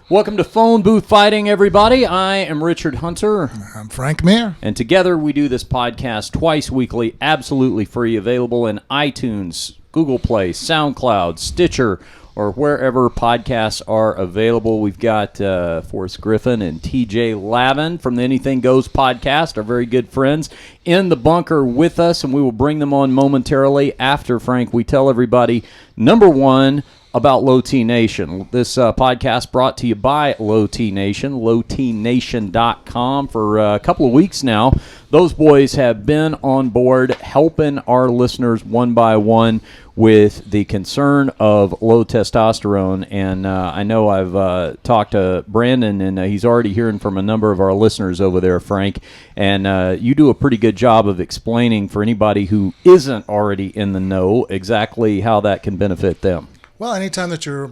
Welcome to Phone Booth Fighting, everybody. I am Richard Hunter. I'm Frank Mayer. And together we do this podcast twice weekly, absolutely free, available in iTunes, Google Play, SoundCloud, Stitcher, or wherever podcasts are available. We've got Forrest Griffin and TJ Lavin from the Anything Goes podcast, our very good friends, in the bunker with us, and we will bring them on momentarily after, Frank, we tell everybody, number one, about Low T Nation. This podcast brought to you by Low T Nation, lowtnation.com. For a couple of weeks now, those boys have been on board helping our listeners one by one with the concern of low testosterone. And I know I've talked to Brandon, and he's already hearing from a number of our listeners over there, Frank. And you do a pretty good job of explaining for anybody who isn't already in the know exactly how that can benefit them. Well, anytime that you're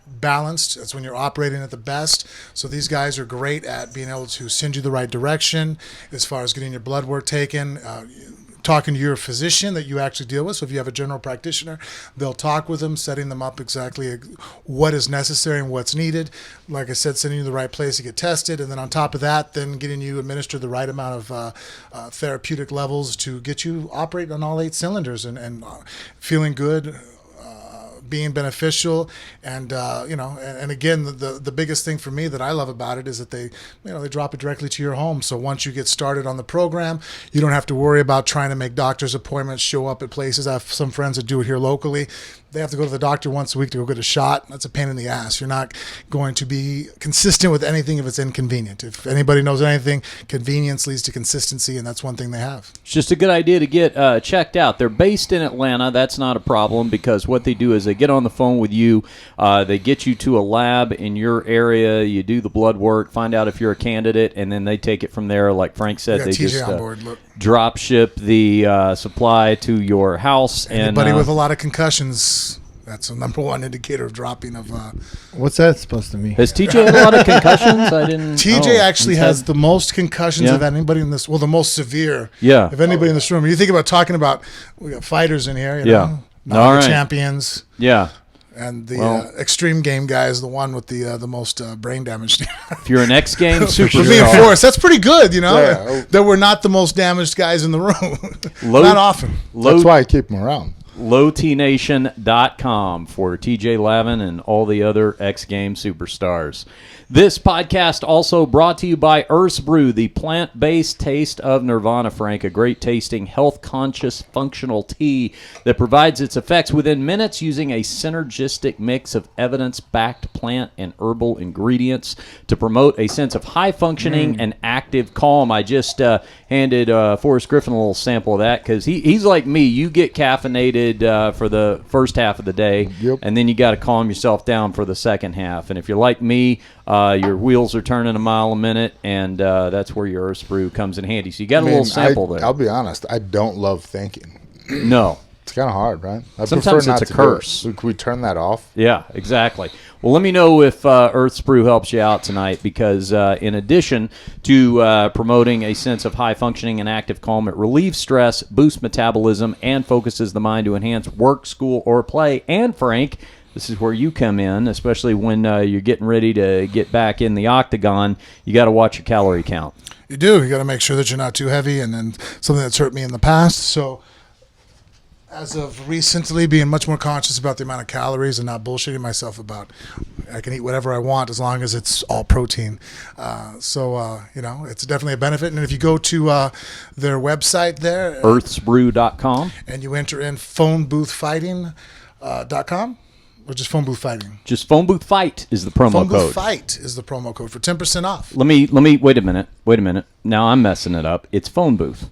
balanced, that's when you're operating at the best. So these guys are great at being able to send you the right direction as far as getting your blood work taken, talking to your physician that you actually deal with. So if you have a general practitioner, they'll talk with them, setting them up exactly what is necessary and what's needed. Like I said, sending you the right place to get tested. And then on top of that, then getting you administered the right amount of therapeutic levels to get you operating on all 8 cylinders and feeling good, being beneficial, and and again, the biggest thing for me that I love about it is that they drop it directly to your home. So once you get started on the program, you don't have to worry about trying to make doctor's appointments, show up at places. I have some friends that do it here locally. They have to go to the doctor once a week to go get a shot. That's a pain in the ass. You're not going to be consistent with anything if it's inconvenient. If anybody knows anything, convenience leads to consistency, and that's one thing they have. It's just a good idea to get checked out. They're based in Atlanta. That's not a problem, because what they do is they get on the phone with you. They get you to a lab in your area. You do the blood work, find out if you're a candidate, and then they take it from there. Like Frank said, they TJ just on board. Look. Drop ship the supply to your house. Anybody with a lot of concussions, that's the number one indicator of dropping of. What's that supposed to mean? Has TJ had a lot of concussions? I didn't. TJ actually has the most concussions of anybody in this. Well, the most severe. Yeah. Of anybody in this room. You think about talking about, we got fighters in here. All right. Champions. Yeah. And the extreme game guy is the one with the most brain damage. If you're an X Games superstar. For me and Forrest, that's pretty good, that we're not the most damaged guys in the room. Not often. That's why I keep them around. lowtnation.com for TJ Lavin and all the other X Games superstars. This podcast also brought to you by Earth's Brew, the plant-based taste of Nirvana, Frank, a great tasting, health-conscious, functional tea that provides its effects within minutes using a synergistic mix of evidence-backed plant and herbal ingredients to promote a sense of high-functioning and active calm. I just handed Forrest Griffin a little sample of that because he's like me. You get caffeinated for the first half of the day, and then you got to calm yourself down for the second half. And if you're like me, your wheels are turning a mile a minute, and that's where your Earth's Brew comes in handy. So you got a little sample there. I'll be honest, I don't love thinking. No. It's kind of hard, right? Sometimes it's a curse. Can we turn that off? Yeah, exactly. Well, let me know if Earth's Brew helps you out tonight, because in addition to promoting a sense of high functioning and active calm, it relieves stress, boosts metabolism, and focuses the mind to enhance work, school, or play. And, Frank, this is where you come in, especially when you're getting ready to get back in the octagon. You got to watch your calorie count. You do. You got to make sure that you're not too heavy, and then something that's hurt me in the past. So as of recently, being much more conscious about the amount of calories and not bullshitting myself about I can eat whatever I want as long as it's all protein. It's definitely a benefit. And if you go to their website there, earthsbrew.com, and you enter in phoneboothfighting.com, or just phone booth fighting. Just phone booth fight is the promo code. Phone booth fight is the promo code for 10% off. Let me wait a minute. Now I'm messing it up. It's phone booth.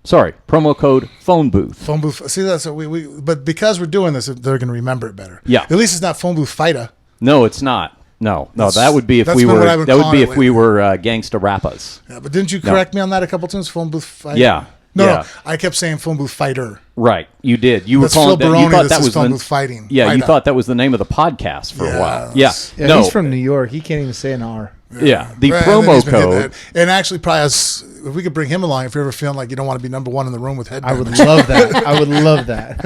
Sorry, promo code phone booth. Phone booth. See, that's what but because we're doing this, they're going to remember it better. Yeah. At least it's not phone booth fighter. No, it's not. No, that would be if we were. That would be if we were gangsta rappers. Yeah, but didn't you correct me on that a couple times? Phone booth fighter. Yeah. No, I kept saying phone booth fighter. Right, you did. You were calling that. You thought that was phone booth fighting. Yeah, you thought that was the name of the podcast for a while. Yeah. No, he's from New York. He can't even say an R. Yeah, the promo code. And actually, probably if we could bring him along, if you're ever feeling like you don't want to be number one in the room with headbangers. I would love that. I would love that.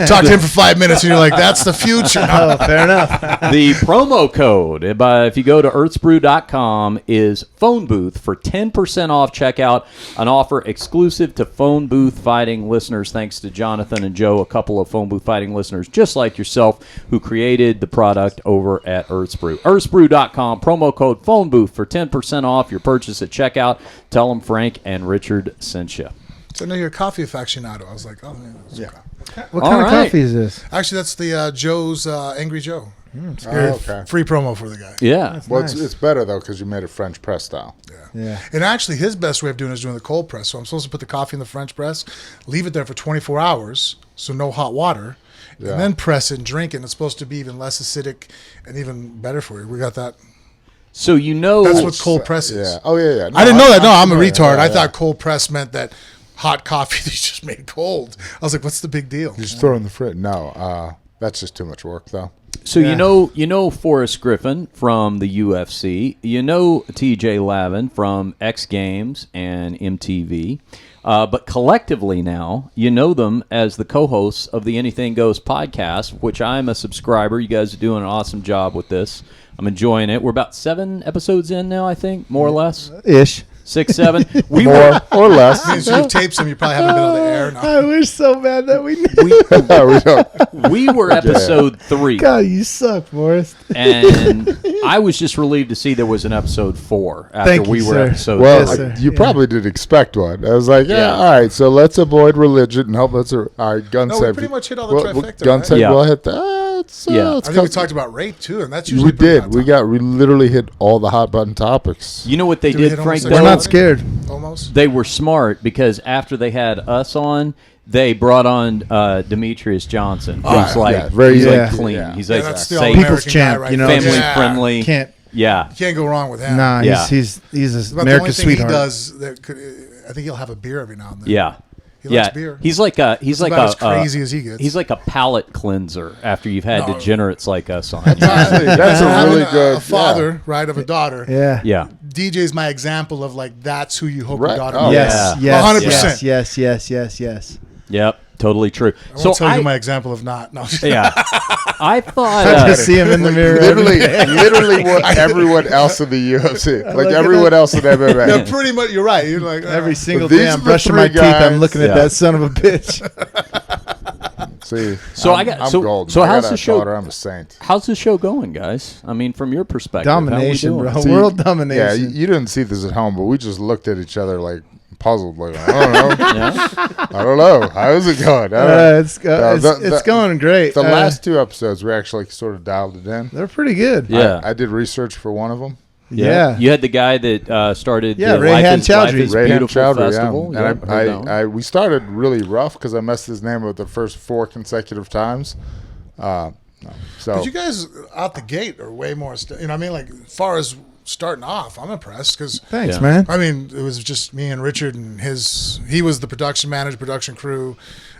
Talk to him for 5 minutes, and you're like, that's the future. Oh, fair enough. The promo code, if you go to earthsbrew.com, is phone booth for 10% off checkout, an offer exclusive to phone booth fighting listeners. Thanks to Jonathan and Joe, a couple of phone booth fighting listeners just like yourself who created the product over at Earthsbrew. Earthsbrew.com, promo code phone booth for 10% off your purchase at checkout. Tell them Frank and Richard sent you. So I know you're a coffee aficionado. I was like, oh, man. Yeah. What kind of coffee is this? Actually, that's the Joe's Angry Joe. Okay. Free promo for the guy. Yeah. Well, Nice. it's better, though, because you made it French press style. Yeah. And actually, his best way of doing it is doing the cold press. So I'm supposed to put the coffee in the French press, leave it there for 24 hours, so no hot water, Yeah. and then press it and drink it. And it's supposed to be even less acidic and even better for you. We got that. So you know That's what cold press is. Yeah. Oh, yeah. No, I didn't know that. No, I'm a familiar. retard. Yeah, I yeah. thought cold press meant that hot coffee you just made cold. I was like, what's the big deal? You just throw it in the fridge. No, that's just too much work, though. So Yeah. you know Forrest Griffin from the UFC. You know TJ Lavin from X Games and MTV. But collectively now, you know them as the co-hosts of the Anything Goes podcast, which I'm a subscriber. You guys are doing an awesome job with this. I'm enjoying it. We're about 7 episodes in now, I think, more or less. Ish. 6, 7. We More were or less. Since you've taped some, you probably haven't been able to air. No. I wish so bad that we knew. We don't. we were episode 3. God, you suck, Forrest. And I was just relieved to see there was an episode 4 after Thank you, we were sir. episode Well, Yes, sir. you Yeah. probably did expect one. I was like, Yeah. all right, so let's avoid religion and help. All right, gun No, we safety. pretty much hit all the trifecta, Gun right? safety, Yeah. we'll hit that. Yeah. It's I think we cause- talked about rape, too, and that's usually We pretty did. hot We topic. we literally hit all the hot button topics. You know what they Did we did, hit Frank? homosexuality? We're though? not scared. Almost. They were smart because after they had us on, they brought on Demetrius Johnson, who's like yeah, very he's easy. like clean. Yeah. He's Yeah, like that's still safe, People's American champ, guy right you know? there. family Yeah. friendly. Can't. Yeah. You can't go wrong with him. Nah, Yeah. he's About the only America's thing sweetheart. he does that could, I think he'll have a beer every now and then. Yeah. He yeah. likes beer. He's like a about as crazy as he gets. He's like a palate cleanser after you've had No. degenerates like us on. That's a Having really good a father, right, of a daughter. Yeah. Yeah. DJ's my example of like that's who you hope Right. your daughter Oh, is. Yes. Yeah. Yes. 100%. Yes. Yes. Yes. Yes. Yep. Totally true. I won't tell you my example of not. No. yeah. I thought I just see him in the mirror. literally what everyone else in the UFC, like look at everyone that. else in Yeah, MMA. pretty much. You're right. You're like Every single These day are I'm the brushing my three teeth. I'm guys. looking Yeah. at that son of a bitch. See, So I'm, I got- I'm so- golden. so I got how's a the show- daughter, I'm a saint. how's the show going, guys? I mean, from your perspective, how we Domination, doing? bro. See, World Yeah, domination. you didn't see this at home, but we just looked at each other like puzzled, like I don't know, Yeah? I don't know. How's it going? It's going great. The last 2 episodes, we actually sort of dialed it in. they're pretty good. Yeah. I did research for one of them. Yeah. You had the guy that started Yeah, the Rayhan Life is Chowdhury. Beautiful Chowdhury, Festival. yeah. And heard that one. we started really rough because I messed his name up the first 4 consecutive times. So But you guys out the gate are way more. You know what I mean? Like, as far as starting off, I'm impressed because, Thanks, Yeah. man. I mean, it was just me and Richard and he was the production manager, production crew,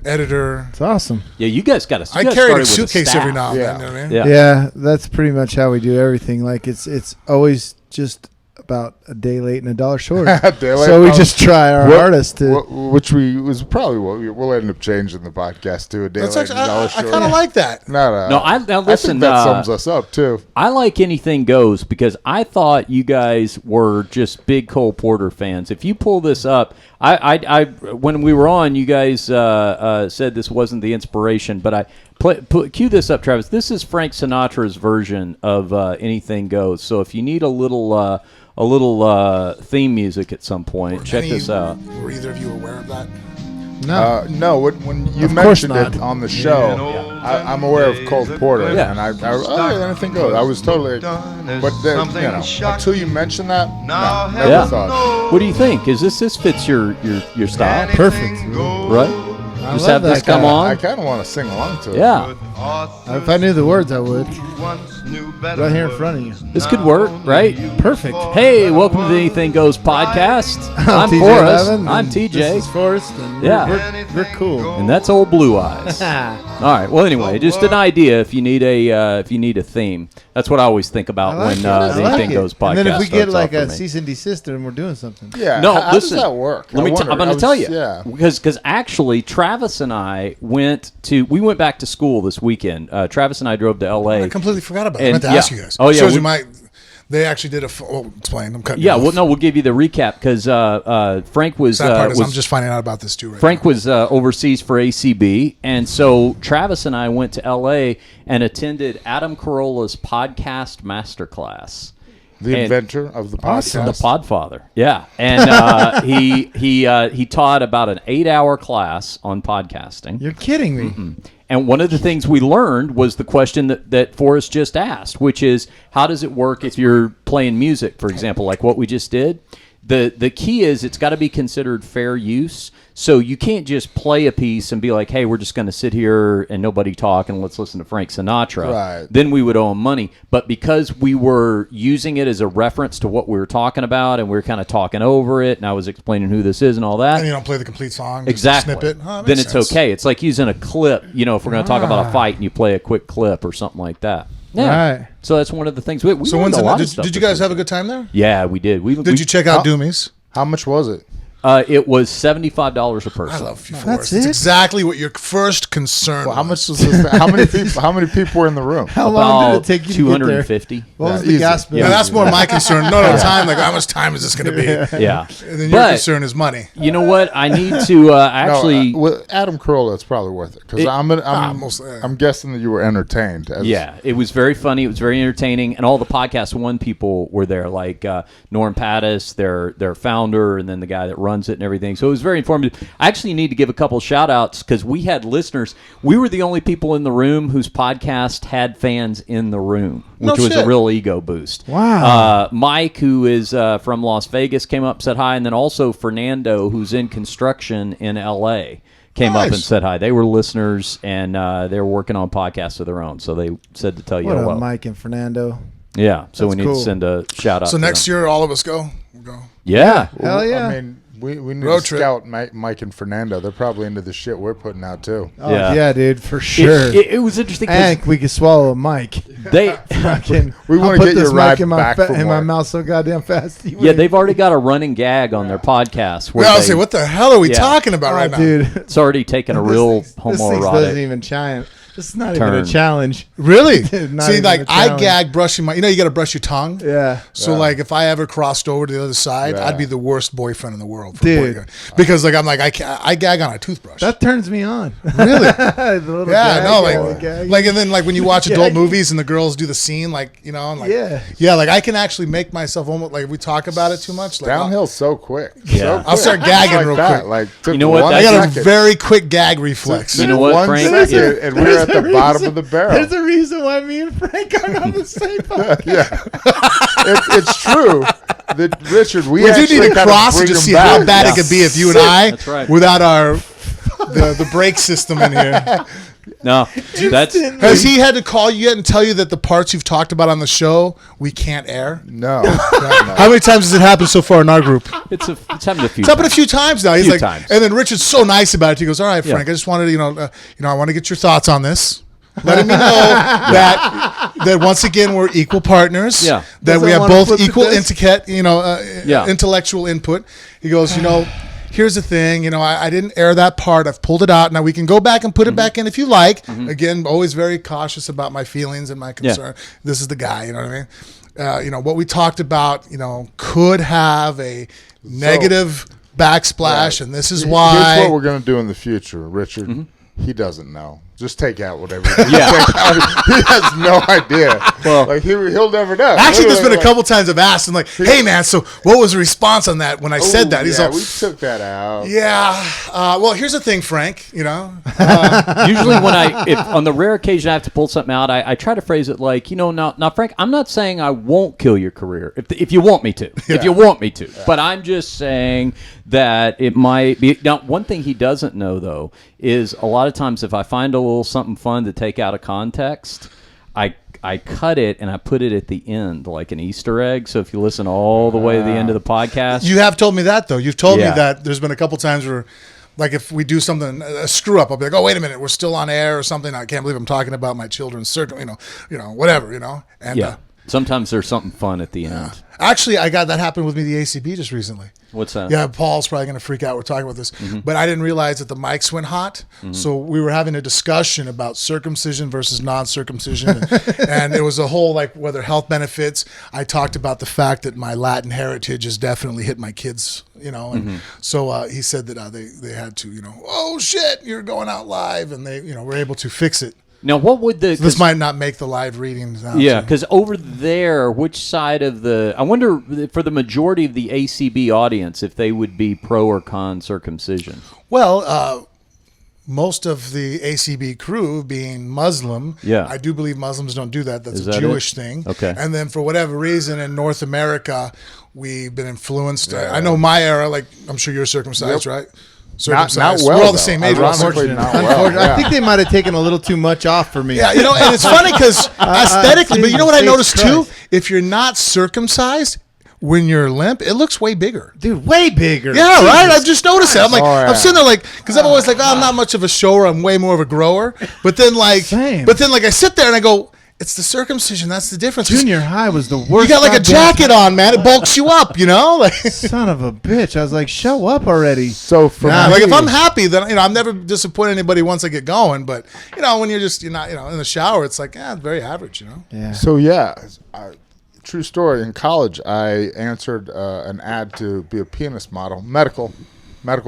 editor. It's awesome. Yeah, you guys got to. I carried a suitcase every now and Yeah. then. You know what I mean? Yeah. Yeah, that's pretty much how we do everything. Like it's always just about a day late and a dollar short. So we just try our hardest to. which was probably what we'll end up changing the podcast to a day That's late actually, and a dollar I short. kind of like that. No, No, now listen. I think that sums us up too. I like Anything Goes because I thought you guys were just big Cole Porter fans. If you pull this up, I when we were on, you guys said this wasn't the inspiration, but I cue this up, Travis. This is Frank Sinatra's version of Anything Goes. So if you need a little theme music at some point, check this out. Were either of you aware of that? No, No, when you Of course mentioned not. it on the show, I'm aware of Cole Porter, Yeah. and anything goes. I was totally, but then, until you mentioned that, no, never Yeah. thought. What do you think? This fits your style? perfect. Right? I Just love have this that come guy. on. I kind of want to sing along to it. Yeah, If I knew the words, I would. Right here in front of you. this could work, right? Perfect. Hey, welcome to the Anything Goes podcast. I'm TJ Forrest. Lavin, I'm and TJ. This is Forrest. And Yeah. we're cool. And that's old Blue Eyes. All right. Well, anyway, just an idea if you need a theme. That's what I always think about when the Anything Goes podcast. And then if we get like a me. cease and desist, then we're doing something. Yeah. No, how listen. does that work? I'm going to tell you. Yeah. Because actually, Travis and I went back to school this weekend. Travis and I drove to L.A. I completely forgot about it. I meant to ask you guys. Oh, yeah. Shows you they actually did explain. I'm cutting. Yeah, you off. we'll give you the recap because Frank was. That part is I'm just finding out about this too. Frank was overseas for ACB, and so Travis and I went to LA and attended Adam Carolla's podcast masterclass. The inventor of the podcast, the Podfather. Yeah, and he taught about an 8-hour class on podcasting. You're kidding me. Mm-hmm. And one of the things we learned was the question that Forrest just asked, which is, how does it work if you're playing music, for example, like what we just did? The key is it's got to be considered fair use. So you can't just play a piece and be like, hey, we're just going to sit here and nobody talk and let's listen to Frank Sinatra. Right. Then we would owe him money. But because we were using it as a reference to what we were talking about and we were kind of talking over it and I was explaining who this is and all that. And you don't play the complete song. Exactly. Just a snippet. Then it's okay. It's like using a clip, if we're going to talk about a fight and you play a quick clip or something like that. Yeah. Right. So that's one of the things. We so learned a lot of stuff did you guys have a good time there? Yeah, we did. Did you check out Doomie's? How much was it? It was $75 a person. I love you, Forrest. It's exactly what your first concern was. How much was this? How many people were in the room? How long did it take you to get there? 250. What was the gas bill? Yeah, that's more my concern. No, time. Like, how much time is this going to be? Yeah. And then your concern is money. You know what? I need to actually... with Adam Carolla, it's probably worth it. Because I'm guessing that you were entertained. Yeah, it was very funny. It was very entertaining. And all the Podcast One people were there, like Norm Pattis, their founder, and then the guy that runs it and everything. So it was very informative. I actually need to give a couple shout-outs because we had listeners. We were the only people in the room whose podcast had fans in the room, which was a real ego boost. Wow. Mike, who is from Las Vegas, came up and said hi, and then also Fernando, who's in construction in L.A., came up and said hi. They were listeners, and they were working on podcasts of their own, so they said to tell you hello. What up, Mike and Fernando? Yeah, so we need to send a shout-out So next year, all of us go? We'll go. Yeah. Hell yeah. I mean, we need to scout Mike and Fernando. They're probably into the shit we're putting out, too. Oh, yeah, dude, for sure. It was interesting. And we could swallow a mic. We want to get your ride back in my mouth so goddamn fast. Yeah, they've already got a running gag on their podcast. Well, I'll say, what the hell are we talking about right now? Dude. It's already taken a real homoerotic. This doesn't even chime. This is not even a challenge. Really? See, like, I gag brushing my... you got to brush your tongue? Yeah. So, like, if I ever crossed over to the other side, I'd be the worst boyfriend in the world. For dude. A boy. Because, like, I'm like, I gag on a toothbrush. That turns me on. Really? Gag, like, and then, like, when you watch adult movies and the girls do the scene, like, and like... Yeah, like, I can actually make myself almost... Like, if we talk about it too much... Like, downhill so quick. Yeah. So quick. I'll start gagging real quick. Like, you know what? I got a very quick gag reflex. You know what, Frank? And we're at the bottom of the barrel. There's a reason why me and Frank are on the same podcast. Yeah, it's true. That Richard, we do need to cross and just see how bad it could be if you and I, without our the brake system in here. No, has he had to call you yet and tell you that the parts you've talked about on the show we can't air? No. How many times has it happened so far in our group? It's happened a few. It's happened a few times now. He's like, and then Richard's so nice about it. He goes, "All right, Frank, I just wanted to, I want to get your thoughts on this." Letting me know that once again we're equal partners. Yeah. That we have both equal intellectual input. He goes, here's the thing, I didn't air that part. I've pulled it out. Now we can go back and put it back in if you like. Again, always very cautious about my feelings and my concern. Yeah. This is the guy, you know what I mean? What we talked about, could have a negative backsplash, and this is why. Here's what we're going to do in the future, Richard. He doesn't know. Just take out whatever. He has no idea. Well, like he'll never know. Actually, there's been a couple times I've asked him, like, "Hey, man, so what was the response on that when I said that?" He's like, "We took that out." Yeah. Well, here's the thing, Frank. Usually, if on the rare occasion I have to pull something out, I try to phrase it like, now, Frank, I'm not saying I won't kill your career if you want me to. If you want me to, but I'm just saying that it might be. Now, one thing he doesn't know though is a lot of times if I find a little something fun to take out of context, I cut it and I put it at the end like an Easter egg. So if you listen all the way to the end of the podcast, you have told me that though. You've told me that there's been a couple times where like if we do something, a screw up, I'll be like, oh, wait a minute, we're still on air or something. I can't believe I'm talking about my children's surgery, whatever, And sometimes there's something fun at the end. Actually, that happened with me, the ACB, just recently. What's that? Yeah, Paul's probably going to freak out. We're talking about this. But I didn't realize that the mics went hot. So we were having a discussion about circumcision versus non-circumcision. And it was a whole, whether health benefits. I talked about the fact that my Latin heritage has definitely hit my kids, And so he said that they had to, oh, shit, you're going out live. And they, were able to fix it. Now, what would this might not make the live readings now. Yeah, because over there, which side of I wonder, for the majority of the ACB audience, if they would be pro or con circumcision. Well, most of the ACB crew being Muslim, I do believe Muslims don't do that. That's a Jewish thing. Okay. And then for whatever reason in North America, we've been influenced. I know my era, I'm sure you're circumcised, right? Not well, we're all the same age. Unfortunately, not well. I think they might have taken a little too much off for me. Yeah, and it's funny because aesthetically, but you know what I noticed too? If you're not circumcised, when you're limp, it looks way bigger. Dude, way bigger. Yeah, Jesus, right? I've just noticed that. I'm like, I'm sitting there because I'm always I'm not much of a shower. I'm way more of a grower. But then Same. I sit there and I go, it's the circumcision. That's the difference. Junior high was the worst. You got a jacket on, man. It bulks you up, Son of a bitch. I was like, show up already. So for me, if I'm happy, then I'm never disappoint anybody once I get going. But when you're not in the shower, it's it's very average, Yeah. So true story. In college, I answered an ad to be a penis model, medical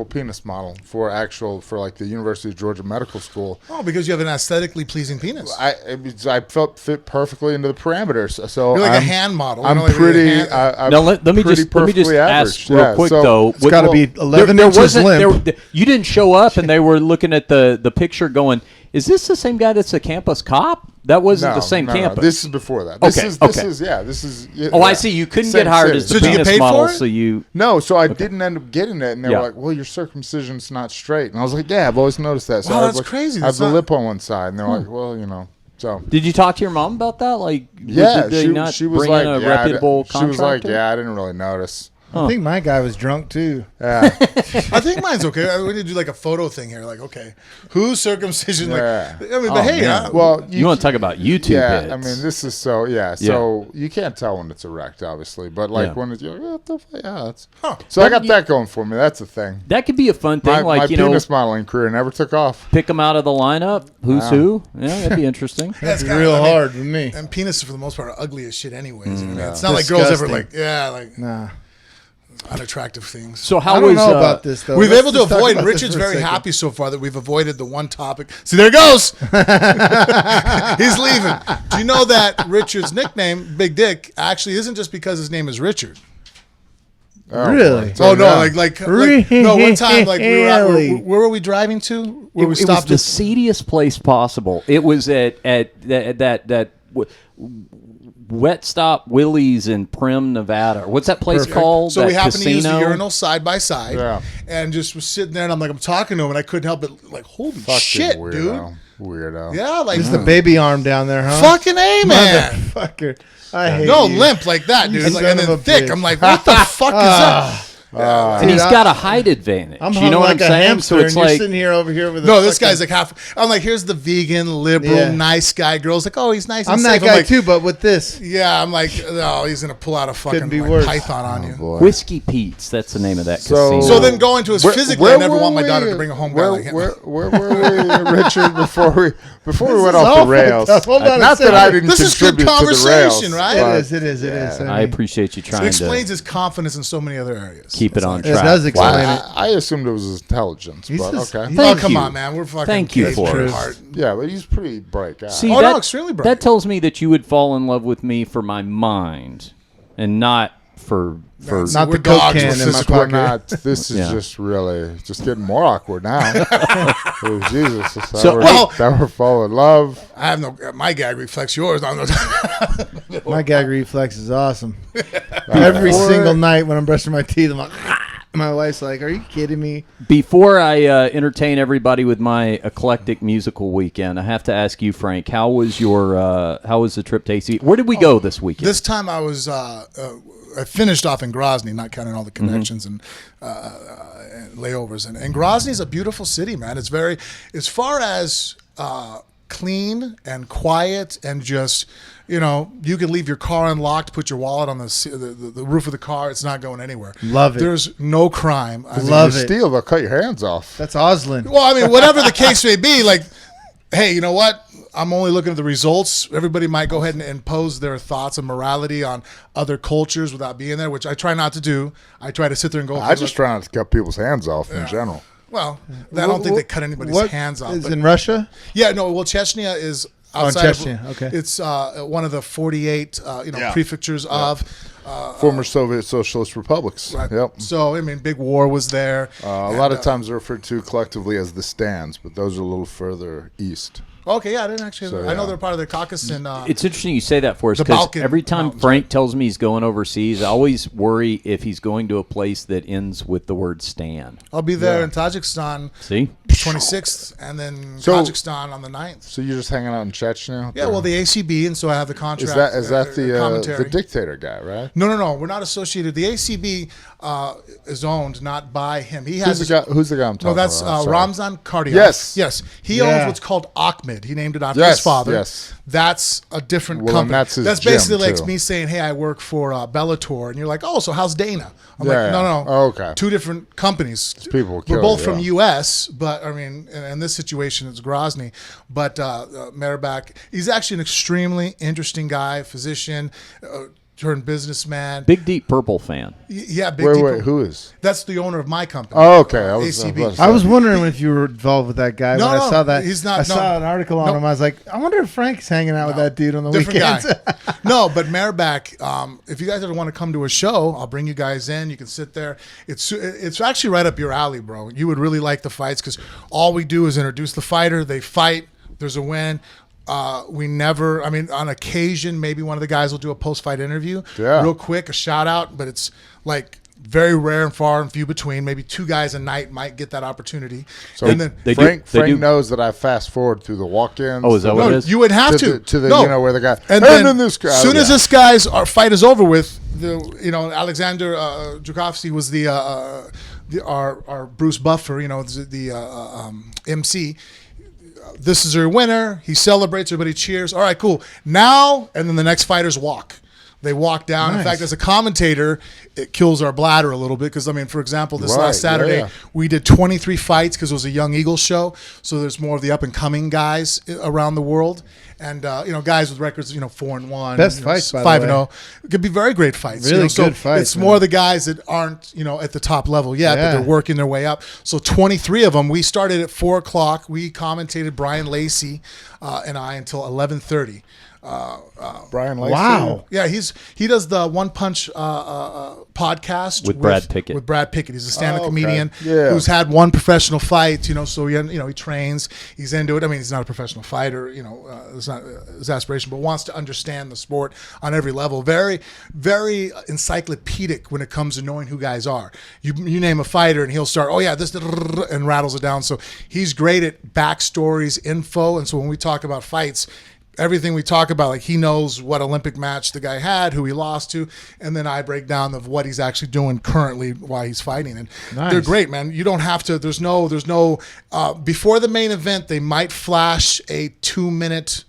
penis model for the University of Georgia Medical School. Oh, because you have an aesthetically pleasing penis. I felt fit perfectly into the parameters. So you're like a hand model. I'm pretty. Now let me just ask real quick though. It's got to be 11 inches limp. You didn't show up, and they were looking at the picture, going, "Is this the same guy that's a campus cop?" That wasn't the same campus. No. This is before that. This is. I see. You couldn't get hired as the penis model, so you. No, so I didn't end up getting it, and they were like, "Well, your circumcision's not straight," and I was like, "Yeah, I've always noticed that." So that's crazy. I have the lip on one side, and they're like, "Well, So did you talk to your mom about that? She was like, a reputable contractor? She was like, "Yeah, I didn't really notice." I think my guy was drunk too. Yeah. I think mine's okay. We need to do a photo thing here. Okay, whose circumcision? Yeah. But hey, well, you want to talk about YouTube? Yeah, hits. I mean, this is so. Yeah, so you can't tell when it's erect, obviously, but when it's that's. So I got that going for me. That's the thing. That could be a fun thing. My penis modeling career never took off. Pick them out of the lineup. Who's who? Yeah, that'd be interesting. That's real hard with me. And penises for the most part are ugly as shit, anyways. It's Disgusting. not like girls ever nah. Unattractive things. So I don't know about this though. We've been able to avoid. Richard's very happy so far that we've avoided the one topic. See, there he goes. He's leaving. Do you know that Richard's nickname, Big Dick, actually isn't just because his name is Richard? Oh, really? Oh no! No. One time, where were we driving to? Where we stopped? It was the seediest place possible. It was at that Wet Stop Willie's in Primm, Nevada. What's that place called? So we happened to use the urinal side by side, and just was sitting there, and I'm talking to him, and I couldn't help but holy shit, dude. Weirdo. Yeah, just the baby arm down there, huh? Fucking A, man. Motherfucker. I hate you. Limp like that, dude. You And then son of a thick. bitch. I'm like, what the fuck is that? And he's got a height advantage. I'm you know what I'm saying? Hamster, So it's you're like sitting here over here with. This guy's like half. I'm like, here's the vegan, liberal, nice guy. Girls like, oh, he's nice. And I'm safe. that guy too, but with this. Yeah, I'm like, no, he's gonna pull out a fucking python on you. Boy. Whiskey Pete's. That's the name of that casino. So then going to his physically, I never want my daughter to bring a home guy like him. Where were we, Richard? Before we went off the rails. Hold on Not that I didn't This is good contribute to the rails, conversation, right? It is. I appreciate you trying It explains to his confidence in so many other areas. keep it on It track. does explain it. I assumed it was his intelligence, but okay. Thank Come you. on, man. We're fucking. Thank you for it. Yeah, but he's a pretty bright guy. See, extremely bright. That tells me that you would fall in love with me for my mind and not for Not we're the coke dogs, can we're in my physical, pocket. Not. This is just really just getting more awkward now. Oh, Jesus! That we're falling in love. I have no. My gag reflects yours. My gag reflex is awesome. Every single night when I'm brushing my teeth, I'm like, my wife's like, "Are you kidding me?" Before I entertain everybody with my eclectic musical weekend, I have to ask you, Frank, how was the trip to AC? Where did we go this weekend? This time I was. I finished off in Grozny, not counting all the connections and layovers. And Grozny's a beautiful city, man. It's very, as far as clean and quiet and just, you know, you can leave your car unlocked, put your wallet on the roof of the car. It's not going anywhere. Love it. There's no crime. I mean, Love you it. steal, they'll cut your hands off. That's Oslin. well, I mean, whatever the case may be, like, hey, you know what? I'm only looking at the results. Everybody might go ahead and impose their thoughts and morality on other cultures without being there, which I try not to do. I try to sit there and go. I just try not to cut people's hands off in general. Well, I don't think they cut anybody's hands off. Is in Russia? Yeah, no. Well, Chechnya is outside. Chechnya, okay. It's one of the 48, prefectures of Former Soviet Socialist republics. Right. Yep. So I mean, big war was there. A lot of times they're referred to collectively as the stands, but those are a little further east. Okay, yeah, I didn't actually. So, I know they're part of the Caucasus and. It's interesting you say that for us the because Balkan every time Mountains, Frank tells me he's going overseas, I always worry if he's going to a place that ends with the word "stan." I'll be there in Tajikistan, See, 26th, and then Kazakhstan on the 9th. So you're just hanging out in Chechnya? Yeah, well, the ACB, and so I have the contract. Is that the commentary? dictator guy, right? No. We're not associated. The ACB is owned not by him. He Who's has the guy I'm talking No, that's about? Ramzan Kardiyev. Yes. He owns what's called Ahmed. He named it after his father. Yes. That's a different Well, company. and that's his basically gym, like too. me saying, "Hey, I work for Bellator," and you're like, "Oh, so how's Dana?" I'm Yeah, like, "No. Oh, okay. Two different companies. People will We're kill both you, from yeah. U.S., but I mean, in this situation, it's Grozny. But Merabak, he's actually an extremely interesting guy, physician, turned businessman. big deep purple fan. Yeah, big. Wait, who is? That's the owner of my company. Oh, okay. I was ACB. I was wondering if you were involved with that guy. No, when I no, saw that. he's not- I saw an article on no. him. I was like, I wonder if Frank's hanging out with that dude on the Different weekends. guy. No, but Merabak, if you guys ever want to come to a show, I'll bring you guys in. You can sit there. It's actually right up your alley, bro. You would really like the fights because all we do is introduce the fighter. They fight. There's a win. We never, I mean, on occasion, maybe one of the guys will do a post-fight interview. Yeah. Real quick, a shout out, but it's like very rare and far and few between. Maybe two guys a night might get that opportunity. So and then Frank do. knows that I fast forward through the walk-ins. Oh, is that what it is? you would have to. The where the guy And then this guy. as soon as this guy's fight is over with, Alexander Jukovsky was our Bruce Buffer, the MC. This is her winner. He celebrates. Everybody cheers. All right, cool. Now, and then the next fighters walk. They walk down. Nice. In fact, as a commentator, it kills our bladder a little bit because, I mean, for example, this Right, last Saturday, yeah. we did 23 fights because it was a Young Eagles show. So there's more of the up-and-coming guys around the world. And, guys with records, 4-1. Best fights, by the 5-0. It could be very great fights. Really so good fights, it's man. more the guys that aren't, at the top level yet, but Yeah. they're working their way up. So 23 of them. We started at 4 o'clock. We commentated Brian Lacey and I until 11:30. Brian Lacey. Wow. Yeah, he does the One Punch podcast With Brad Pickett. With Brad Pickett, he's a stand-up Oh, okay. comedian Yeah. who's had one professional fight. So he trains. He's into it. I mean, he's not a professional fighter. It's not his aspiration, but wants to understand the sport on every level. Very, very encyclopedic when it comes to knowing who guys are. You name a fighter, and he'll start. Oh yeah, this and rattles it down. So he's great at backstories, info, and so when we talk about fights. Everything we talk about, like he knows what Olympic match the guy had, who he lost to, and then I break down of what he's actually doing currently, why he's fighting, and Nice. they're great, man. You don't have to. There's no. Before the main event, they might flash a 2-minute.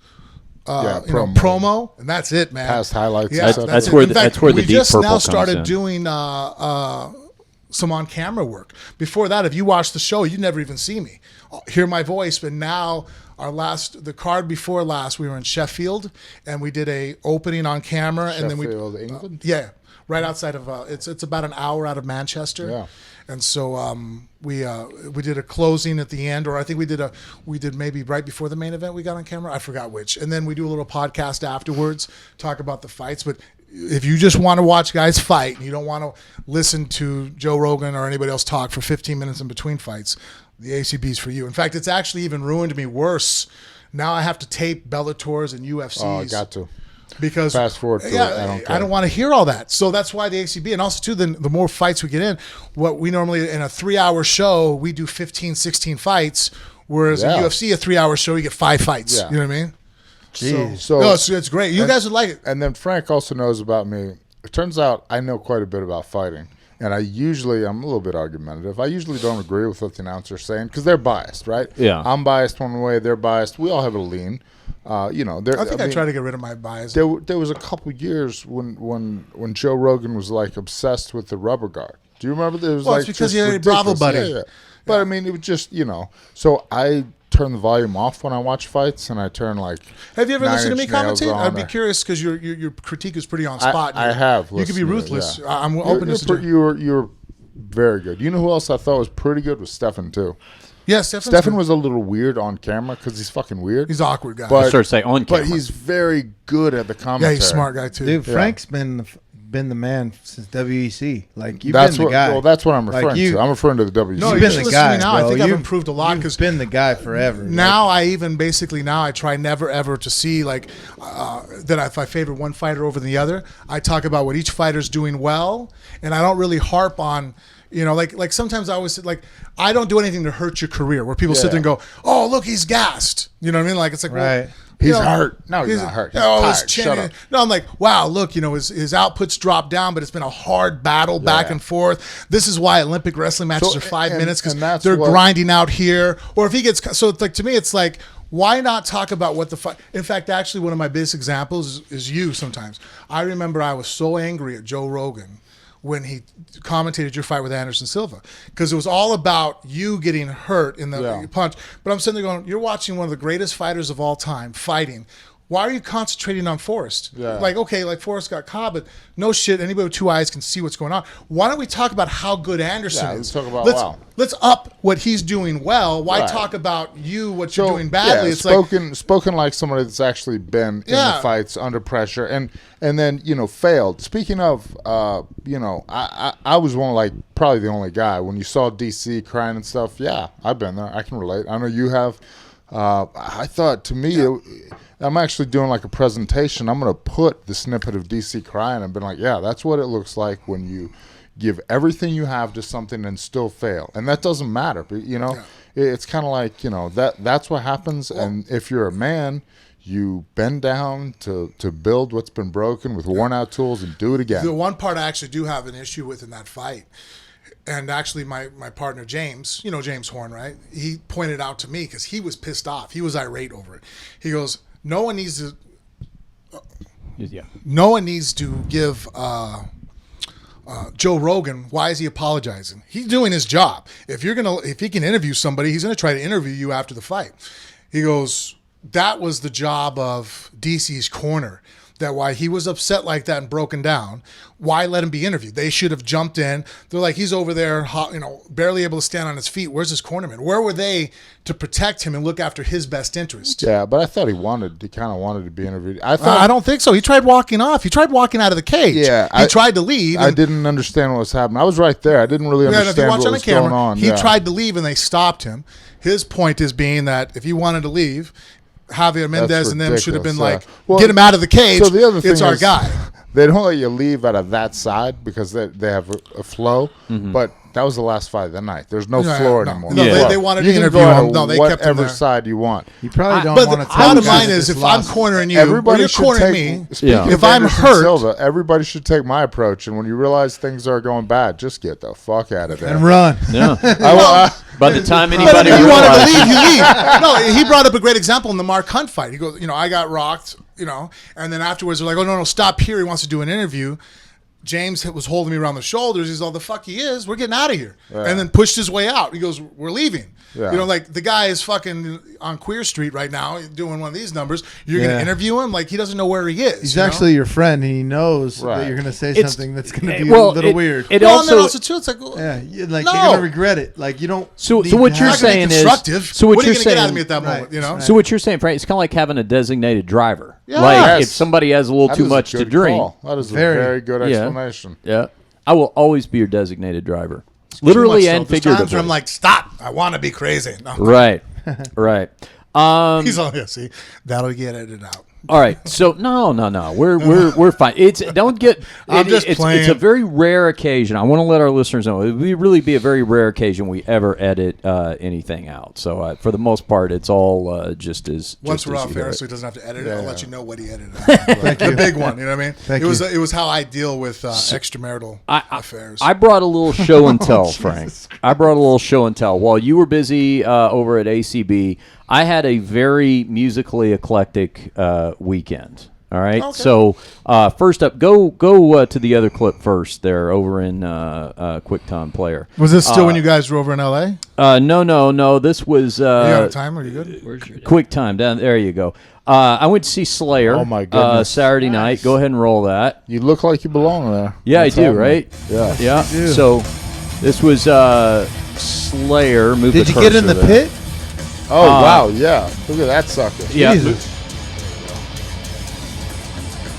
Promo, and that's it, man. Past highlights. Yeah, and stuff. that's it. where In the- fact, that's where the we deep just purple now comes started in. doing some on-camera work. Before that, if you watch the show, you'd never even see me, hear my voice. But now, the card before last, we were in Sheffield, and we did a opening on camera, and then Sheffield, England. yeah, right outside of it's about an hour out of Manchester. Yeah. And so we did a closing at the end, or I think we did maybe right before the main event we got on camera. I forgot which. And then we do a little podcast afterwards, talk about the fights. But if you just want to watch guys fight and you don't want to listen to Joe Rogan or anybody else talk for 15 minutes in between fights, the ACB's for you. In fact, it's actually even ruined me worse. Now I have to tape Bellators and UFCs. Oh, I got to. Because Fast forward to it. I don't care. want to hear all that. So that's why the ACB, and also too, the more fights we get in, what we normally in a 3-hour show, we do 15, 16 fights, whereas Yeah. a UFC, a 3-hour show, you get 5 fights. Yeah. You know what I mean? Jeez. So No, it's great. You guys would like it. And then Frank also knows about me. It turns out I know quite a bit about fighting. And I'm a little bit argumentative. I usually don't agree with what the announcer's saying because they're biased, right? Yeah. I'm biased one way, they're biased. We all have a lean. I try to get rid of my bias. There was a couple years when Joe Rogan was like obsessed with the rubber guard. Do you remember? There was it's because he had a Bravo buddy. Yeah. But I mean, it was just So I turn the volume off when I watch fights, and I turn like. Have you ever listened to me commentate? I'd be or, curious because your critique is pretty on spot. I have. You can be ruthless. Yeah. I'm open to. You're very good. You know who else I thought was pretty good was Stefan too. Yeah, Stefan was a little weird on camera because he's fucking weird. He's an awkward guy. I started saying on camera. But he's very good at the commentary. Yeah, he's a smart guy too. Dude, Frank's been the man since WEC. Like, you've been the guy. Well, that's what I'm referring to. I'm referring to the WEC. No, you've been the guy, now. bro. I think I've improved a lot because been the guy forever. Now I try never ever to see that if I favor one fighter over the other. I talk about what each fighter's doing well, and I don't really harp on. Like sometimes I always say, I don't do anything to hurt your career. Where people sit there and go, "Oh, look, he's gassed." You know what I mean? Like it's like, right. Well, he's hurt. No, he's not hurt. He's tired. Shut up. No, I'm like, wow, look, his output's dropped down, but it's been a hard battle back and forth. This is why Olympic wrestling matches are 5 minutes because they're grinding out here. Or if he gets, so it's like, to me, it's like, why not talk about what the fight? In fact, actually, one of my biggest examples is you sometimes. I remember I was so angry at Joe Rogan when he commentated your fight with Anderson Silva, because it was all about you getting hurt in the punch. But I'm sitting there going, you're watching one of the greatest fighters of all time fighting. Why are you concentrating on Forrest? Yeah. Like Forrest got caught, but no shit, anybody with two eyes can see what's going on. Why don't we talk about how good Anderson is? Let's talk about let's up what he's doing well. Why talk about what you're doing badly? It's spoken like somebody that's actually been in the fights under pressure and then failed. Speaking of, I was probably the only guy when you saw DC crying and stuff. Yeah, I've been there. I can relate. I know you have. I thought to me. I'm actually doing a presentation. I'm going to put the snippet of DC crying and been like, yeah, that's what it looks like when you give everything you have to something and still fail. And that doesn't matter. But, it's kind of like, that's what happens. And if you're a man, you bend down to build what's been broken with worn out tools and do it again. The one part I actually do have an issue with in that fight, and actually my partner James, James Horn, right? He pointed out to me because he was pissed off. He was irate over it. He goes, no one needs to give Joe Rogan, why is he apologizing? He's doing his job. If he can interview somebody, he's gonna try to interview you after the fight. He goes, that was the job of DC's corner. That why he was upset like that and broken down. Why let him be interviewed? They should have jumped in. They're like, he's over there, barely able to stand on his feet. Where's his cornerman? Where were they to protect him and look after his best interest? Yeah, but I thought he kind of wanted to be interviewed. I don't think so. He tried walking off. He tried walking out of the cage. Yeah, he tried to leave. I didn't understand what was happening. I was right there. I didn't really understand what was going on. He tried to leave and they stopped him. His point is being that if he wanted to leave, Javier Mendez and them should have been get him out of the cage. So the other thing it's our guy. They don't let you leave out of that side because they have a flow. Mm-hmm. But that was the last fight of the night. There's no floor anymore. No, they wanted to interview him. No, they kept him there. Whatever side you want. You probably don't want to. But the bottom line is, if I'm cornering you, or you're cornering me, if I'm hurt, Silva, everybody should take my approach. And when you realize things are going bad, just get the fuck out of there and run. Yeah. By the time anybody if you wanted to leave, you leave. No, he brought up a great example in the Mark Hunt fight. He goes, I got rocked, and then afterwards they're like, oh, no, stop here. He wants to do an interview. James was holding me around the shoulders. He's all, the fuck he is. We're getting out of here. Yeah. And then pushed his way out. He goes, we're leaving. Yeah. The guy is fucking on Queer Street right now doing one of these numbers. You're going to interview him? He doesn't know where he is. He's actually your friend, and he knows that you're going to say something that's going to be a little weird. And then also, too, it's like, you're going to regret it. You don't. So what you're saying is, what are you going to get out of me at that moment? So what you're saying, Frank, it's kind of like having a designated driver. Yeah. If somebody has a little too much to drink. That is a very good explanation. Yeah. I will always be your designated driver. Literally and figuratively. Times where I'm like, stop. I want to be crazy. No. Right. Right. He's all, see, that'll get edited out. All right, so no, we're fine. It's don't get. I'm just it's playing. a very rare occasion. I want to let our listeners know it would really be a very rare occasion we ever edit anything out. So for the most part, it's all just as. Once just we're as off you hear air, it. so he doesn't have to edit it. Yeah, I'll yeah. let you know what he edited. The big one, you know what I mean? Thank it was you. it was how I deal with extramarital affairs. I brought a little show and tell, Frank. I brought a little show and tell. While you were busy over at ACB, I had a very musically eclectic weekend. All right. Okay. So first up, go to the other clip first. There, over in QuickTime Player. Was this still when you guys were over in LA? No. This was Are you out of time? Are you good? QuickTime. Down there, you go. I went to see Slayer. Oh, my goodness. Saturday night. Go ahead and roll that. You look like you belong there. Yeah, What's I do. happening? Right. Yeah. Yeah. do. So this was Slayer. Move Did the you get in cursor the there. pit? Oh, wow. Yeah. Look at that sucker. Yeah. Jesus.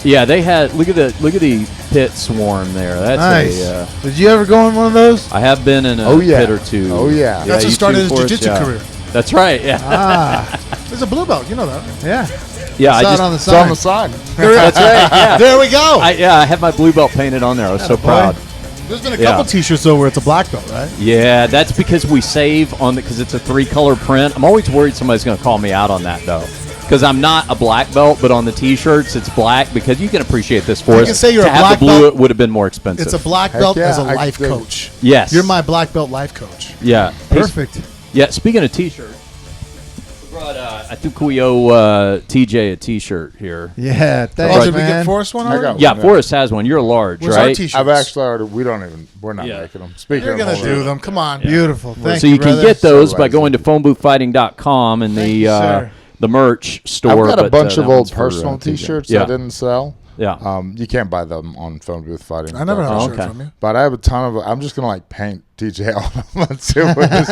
Yeah, they had look at the pit swarm there. That's Nice. Did you ever go in one of those? I have been in a Oh, yeah. pit or two. Oh, yeah. That's you what started too, his Forrest? jiu-jitsu Yeah. career. That's right. Yeah, Ah, There's a blue belt. You know that. yeah. yeah. I Saw just it on the It's on the side. side. that's right. Yeah, There we go. I had my blue belt painted on there. I was so Attaboy. proud. There's been a Yeah. couple T-shirts though where it's a black belt, right? Yeah, that's because we save on because it's a 3-color print. I'm always worried somebody's going to call me out on that though. Because I'm not a black belt, but on the T-shirts it's black because you can appreciate this for us. can say you're to a have black the blue, belt. it would have been more expensive. It's a black Heck belt yeah, as a I life dig it. coach. Yes. You're my black belt life coach. Yeah. Perfect. Yeah, speaking of T-shirts, we brought, I think we owe TJ a T-shirt here. Yeah, Oh, thanks, did we get man. Forrest one I already? got Yeah, one, Forrest has one. You're a large, Where's our right? T-shirts? I've actually already, we're not Yeah. making them. Speaking You're of gonna all do that. them. Come on. Beautiful. Thank So you can brother. get those So by rising. going to phoneboothfighting.com and Thank the you, sir. the merch store. I've got a but, bunch that of old one's for, personal TJ. T-shirts Yeah. I didn't sell. Yeah. You can't buy them on Phone Booth Fighting. I never had a Oh, shirt okay. from you. But I have a ton of. I'm just gonna like paint TJ all of them. Let's see what it is.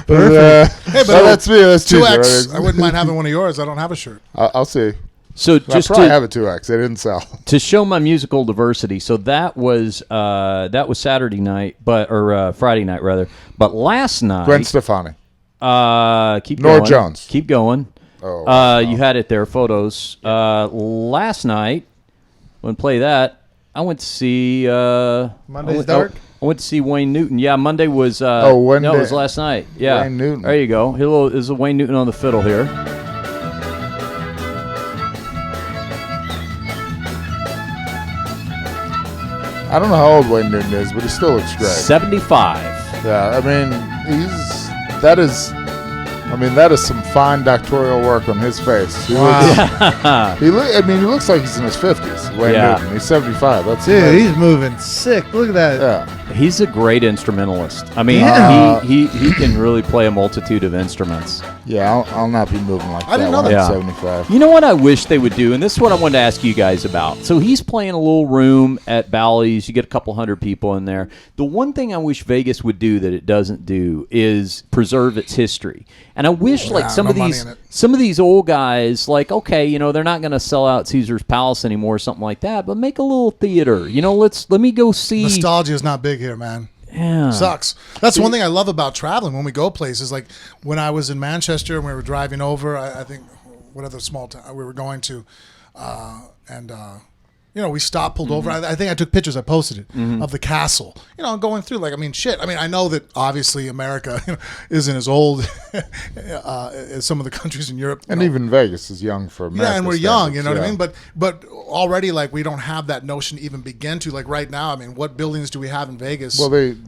Hey, but that's me. That's TJ. 2X. Right? I wouldn't mind having one of yours. I don't have a shirt. I'll see. So I just probably to, have a 2X. They didn't sell. to show my musical diversity, so that was Saturday night, or Friday night rather. But last night, Gwen Stefani. keep Nora going. Jones. Keep going. Oh, wow. You had it there, photos. Last night, when play that, I went to see. Monday's Dark? I went to see Wayne Newton. Yeah, Monday was. Monday. No, it was last night. Yeah, Wayne Newton. There you go. There's a Wayne Newton on the fiddle here. I don't know how old Wayne Newton is, but he still looks great. 75. Yeah, I mean, that is some fine doctoral work on his face. He looks like he's in his 50s. Wayne Yeah. Newton. He's 75. That's Dude, amazing. he's moving sick. Look at that. Yeah. He's a great instrumentalist. I mean, Yeah. he can really play a multitude of instruments. Yeah, I'll not be moving like I didn't that know when that. I'm Yeah. 75. You know what I wish they would do, and this is what I wanted to ask you guys about. So he's playing a little room at Bally's. You get a couple hundred people in there. The one thing I wish Vegas would do that it doesn't do is preserve its history. And I wish like some no of money these in it. some of these old guys, like, okay, they're not going to sell out Caesar's Palace anymore or something like that, but make a little theater. Let me go see. Nostalgia is not big here, man. Yeah. Sucks. That's one thing I love about traveling when we go places. Like when I was in Manchester and we were driving over, I think, what other small town we were going to, we stopped, pulled over. I think I took pictures. I posted it of the castle. Going through shit. I know that obviously America isn't as old as some of the countries in Europe. And even Vegas is young for America. Yeah, and we're young, you know what I standards, mean? But already, we don't have that notion to even begin to. Right now, what buildings do we have in Vegas? Well, it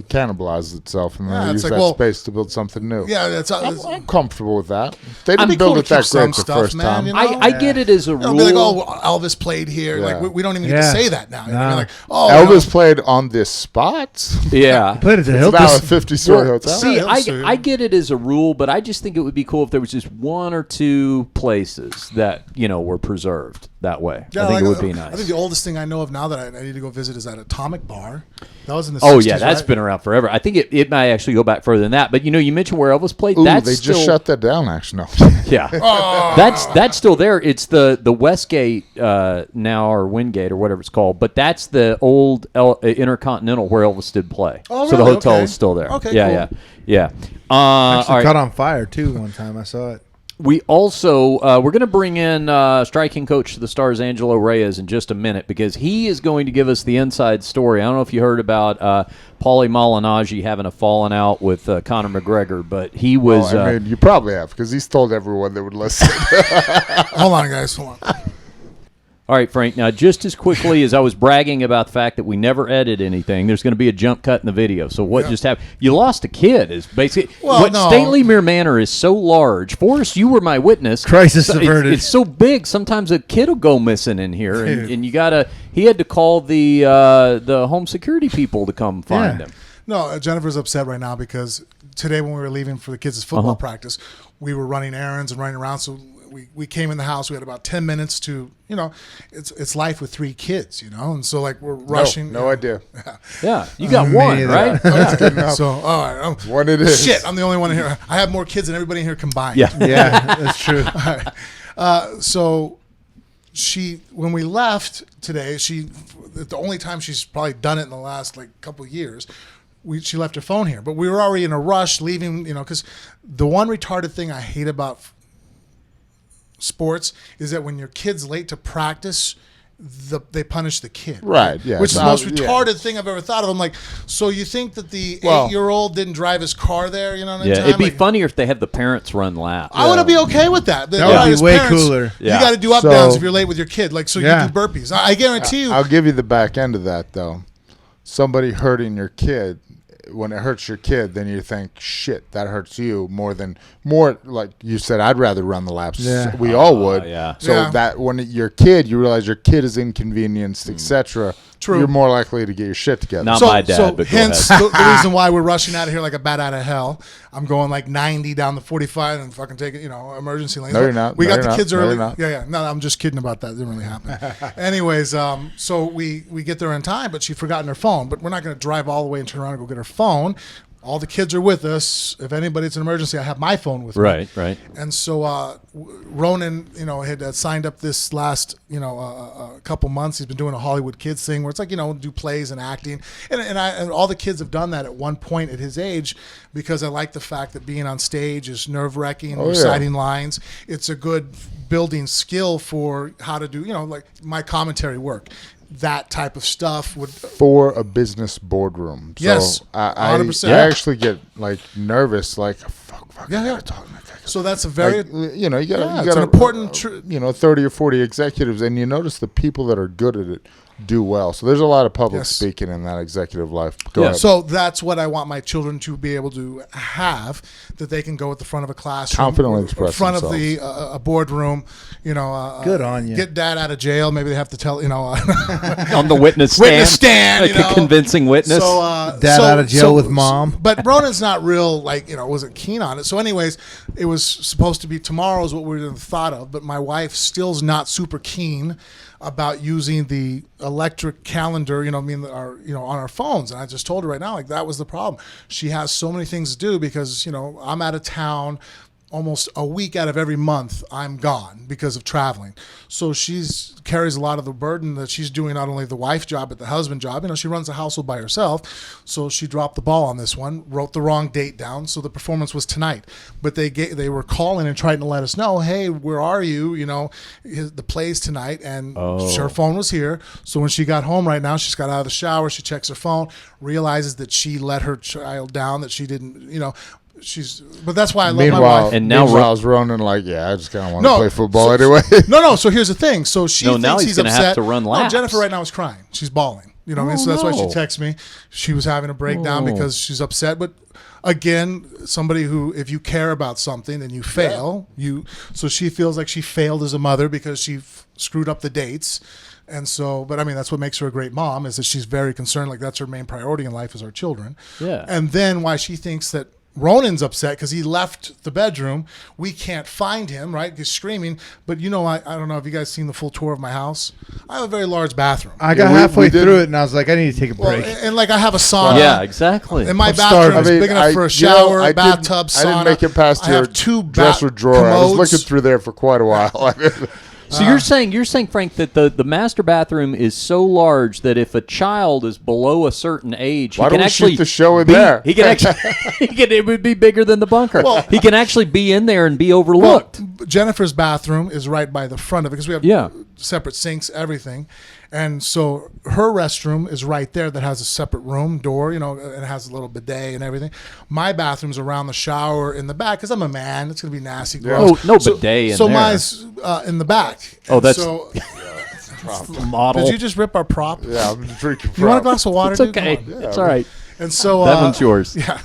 cannibalizes itself, and Yeah, they it's use like, that well, space to build something new. yeah, I'm comfortable with that. They It'd be didn't build cool it to that keep some great the stuff, first man, time. you know? I get it as a It'll rule. be like, oh, Elvis played here. Yeah. We don't even get Yeah. to say that now. You know what I mean? No. Like, oh, Elvis played on this spot. Yeah. Put it to It's Hilton. now a 50-story hotel. See, Yeah, I get it as a rule, but I just think it would be cool if there was just one or two places that were preserved that way. Yeah, I think it would be nice. I think the oldest thing I know of now that I need to go visit is that Atomic Bar. That was in the 60s, Oh yeah, that's right? been around forever. I think it might actually go back further than that. But you mentioned where Elvis played. Ooh, That's they still, just shut that down, actually. No. Yeah, that's still there. It's the Westgate now, or Wingate, or whatever it's called. But that's the old Intercontinental where Elvis did play. Oh, so the really? hotel Okay. is still there. Okay, Yeah, cool. yeah. All Actually right. caught on fire too one time. I saw it. We also we're going to bring in striking coach to the Stars, Angelo Reyes, in just a minute because he is going to give us the inside story. I don't know if you heard about Paulie Malignaggi having a falling out with Conor McGregor, but he was. I mean, you probably have because he's told everyone that would listen. Hold on, guys. Hold on. All right, Frank. Now, just as quickly as I was bragging about the fact that we never edit anything, there's going to be a jump cut in the video. So what just happened? You lost a kid. Is basically Stately Mere Manor is so large. Forrest, you were my witness. Crisis averted. It's so big. Sometimes a kid will go missing in here, and you gotta. He had to call the home security people to come find him. No, Jennifer's upset right now because today when we were leaving for the kids' football practice, we were running errands and running around. So we came in the house. We had about 10 minutes to, it's life with 3 kids, and so like we're rushing. No idea. Yeah, you got one, right? So all right, one it is. Shit, I'm the only one here. I have more kids than everybody in here combined. Yeah, that's true. All right. So when we left today, the only time she's probably done it in the last couple of years. She left her phone here, but we were already in a rush leaving, because the one retarded thing I hate about sports is that when your kid's late to practice, they punish the kid. Right, yeah. Which is the most retarded thing I've ever thought of. I'm like, so you think that the 8-year-old didn't drive his car there, it'd be funnier if they have the parents run laps. I would be okay with that. That would be way cooler. You got to do up downs if you're late with your kid. You do burpees. I guarantee you. I'll give you the back end of that, though. Somebody hurting your kid, when it hurts your kid, then you think, shit, that hurts you more like you said, I'd rather run the laps. Yeah. We all would. So Yeah. that when your kid, you realize your kid is inconvenienced, etc. True. You're more likely to get your shit together. Not my dad, but hence go ahead. the reason why we're rushing out of here like a bat out of hell. I'm going 90 down the 45 and fucking taking emergency lanes. No, you're not. We No, got the you're kids not. No, early. you're not. Yeah. No, I'm just kidding about that. It didn't really happen. Anyways, so we get there in time, but she'd forgotten her phone. But we're not going to drive all the way and turn around and go get her phone. All the kids are with us. If anybody's an emergency, I have my phone with me. Right. And so Ronan, had signed up this last, a couple months. He's been doing a Hollywood Kids thing where it's do plays and acting. And all the kids have done that at one point at his age because I like the fact that being on stage is nerve-wracking, reciting lines. It's a good building skill for how to do, my commentary work. That type of stuff would for a business boardroom. Yes, so I 100%. I actually get nervous. Fuck. Yeah. So that's a very you got it's an important 30 or 40 executives, and you notice the people that are good at it do well. So there's a lot of public speaking in that executive life. Go ahead. So that's what I want my children to be able to have, that they can go at the front of a classroom, confidently express front themselves. of a boardroom. Good on you. Get dad out of jail. Maybe they have to tell on the witness stand. Witness stand, like a convincing witness. So, dad out of jail with mom. But Ronan's not real, wasn't keen on it. So anyways, it was supposed to be tomorrow is what we were thought of, but my wife still's not super keen about using the electric calendar, on our phones. And I just told her right now, that was the problem. She has so many things to do because, I'm out of town. Almost a week out of every month, I'm gone because of traveling. So carries a lot of the burden that she's doing, not only the wife job, but the husband job. She runs the household by herself. So she dropped the ball on this one, wrote the wrong date down. So the performance was tonight. But they were calling and trying to let us know, hey, where are you? The play's tonight. And her phone was here. So when she got home right now, she's got out of the shower. She checks her phone, realizes that she let her child down, that she didn't, but that's why I love my wife. And now Ross Ronan I just kind of want to play football anyway. No. So here's the thing. So she thinks he's upset. Have to run laps. Jennifer right now is crying. She's bawling. So that's why she texts me. She was having a breakdown because she's upset. But again, somebody who, if you care about something and you fail, so she feels like she failed as a mother because she screwed up the dates. And so, but that's what makes her a great mom, is that she's very concerned. That's her main priority in life is our children. Yeah. And then why she thinks that Ronan's upset because he left the bedroom. We can't find him, right? He's screaming. But I don't know if you guys seen the full tour of my house. I have a very large bathroom. I got halfway through it and I was like, I need to take a break. And I have a sauna. Yeah, exactly. And my bathroom is big enough for a shower, bathtub, sauna. I didn't make it past your dresser drawer. Commodes. I was looking through there for quite a while. So you're saying, Frank, that the master bathroom is so large that if a child is below a certain age, why he can don't we actually shoot the show in there? He can actually, it would be bigger than the bunker. Well, he can actually be in there and be overlooked. Jennifer's bathroom is right by the front of it because we have separate sinks, everything. And so her restroom is right there that has a separate room door, and it has a little bidet and everything. My bathroom's around the shower in the back because I'm a man. It's going to be nasty. Gross. No bidet in there. So mine's in the back. Oh, that's model. Did you just rip our prop? Yeah, I'm drinking prop. You want a glass of water? It's okay. It's all right. And so that one's yours. Yeah.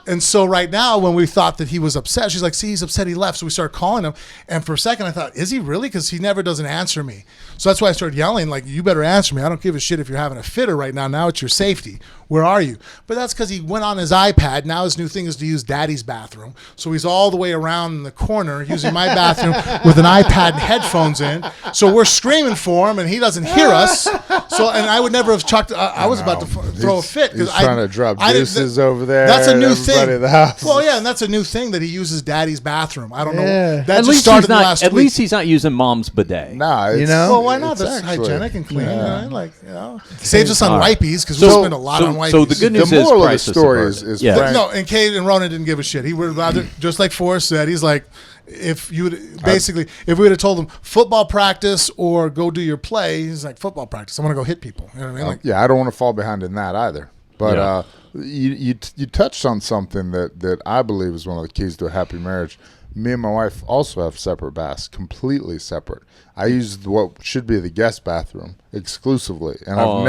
And so right now, when we thought that he was upset, she's like, see, he's upset he left. So we started calling him. And for a second, I thought, is he really? Because he never doesn't answer me. So that's why I started yelling, like, you better answer me. I don't give a shit if you're having a fitter right now. Now it's your safety. Where are you? But that's because he went on his iPad. Now his new thing is to use daddy's bathroom. So he's all the way around in the corner using my bathroom with an iPad and headphones in. So we're screaming for him, and he doesn't hear us. So, and I would never have chucked. I was about to throw a fit. He's trying to drop deuces over there. That's a new thing. In the house. Well, yeah, and that's a new thing that he uses daddy's bathroom. I don't know. Yeah. That At just least started he's not. last At week. least he's not using mom's bidet. Nah, Well, why not? That's actually hygienic and clean, right? Like, saves us on wipies because we spend a lot on wipes. So the good news the moral of the is story is No, and Kate and Ronan didn't give a shit. He would rather, just like Forrest said, he's like, if you would basically, if we would have told him football practice or go do your play, he's like, football practice. I want to go hit people. You know what I mean? Like, I don't want to fall behind in that either. But you touched on something that I believe is one of the keys to a happy marriage. Me and my wife also have separate baths, completely separate. I use what should be the guest bathroom exclusively, and I've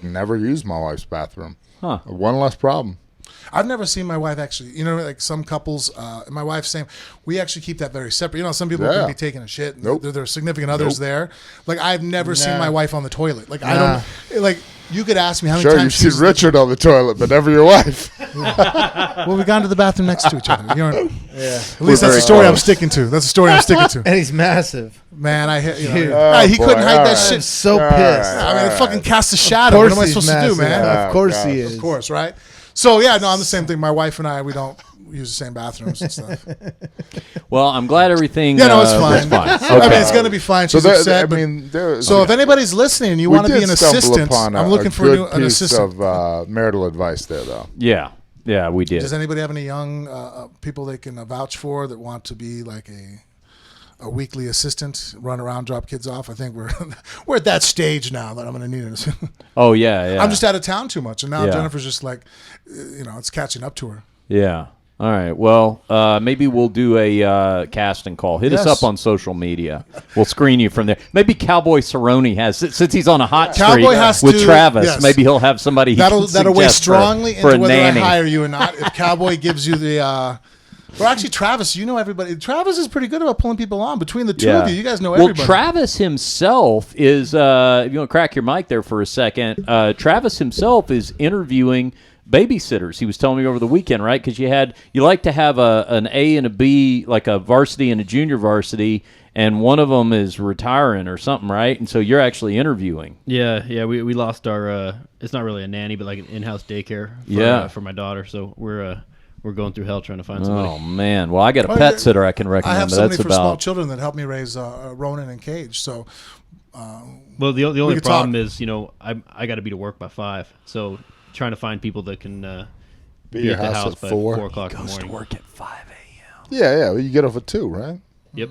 never used my wife's bathroom. Huh. One less problem. I've never seen my wife actually, like some couples, my wife's same, we actually keep that very separate. Some people can be taking a shit. And their significant others there. Like, I've never seen my wife on the toilet. Like, I don't, like, you could ask me how many times. Sure, you've seen Richard on the toilet, but never your wife. Well, we've gone to the bathroom next to each other. At least that's the story I'm sticking to. That's the story I'm sticking to. And he's massive. Man, he couldn't hide that shit. I'm so pissed. I mean, it fucking casts a shadow. What am I supposed to do, man? Of course he is. Of course, right? So, I'm the same thing. My wife and I, we don't use the same bathrooms and stuff. Well, I'm glad everything. It's fine. Okay. I mean, it's going to be fine. She's upset. So if anybody's listening and you want to be an assistant, I'm looking for an assistant. Of marital advice there, though. Yeah, we did. Does anybody have any young people they can vouch for that want to be like a weekly assistant, run around, drop kids off? I think we're at that stage now that I'm going to need an assistant. Oh, yeah. I'm just out of town too much, and now Jennifer's just like, it's catching up to her. Yeah. All right. Well, maybe we'll do a casting call. Hit us up on social media. We'll screen you from there. Maybe Cowboy Cerrone has, since he's on a hot streak with Travis. Yes. Maybe he'll have somebody. That'll weigh strongly for into whether nanny. I hire you or not. If Cowboy gives you the. Well, actually, Travis, everybody. Travis is pretty good about pulling people on. Between the two of you guys know everybody. Well, Travis himself is, if you want to crack your mic there for a second, Travis himself is interviewing babysitters. He was telling me over the weekend, right? Because you like to have an A and a B, like a varsity and a junior varsity, and one of them is retiring or something, right? And so you're actually interviewing. Yeah. We lost our. It's not really a nanny, but like an in-house daycare. For my daughter. So we're going through hell trying to find somebody. Oh, man. Well, I got a pet sitter I can recommend. I have somebody for small children that helped me raise Ronan and Cage. So, well, the only problem is, I got to be to work by 5. So trying to find people that can be at the house by 4 o'clock in the morning. Goes to work at 5 a.m. Yeah. Well, you get off at 2, right? Yep.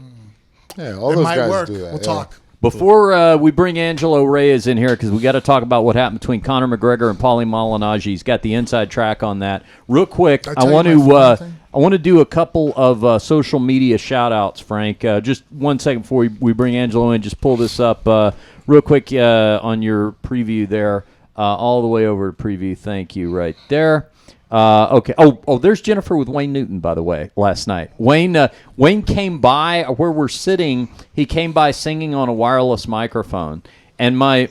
Yeah, all those guys do that. We'll talk. Before we bring Angelo Reyes in here, because we got to talk about what happened between Conor McGregor and Paulie Malignaggi. He's got the inside track on that. Real quick, I want to do a couple of social media shout-outs, Frank. Just 1 second before we bring Angelo in. Just pull this up real quick on your preview there. All the way over to preview. Thank you right there. Okay. Oh, there's Jennifer with Wayne Newton, by the way, last night. Wayne came by where we're sitting. He came by singing on a wireless microphone. And my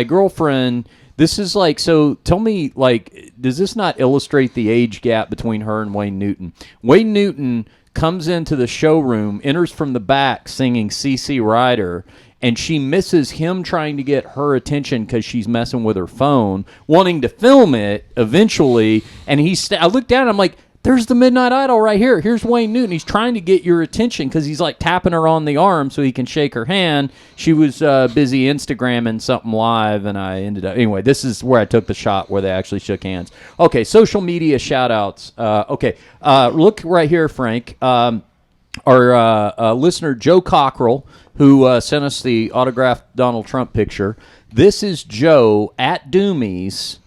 girlfriend, this is like, so tell me, like, does this not illustrate the age gap between her and Wayne Newton? Wayne Newton comes into the showroom, enters from the back singing CC Rider, and she misses him trying to get her attention because she's messing with her phone, wanting to film it eventually. And I looked down and I'm like, there's the Midnight Idol right here. Here's Wayne Newton. He's trying to get your attention because he's like tapping her on the arm so he can shake her hand. She was busy Instagramming something live, and I ended up... Anyway, this is where I took the shot where they actually shook hands. Okay, social media shout-outs. Look right here, Frank. Our listener, Joe Cockrell, who sent us the autographed Donald Trump picture. This is Joe at Doomy's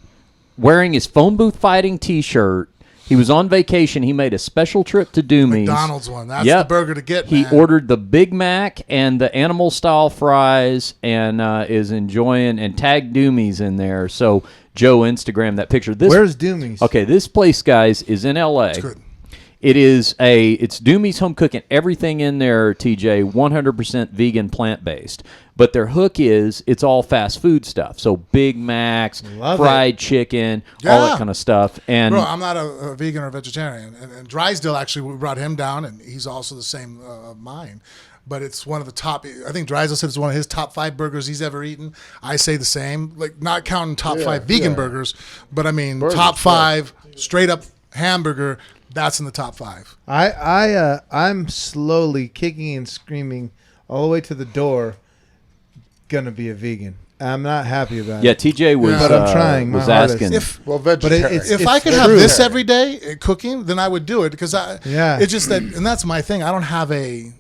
wearing his phone booth fighting T-shirt. He was on vacation. He made a special trip to Doomy's. McDonald's one. That's the burger to get, man. He ordered the Big Mac and the animal-style fries and is enjoying, and tagged Doomy's in there. So Joe Instagrammed that picture. Where's Doomy's? Okay, this place, guys, is in L.A. It's good. It's Doomy's Home Cooking. Everything in there, TJ, 100% vegan, plant-based. But their hook is it's all fast food stuff. So Big Macs, fried chicken, all that kind of stuff. And bro, I'm not a vegan or vegetarian. And Drysdale, actually, we brought him down, and he's also the same of mine. But it's one of the top. I think Drysdale said it's one of his top 5 burgers he's ever eaten. I say the same. Like, not counting top 5 vegan burgers, but I mean burgers, top 5 straight up hamburger. That's in the top 5. I'm slowly kicking and screaming all the way to the door. Gonna be a vegan. I'm not happy about it. Yeah, TJ was. But I'm trying. Was asking. If I could have this every day cooking, then I would do it because it's just that, and that's my thing. I don't have a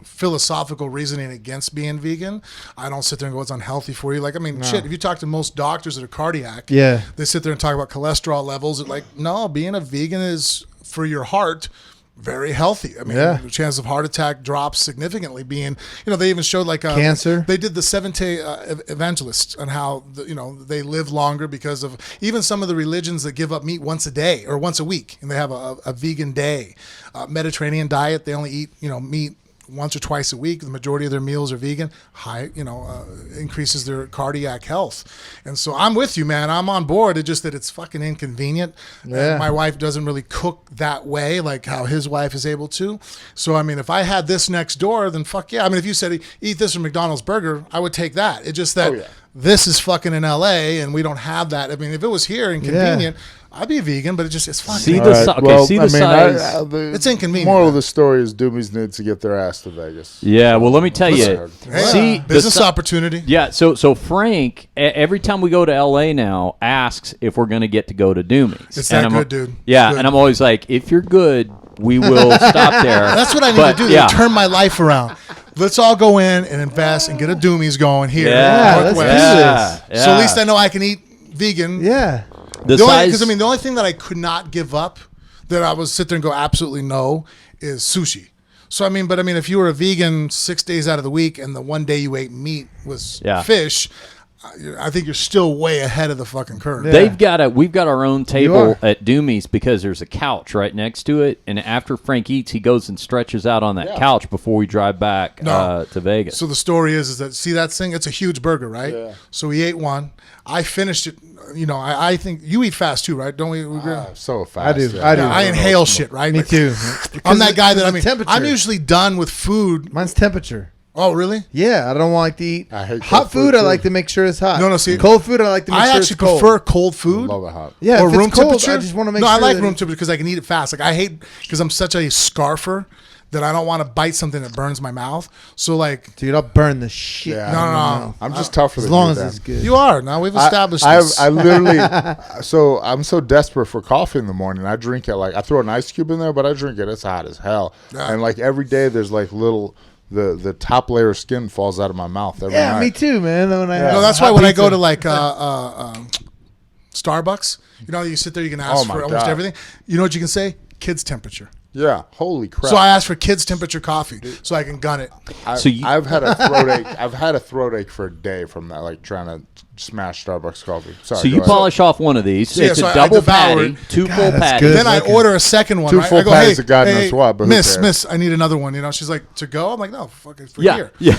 philosophical reasoning against being vegan. I don't sit there and go, it's unhealthy for you. Like, I mean, shit, if you talk to most doctors that are cardiac, they sit there and talk about cholesterol levels. It's like, no, being a vegan is for your heart very healthy. I mean, the chance of heart attack drops significantly. Being, they even showed like cancer. They did the Seventh-day Evangelists and how they live longer because of even some of the religions that give up meat once a day or once a week, and they have a vegan day. Mediterranean diet, they only eat meat once or twice a week. The majority of their meals are vegan. Increases their cardiac health. And so I'm with you, man. I'm on board. It's just that it's fucking inconvenient. And my wife doesn't really cook that way, like how his wife is able to. So, I mean, if I had this next door, then fuck yeah. I mean, if you said eat this from McDonald's burger, I would take that. It's just that this is fucking in LA and we don't have that. I mean, if it was here and convenient, I'd be vegan, but it's fucking. See the size. It's inconvenient. Moral of the story is Doomy's need to get their ass to Vegas. Yeah, well, let me tell you. See, business opportunity. Yeah, so Frank, every time we go to L.A. now, asks if we're going to get to go to Doomy's. It's that good, dude. Yeah, and I'm always like, if you're good, we will stop there. That's what I need to do. To turn my life around. Let's all go in and invest and get a Doomy's going here. Let's do this. So at least I know I can eat vegan. Yeah. The only thing that I could not give up, that I would sit there and go absolutely no, is sushi. So if you were a vegan 6 days out of the week and the one day you ate meat was fish, I think you're still way ahead of the fucking curve. Yeah. We've got our own table at Doomy's because there's a couch right next to it, and after Frank eats, he goes and stretches out on that couch before we drive back to Vegas. So the story is that, see that thing? It's a huge burger, right? Yeah. So we ate one. I finished it. I think you eat fast too, right? Don't we? So fast. I do. I inhale shit, right? Me too. I'm that guy that I'm usually done with food. Mine's temperature. Oh, really? Yeah, I don't like to eat hot food. I like to make sure it's hot. No, see, cold food. I like to make sure it's cold. I actually prefer cold food. I love it hot. Yeah, or room temperature. I just want to make sure. I like room temperature because I can eat it fast. Like I hate because I'm such a scarfer that I don't want to bite something that burns my mouth. So like, dude, I'll burn the shit. Yeah, no. I'm just tougher as than long as it's good. You are. Now we've established this. I literally. So I'm so desperate for coffee in the morning. I drink it I throw an ice cube in there, but I drink it. It's hot as hell. Yeah. And like every day, there's like little. The top layer of skin falls out of my mouth every night. Me too, man. No, that's why when I go to like Starbucks, you sit there, you can ask for almost everything. You know what you can say? Kids temperature. Yeah, holy crap. So I asked for kids temperature coffee so I can gun it. I've had a throat ache. I've had a throat ache for a day from that, like trying to smash Starbucks coffee. Sorry. So you polish off one of these. It's a double patty, 2 full patties. Then I order a second one. 2 full patties of God knows what. But Miss, I need another one. She's like, to go? I'm like, no, fucking for here. Yeah.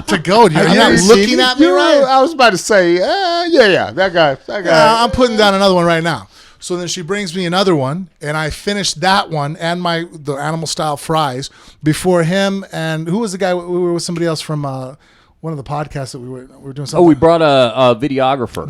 To go, dude. You're not looking at me right? I was about to say, that guy. I'm putting down another one right now. So then she brings me another one, and I finished that one and the animal style fries before him. And who was the guy? We were with somebody else from one of the podcasts that we were doing something. Oh, we brought a videographer.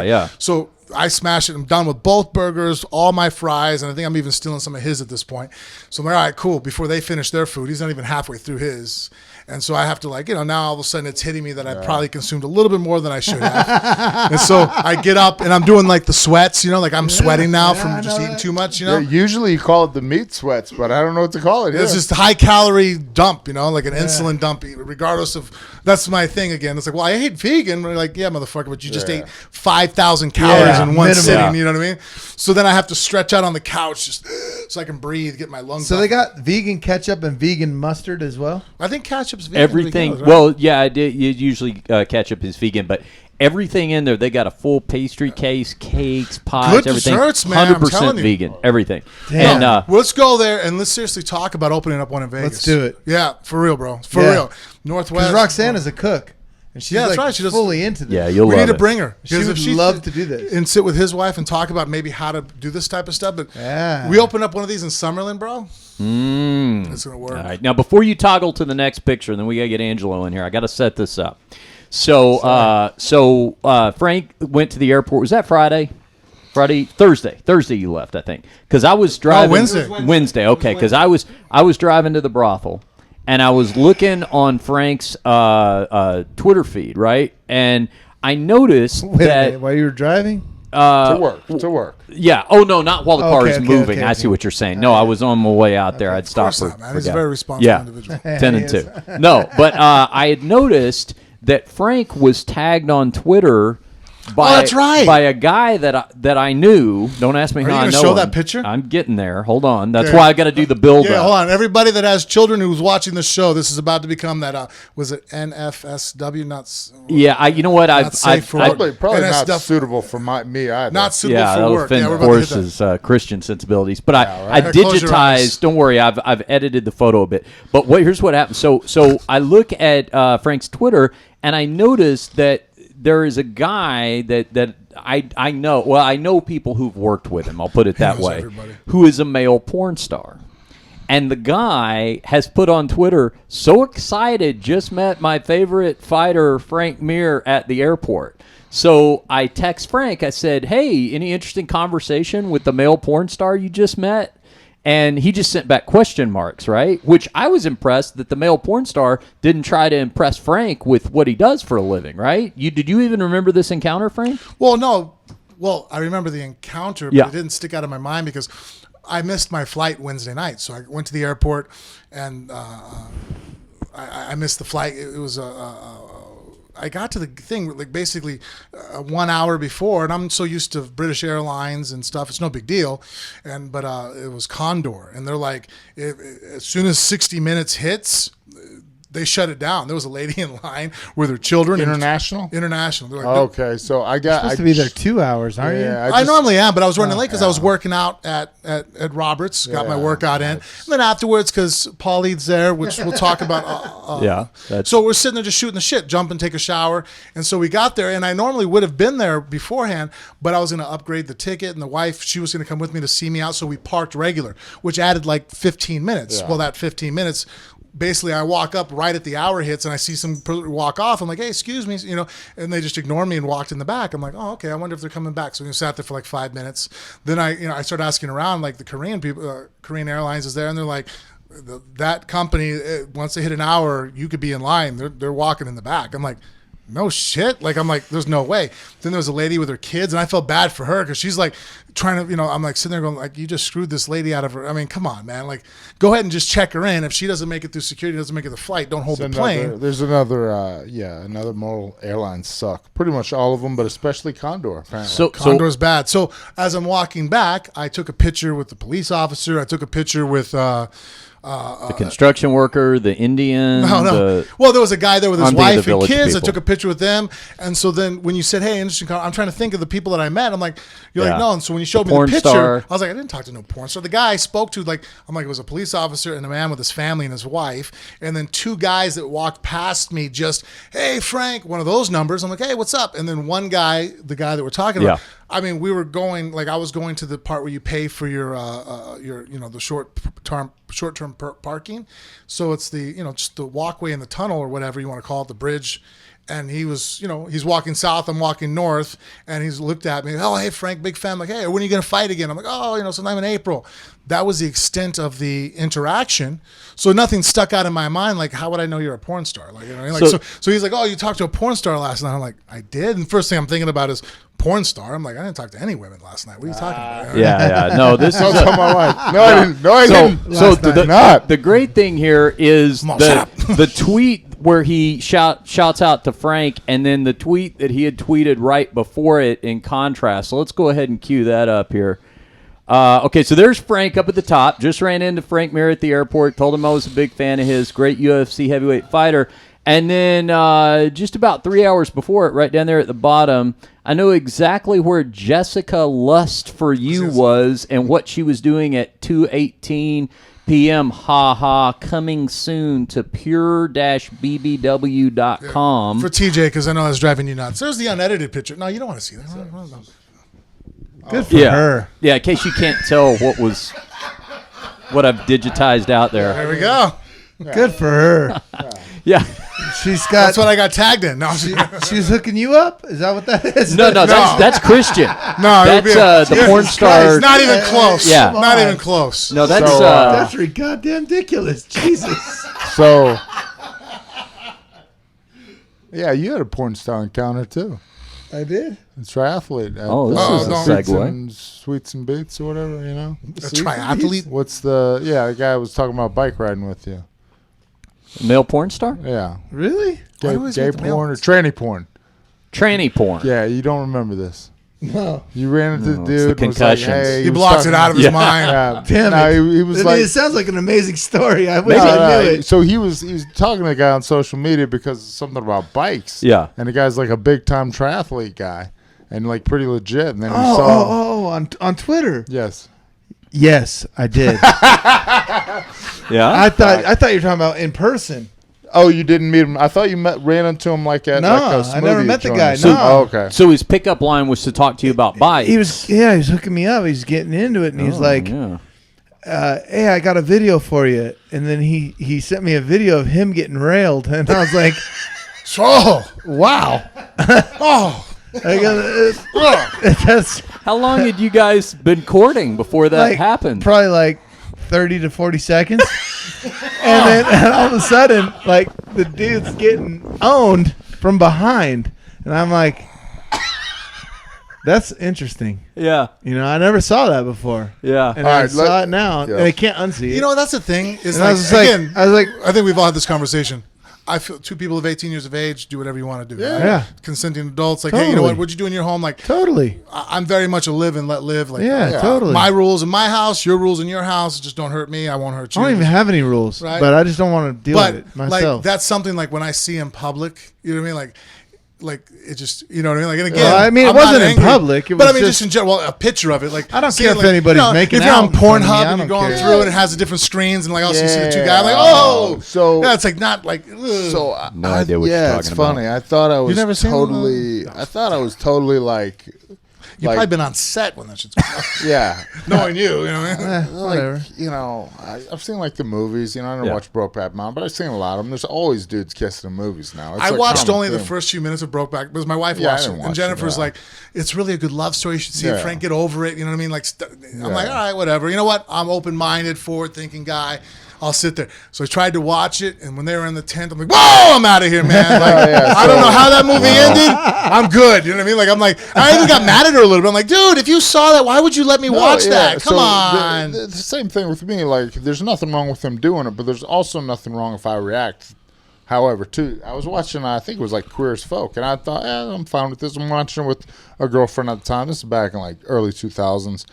Yeah. So I smash it. I'm done with both burgers, all my fries, and I think I'm even stealing some of his at this point. So I'm like, all right, cool. Before they finish their food, he's not even halfway through his. And so I have to now all of a sudden it's hitting me that I probably consumed a little bit more than I should have. And so I get up and I'm doing like the sweats, like I'm sweating now from just eating too much, Yeah, usually you call it the meat sweats, but I don't know what to call it. It's just a high calorie dump, like an insulin dump, regardless of, that's my thing again. It's like, well, I hate vegan. We're like, yeah, motherfucker, but you just ate 5,000 calories in one sitting, you know what I mean? So then I have to stretch out on the couch just so I can breathe, get my lungs So up. they got vegan ketchup and vegan mustard as well? I think ketchup's vegan. Everything. Goes, right? Well, yeah, I did. Usually ketchup is vegan, but everything in there, they got a full pastry case, cakes, pies, Good everything. desserts, man, I'm 100% telling you. vegan, everything. Damn. And Well, let's go there and let's seriously talk about opening up one in Vegas. Let's do it. Yeah, for real, bro. For Yeah. real. Northwest. Because Roxanne is a cook. And she's Yeah, that's like right. She does- fully into this. yeah, you'll We love need to it. bring her. She Because would love to do this. and sit with his wife and talk about maybe how to do this type of stuff. But Yeah. we open up one of these in Summerlin, bro. It's gonna work. All right. Now, before you toggle to the next picture, and then we got to get Angelo in here, I got to set this up. So, Frank went to the airport. Was that Friday? Thursday you left, I think. Because I was driving. Wednesday. Wednesday, okay. Because I was driving to the brothel, and I was looking on Frank's Twitter feed, right? And I noticed Wait a that minute, while you were driving? To work. yeah. Oh no, not while the car is Okay, moving. okay, I see what you're saying. No, I was on my way out there. I'd Of stop course for. not, man. for He's a gas. very responsible Yeah. individual. 10 and 2. No, but I had noticed that Frank was tagged on Twitter by that's right. by a guy that I knew. Don't ask me Are how you I gonna know show him. that picture? I'm getting there. Hold on. That's Okay. why I got to do the build Yeah, up. hold on. Everybody that has children who's watching the show, this is about to become that. Was it NFSW? Yeah, you know what? Not safe for work. Probably And not that's suitable for me either. not suitable Yeah, for that'll work. offend Yeah, we're about to hit that. Forrest's Christian sensibilities. But I right. Close your eyes. digitized. Don't worry, I've edited the photo a bit. But here's what happened. So I look at Frank's Twitter and I noticed that there is a guy that I know. Well, I know people who've worked with him. I'll put it that knows way. everybody. Who is a male porn star. And the guy has put on Twitter, so excited, just met my favorite fighter, Frank Mir, at the airport. So I text Frank. I said, hey, any interesting conversation with the male porn star you just met? And he just sent back question marks, right? Which I was impressed that the male porn star didn't try to impress Frank with what he does for a living, right? Did you even remember this encounter, Frank? Well, no. Well, I remember the encounter, but Yeah. it didn't stick out of my mind because I missed my flight Wednesday night. So I went to the airport and I missed the flight. It was I got to the thing like basically 1 hour before, and I'm so used to British Airlines and stuff. It's no big deal, but it was Condor, and they're like, as soon as 60 minutes hits, they shut it down. There was a lady in line with her children. International? International. They're like, Okay, so I got. Supposed to be there 2 hours, aren't you? Yeah, I normally am, but I was running late because I was working out at Roberts, got my workout in. And then afterwards, because Paulie's there, which we'll talk about. Yeah. So we're sitting there just shooting the shit, jump and take a shower. And so we got there, and I normally would have been there beforehand, but I was going to upgrade the ticket, and the wife, she was going to come with me to see me out, so we parked regular, which added like 15 minutes. Yeah. Well, that 15 minutes, basically I walk up right at the hour hits and I see some walk off. I'm like, hey, excuse me, and they just ignored me and walked in the back. I'm like, oh, okay, I wonder if they're coming back. So we sat there for like 5 minutes. Then I started asking around, like the Korean people, Korean Airlines is there, and they're like, that company, once they hit an hour, you could be in line. They're walking in the back. I'm like, no shit. Like, I'm like, there's no way. Then there was a lady with her kids, and I felt bad for her because she's like trying to, I'm like sitting there going, like, you just screwed this lady out of her. I mean, come on, man. Like, go ahead and just check her in. If she doesn't make it through security, doesn't make it the flight, don't hold the plane. There's another model airlines suck. Pretty much all of them, but especially Condor, apparently. So Condor's bad. So as I'm walking back, I took a picture with the police officer. I took a picture with the construction worker, the Indian. No. Well, there was a guy there with his I'm thinking wife the and Village kids. I people. took a picture with them. And so then when you said, hey, interesting, I'm trying to think of the people that I met. I'm like, you're Yeah. like, no. And so when you showed me porn the picture, star. I was like, I didn't talk to no porn star. The guy I spoke to, I'm like, it was a police officer and a man with his family and his wife. And then two guys that walked past me just, hey, Frank, one of those numbers. I'm like, hey, what's up? And then one guy, the guy that we're talking about, Yeah. I mean, we were going, like, I was going to the part where you pay for your the short-term parking. So it's the, just the walkway in the tunnel or whatever you want to call it, the bridge. And he was, he's walking south, I'm walking north, and he's looked at me. Oh, hey, Frank, big fan. I'm like, hey, when are you going to fight again? I'm like, oh, sometime in April. That was the extent of the interaction. So nothing stuck out in my mind. Like, how would I know you're a porn star? Like, so he's like, oh, you talked to a porn star last night. I'm like, I did. And first thing I'm thinking about is porn star. I'm like, I didn't talk to any women last night. What are you talking about? Yeah. No, this is my wife. No, I didn't. No, I didn't. So the great thing here is the tweet where he shouts out to Frank, and then the tweet that he had tweeted right before it in contrast. So let's go ahead and cue that up here. Okay, so there's Frank up at the top. Just ran into Frank Mir at the airport. Told him I was a big fan of his. Great UFC heavyweight fighter. And then just about 3 hours before it, right down there at the bottom, I know exactly where Jessica Lust for You was and what she was doing at 2:18 p.m. Coming soon to pure-bbw.com. For TJ, because I know I was driving you nuts. There's the unedited picture. No, you don't want to see that. Good for her. Yeah, in case you can't tell what I've digitized out there. There we go. Good for her. Yeah. That's what I got tagged in. No, she's hooking you up? Is that what that is? No, that's Christian. No, that's the porn star. Not even close. Yeah. Not even close. No, that's that's goddamn ridiculous. Jesus. So, yeah, you had a porn star encounter too. I did. A triathlete. This is a segue. Sweets and Beats or whatever, A triathlete? What's the guy was talking about bike riding with you. Male porn star? Yeah. Really? Gay porn or tranny porn? Tranny porn. Yeah, you don't remember this. No. You ran into the dude. It's the concussions. Like, hey, he blocks it out of his mind. Yeah. Damn it. He was like, it sounds like an amazing story. I wish I knew it. So he was talking to a guy on social media because of something about bikes. Yeah. And the guy's like a big time triathlete guy and like pretty legit. And then he saw on Twitter. Yes. Yes, I did. Yeah. I thought you were talking about in person. Oh, you didn't meet him? I thought you ran into him like at no, a I never met the guy. So, no. Okay. So his pickup line was to talk to you about bikes. He was hooking me up. He's getting into it, and he's like, hey, I got a video for you. And then he sent me a video of him getting railed, and I was like, wow. How long had you guys been courting before that happened? Probably like 30 to 40 seconds. And all of a sudden, like, the dude's getting owned from behind. And I'm like, that's interesting. Yeah. I never saw that before. Yeah. And I saw it now, and I can't unsee it. That's the thing. Is I was like, I think we've all had this conversation. I feel two people of 18 years of age, do whatever you want to do. Yeah. Right? Yeah. Consenting adults, like, hey, you know what? What'd you do in your home? Like, totally. I'm very much a live and let live. Like, totally. My rules in my house, your rules in your house. Just don't hurt me. I won't hurt you. I don't even have any rules, right? But I just don't want to deal with it myself. Like, that's something like when I see in public, you know what I mean? Like it just, you know what I mean? Like, and again, well, I mean, it wasn't in public. It was just in general, a picture of it. Like, I don't care if anybody's making if you're out on Pornhub and you're going through it, it has the different screens, and like also you see the two guys, like, it's like not like. So no idea what you're talking about. It's funny. I thought I was never seen totally. I thought I was totally like. You've probably been on set when that shit's going on. Yeah. Knowing you know what I mean? Whatever. I've seen like the movies. I never watched Brokeback Mountain, but I've seen a lot of them. There's always dudes kissing in movies now. I watched only the first few minutes of Brokeback because my wife watched it. And Jennifer's like, it's really a good love story. You should see it. Frank, get over it. You know what I mean? Like, I'm like, all right, whatever. You know what? I'm open-minded, forward-thinking guy. I'll sit there. So I tried to watch it, and when they were in the tent, I'm like, whoa, I'm out of here, man. Like, I don't know how that movie ended. I'm good. You know what I mean? Like, I even got mad at her a little bit. I'm like, dude, if you saw that, why would you let me watch that? Come on. The same thing with me. Like, there's nothing wrong with them doing it, but there's also nothing wrong if I react. However, too, I was watching, I think it was like Queer as Folk, and I thought, I'm fine with this. I'm watching it with a girlfriend at the time. This is back in like early 2000s.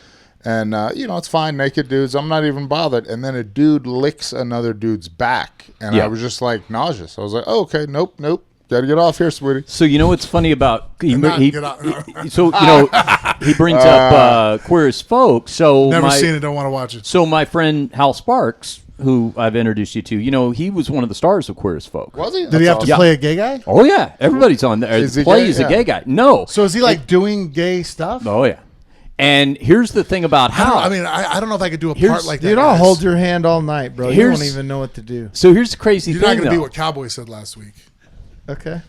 And, it's fine, naked dudes. I'm not even bothered. And then a dude licks another dude's back. And I was just like nauseous. I was like, oh, okay, nope. Got to get off here, sweetie. So you know what's funny about he brings up Queer as Folk. So never seen it, don't want to watch it. So my friend Hal Sparks, who I've introduced you to, he was one of the stars of Queer as Folk. Was he? Did he have to play a gay guy? Oh yeah, everybody's on there. Is he He's gay? a gay guy. No. So is he like doing gay stuff? Oh yeah. And here's the thing about how. I don't know if I could do a part like that. Dude, I'll guys. hold your hand all night, bro. You Here's- don't even know what to do. So here's the crazy You're thing, not going to be though. what Cowboy said last week. Okay.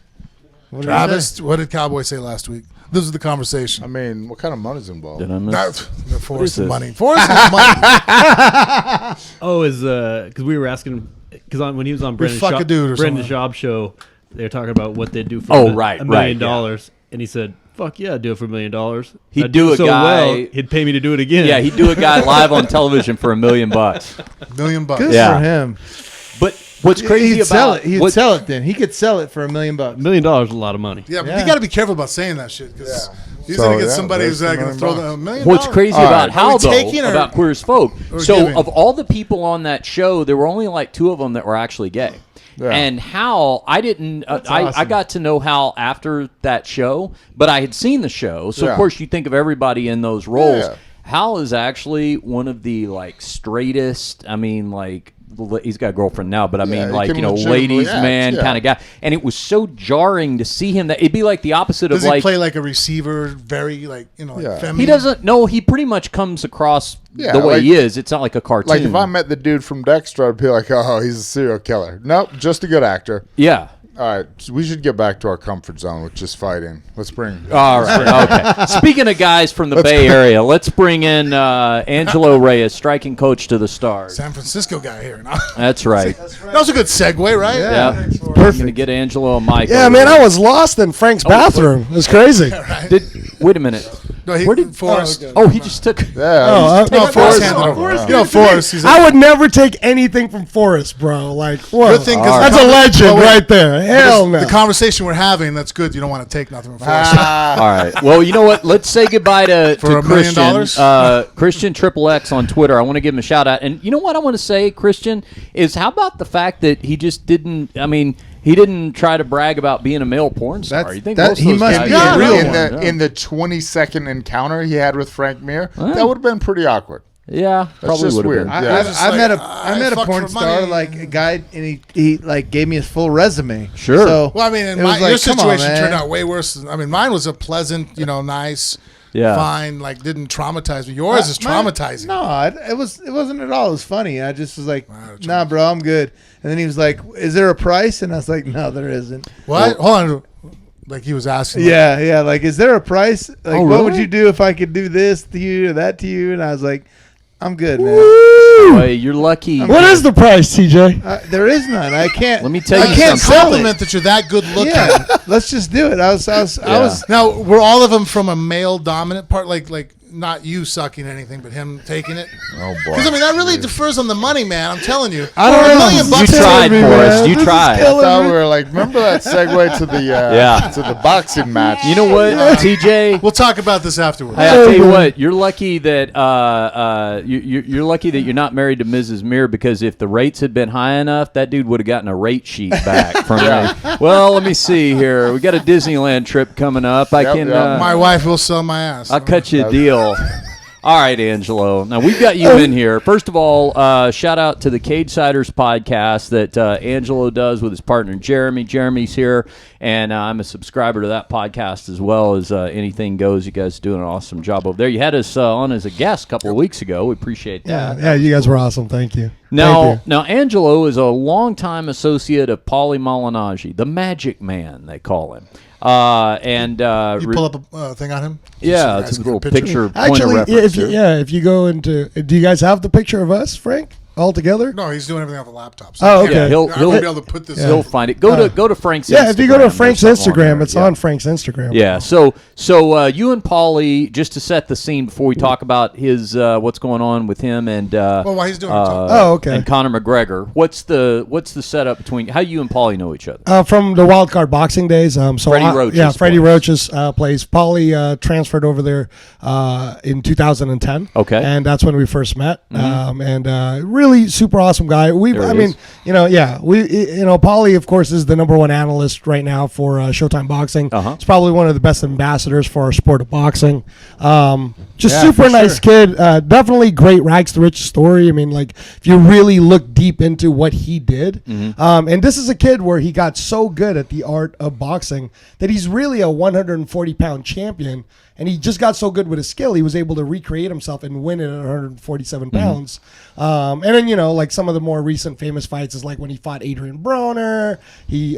What did he Travis, say? what did Cowboy say last week? This is the conversation. I mean, what kind of money's involved? Did I miss? That's the Forrest this? money. Forrest has money. Oh, because we were asking because when he was on Brendan fuck a dude or Brendan something. Schaub's show, they were talking about what they'd do for Oh, $1 right, million, yeah. and he said, "Fuck yeah, I'd do it for $1 million." He'd I'd do it a so guy- well, he'd pay me to do it again. Yeah, he'd do a guy live on television for $1 million. $1 million. Good Yeah. for him. But what's crazy He'd sell about it. He'd sell it then. He could sell it for $1 million. $1 million is a lot of money. Yeah, but Yeah. you got to be careful about saying that shit because he's So, going to get yeah, somebody who's there's going to $1 throw million. the $1 million. What's crazy All about right. how Are we though taking or- about Queer as Folk? or So giving? of all the people on that show, there were only like 2 of them that were actually gay. Yeah. And Hal, I didn't. I awesome. got to know Hal after that show, but I had seen the show, so Yeah. of course you think of everybody in those roles. Yeah. Hal is actually one of the straightest. I mean, he's got a girlfriend now, but I Yeah, mean, he can legitimately ladies act, man yeah. kind of guy. And it was so jarring to see him that it'd be like the opposite Does of he play like a receiver, very feminine? He doesn't. No, he pretty much comes across Yeah, the way like- he is. It's not like a cartoon. Like if I met the dude from Dexter, I'd be like, "Oh, he's a serial killer." Nope, just a good actor. Yeah. All right, so we should get back to our comfort zone, which is fighting. Let's bring. All right. Okay. Speaking of guys from the Bay Area, let's bring in Angelo Reyes, striking coach to the Stars. San Francisco guy here. No? That's right. That was a good segue, right? Yeah. We're going to get Angelo a mic. Yeah, over man, there. I was lost in Frank's bathroom. It was crazy. Wait a minute. No, Where did Forrest? Oh, he just took. Yeah, No, Forrest handed over. over. Forrest. He's I would never take anything from Forrest, bro. Like, whoa. Good thing, 'cause That's the a legend well, wait. right there. Hell no. The conversation we're having, that's good. You don't want to take nothing from Forrest. All right. Well, you know what? Let's say goodbye to For $1 million? Christian. Christian Triple X on Twitter. I want to give him a shout out. And you know what I want to say, Christian, is how about the fact that he just didn't. I mean, he didn't try to brag about being a male porn star. That's- You think that- most of he those must guys be are a real one. one. in the 20-second encounter he had with Frank Mir, that would have been pretty awkward. Yeah, probably just would have weird. been. Yeah. I met a fuck porn for star, money. like a guy, and he like gave me his full resume. Sure. So Well, I mean, it was your like, come on, situation man. turned out way worse. Mine was a pleasant, nice, Yeah. fine, didn't traumatize me. Yours is traumatizing. No, it wasn't at all. It was funny. I just was like, nah, bro, I'm good. And then he was like, is there a price? And I was like, no, there isn't. What? Hold on. Like he was asking. Yeah, like, is there a price? Like, Oh, what would really? you do if I could do this to you or that to you? And I was like, I'm good, man. Boy, you're lucky. What is the price, TJ? There is none. I can't. Let me tell you I can't something. sell Compliment it. that you're that good looking. Yeah, let's just do it. I was. Now, were all of them from a male dominant part? Like not you sucking anything, but him taking it? Oh boy! Because that really differs on the money, man. I'm telling you. I don't For know. $1 million You bucks, tried, me, Forrest. man. You This is tried. I thought we were like, remember that segue to the to the boxing match? You know what, TJ? We'll talk about this afterwards. Hey, I'll tell you what. You're lucky that you're lucky that you're not married to Mrs. Mir, because if the rates had been high enough, that dude would have gotten a rate sheet back from me. Well, let me see here. We got a Disneyland trip coming up. I Yep, can. yep. My wife will sell my ass. I'll cut you a deal. All right, Angelo. Now, we've got you in here. First of all, shout out to the Cage Siders podcast that Angelo does with his partner, Jeremy. Jeremy's here, and I'm a subscriber to that podcast as well as Anything Goes. You guys are doing an awesome job over there. You had us on as a guest a couple of weeks ago. We appreciate that. Yeah, you guys were awesome. Thank you. Now, Thank you. Angelo is a longtime associate of Paulie Malignaggi, the Magic Man, they call him. You pull up a thing on him? Yeah, Just it's a asking little for picture point of Actually, reference. if you go into, do you guys have the picture of us, Frank, all together? No, he's doing everything off a laptop. So Oh, I okay. can't- He'll- I he'll- won't be able to put this. He'll find it. Go to Frank's Instagram. Yeah, if you go to Frank's There's something on Instagram, there. it's Yeah. on Frank's Instagram. Yeah, so you and Paulie, just to set the scene before we talk about his what's going on with him and Well, while he's doing it, talk. Oh, okay. and Conor McGregor, what's the setup between how you and Paulie know each other? From the wild card boxing days. Freddie Roach's Yeah, Freddie place. Roach's place. Paulie transferred over there in 2010. Okay. And that's when we first met. And really super awesome guy. Paulie, of course, is the #1 analyst right now for Showtime Boxing. He's probably one of the best ambassadors for our sport of boxing. Super nice kid. Definitely great rags to riches story. I mean, like, if you really look deep into what he did, and this is a kid where he got so good at the art of boxing that he's really a 140-pound champion. And he just got so good with his skill, he was able to recreate himself and win it at 147 pounds. And then, like some of the more recent famous fights is like when he fought Adrien Broner, he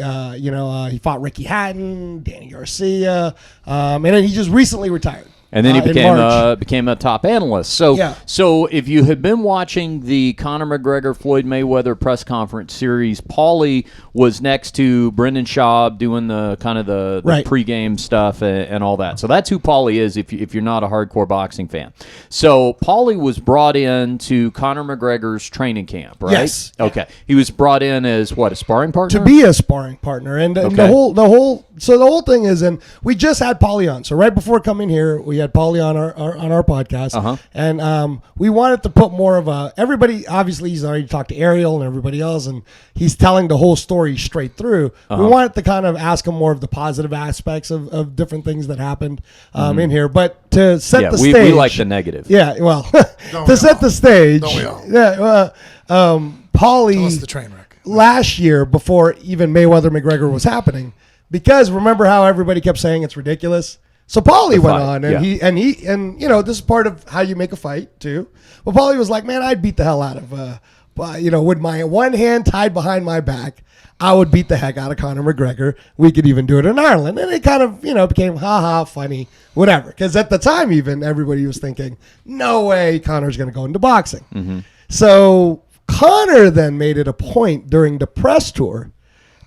fought Ricky Hatton, Danny Garcia, and then he just recently retired. And then he became a top analyst. So if you had been watching the Conor McGregor Floyd Mayweather press conference series, Paulie was next to Brendan Schaub doing the kind of the pregame stuff and all that. So that's who Paulie is if you're not a hardcore boxing fan. So Paulie was brought in to Conor McGregor's training camp, right? Yes. Okay. He was brought in as what, a sparring partner? To be a sparring partner, and the whole thing is, and we just had Paulie on. So right before coming here, we had Paulie on our podcast, and we wanted to put more of everybody. Obviously, he's already talked to Ariel and everybody else, and he's telling the whole story straight through. We wanted to kind of ask him more of the positive aspects of different things that happened in here, but to set the stage, we like the negative. Yeah, well, to set the stage, Paulie. Tell us the train wreck. Last year, before even Mayweather McGregor was happening, because remember how everybody kept saying it's ridiculous. So Paulie went on, and he this is part of how you make a fight too. But Paulie was like, man, I'd beat the hell out of with my one hand tied behind my back, I would beat the heck out of Conor McGregor. We could even do it in Ireland, and it kind of became funny, whatever. Because at the time, even everybody was thinking, no way, Conor's going to go into boxing. So Conor then made it a point during the press tour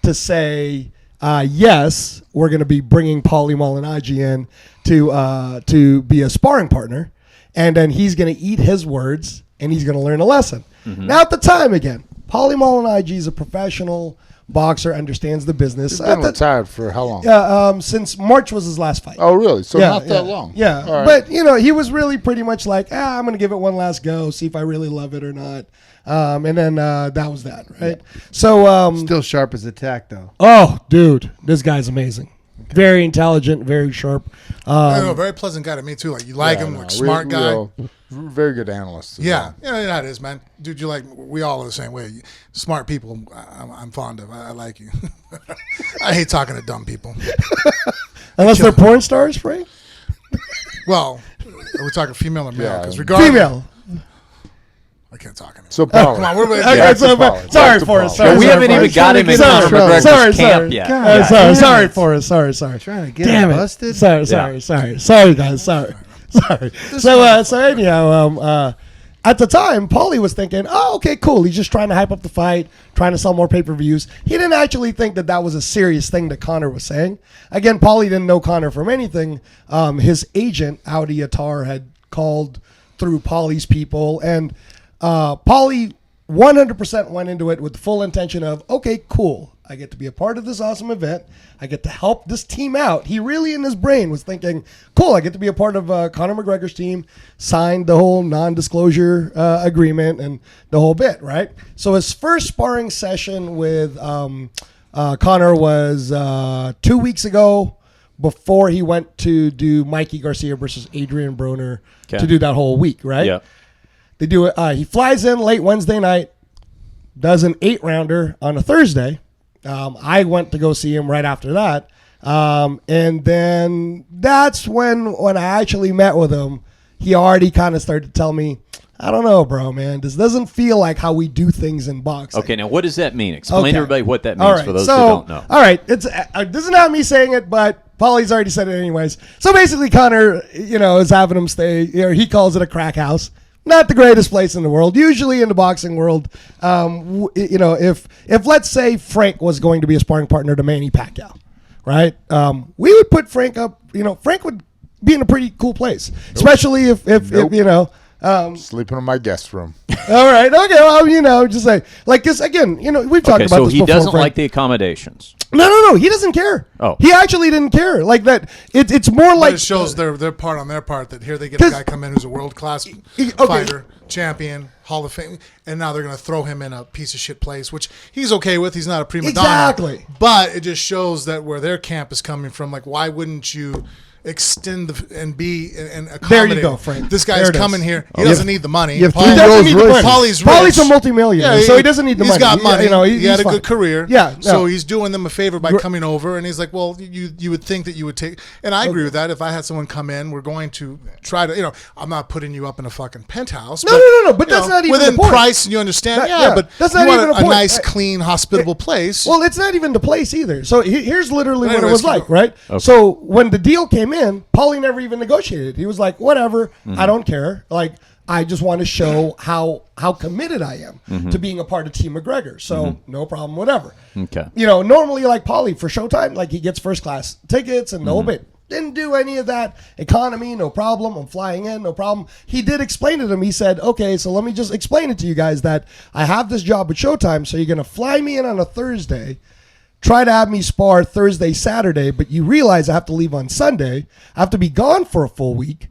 to say, yes, we're going to be bringing Paulie Malignaggi in to be a sparring partner, and then he's going to eat his words and he's going to learn a lesson. Now, at the time, again, Paulie Malignaggi is a professional boxer, understands the business. He's been retired for how long? Since March was his last fight. Oh, really? So not that long. Yeah, right. But he was really pretty much like, I'm going to give it one last go, see if I really love it or not. And then that was that, right? So still sharp as a tack, though. Oh, dude, this guy's amazing. Okay. Very intelligent, very sharp. Very pleasant guy to me too. Like you like him, like smart guy. Very good analyst. Yeah, that is, man. Dude, we all are the same way. Smart people, I'm fond of. I like you. I hate talking to dumb people. Unless they're porn stars, Frank. Well, are we talking female or male? Because regardless, female. I can't talk anymore. So Paulie. Come on, we're sorry, Forrest. We haven't even got him in Conor McGregor's camp yet. Sorry, Forrest. Sorry. Trying to get him busted. Sorry, guys. Sorry. So anyhow, at the time, Paulie was thinking, oh, okay, cool. He's just trying to hype up the fight, trying to sell more pay-per-views. He didn't actually think that was a serious thing that Conor was saying. Again, Paulie didn't know Conor from anything. His agent, Audi Attar, had called through Paulie's people, and Paulie 100% went into it with the full intention of, okay, cool. I get to be a part of this awesome event. I get to help this team out. He really, in his brain, was thinking, cool, I get to be a part of Conor McGregor's team, signed the whole non-disclosure agreement and the whole bit, right? So his first sparring session with Conor was 2 weeks ago, before he went to do Mikey Garcia versus Adrien Broner to do that whole week, right? Yeah. They do it. He flies in late Wednesday night, does an 8-rounder on a Thursday. I went to go see him right after that. And then that's when I actually met with him, he already kind of started to tell me, I don't know, bro, man. This doesn't feel like how we do things in boxing. Okay, now what does that mean? Explain to everybody what that means for those who don't know. All right, this is not me saying it, but Paulie's already said it anyways. So basically, Conor, is having him stay. He calls it a crack house. Not the greatest place in the world. Usually in the boxing world, if let's say Frank was going to be a sparring partner to Manny Pacquiao, right? We would put Frank up. Frank would be in a pretty cool place, especially if Sleeping in my guest room. All right. Okay. Well, just say because again, we've talked about so this he before. doesn't like the accommodations. No. He doesn't care. Oh, he actually didn't care. Like that. It's more like it shows their part on their part that here they get a guy come in who's a world class fighter, champion, Hall of Fame, and now they're going to throw him in a piece of shit place, which he's okay with. He's not a prima donna. Exactly. But it just shows that where their camp is coming from. Like, why wouldn't you extend and be and accommodate? There you go, Frank. This guy's coming here. He doesn't need the money. He doesn't need the money. Paulie's rich. Paulie's a multimillionaire, so he doesn't need the money. He's got money. He had a fine. good career. Yeah. No. So he's doing them a favor by coming over, and he's like, well, you would think that you would take, and I agree with that. If I had someone come in, we're going to try to, I'm not putting you up in a fucking penthouse. No. But that's not even within the point. price, and you understand. But that's you not want even a the point. nice, clean, hospitable place. Well, it's not even the place either. So here's literally what it Anyways, was keep like, going. right? Okay. So when the deal came in, Paulie never even negotiated. He was like, whatever, I don't care. Like, I just want to show how committed I am to being a part of Team McGregor. So no problem, whatever. Okay. Normally like Paulie for Showtime, like he gets first class tickets and no bit. Didn't do any of that. Economy, no problem. I'm flying in, no problem. He did explain to them. He said, okay, so let me just explain it to you guys that I have this job at Showtime, so you're going to fly me in on a Thursday, try to have me spar Thursday, Saturday, but you realize I have to leave on Sunday. I have to be gone for a full week,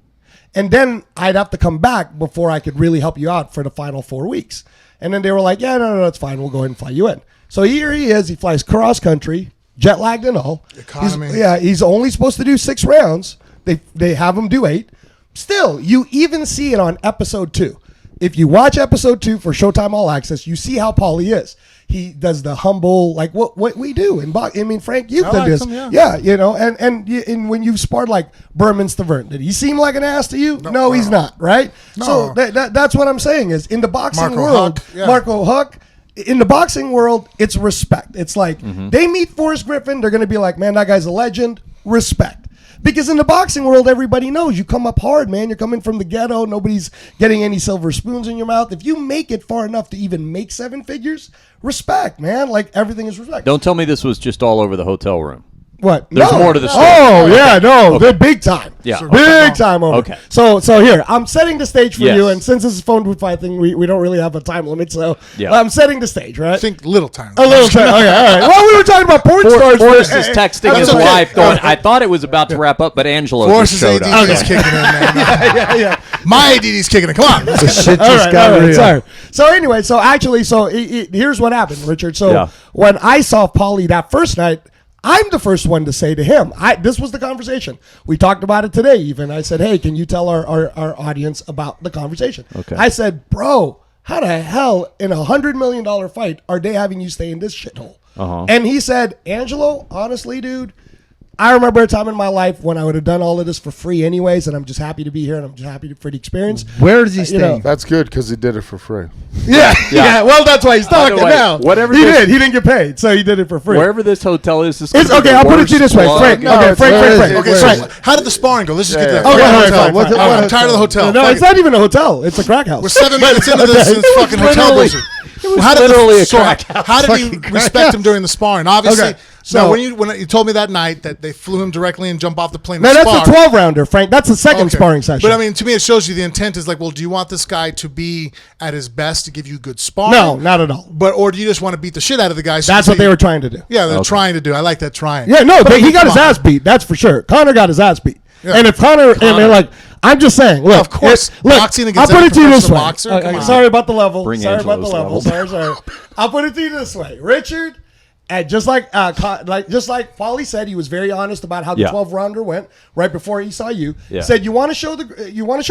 and then I'd have to come back before I could really help you out for the final 4 weeks. And then they were like, yeah, no, that's fine. We'll go ahead and fly you in. So here he is. He flies cross country, jet lagged and all. Economy. He's only supposed to do 6 rounds. They have him do 8. Still, you even see it on episode 2. If you watch episode 2 for Showtime All Access, you see how Paulie is. He does the humble, like what we do in boxing. I mean, Frank, you've done this. And when you've sparred like Berman Stavern, did he seem like an ass to you? No, he's not, right? No. So that's what I'm saying is in the boxing Marco world, Huck, yeah. Marco Huck, in the boxing world, it's respect. It's like they meet Forrest Griffin, they're going to be like, man, that guy's a legend. Respect. Because in the boxing world, everybody knows you come up hard, man. You're coming from the ghetto. Nobody's getting any silver spoons in your mouth. If you make it far enough to even make 7 figures, respect, man. Like everything is respect. Don't tell me this was just all over the hotel room. What? There's more to the story. Oh, yeah, no. They're big time. Yeah. Big time over. Okay. So here, I'm setting the stage for Yes. you, and since this is phone booth fight thing, we don't really have a time limit, so Yeah. I'm setting the stage, right? Think little time. A little time. Okay, all right. Well, we were talking about porn stars. Forrest is texting his okay. wife going, I thought it was about to wrap up, but Angelo just Forrest showed up. is kicking in, man. yeah. My ADD's kicking in. Come on. The shit All just right, got all right, real. sorry. So anyway, here's what happened, Richard. So Yeah. when I saw Paulie that first night, I'm the first one to say to him, this was the conversation. We talked about it today even. I said, hey, can you tell our audience about the conversation? Okay. I said, bro, how the hell in a $100 million fight are they having you stay in this shithole? And he said, Angelo, honestly, dude, I remember a time in my life when I would have done all of this for free anyways, and I'm just happy to be here, and I'm just happy for the experience. Where does he stay? That's good because he did it for free. Yeah. Well, that's why he's talking way, now. whatever he this- did, he didn't get paid, so he did it for free. Wherever this hotel is, It's okay. I'll put it to you this way, Frank. Okay, Frank. Okay, so how did the sparring go? Let's just get to that. Okay, all right, Hotel. fine. I'm tired of the hotel. No, Fuck it's it. not even a hotel. It's a crack house. We're 7 minutes into this fucking hotel bullshit. How did literally a so crack house. How did you respect him during the sparring? Obviously. Okay, So so- when you told me that night that they flew him directly and jump off the plane, No, to that's spar, a 12-rounder, Frank. That's the second okay. sparring session. But I mean, to me, it shows you the intent is like, well, do you want this guy to be at his best to give you good sparring? no, not at all. Or do you just want to beat the shit out of the guy? That's what they were trying to do. Yeah, they're trying to do. I like that trying. Yeah, no, But I he mean, got his come on. ass beat. That's for sure. Connor got his ass beat. Yeah. And if Connor, and they're like, I'm just saying, look, of course, look, boxing I'll against put any it to you this way. professional boxer, come on. Sorry about the level. Bring sorry about the Angelo's level. level. Sorry. I'll put it to you this way, Richard. And just like Paulie said, he was very honest about how the 12-rounder went right before he saw you. Yeah. Said, you want to show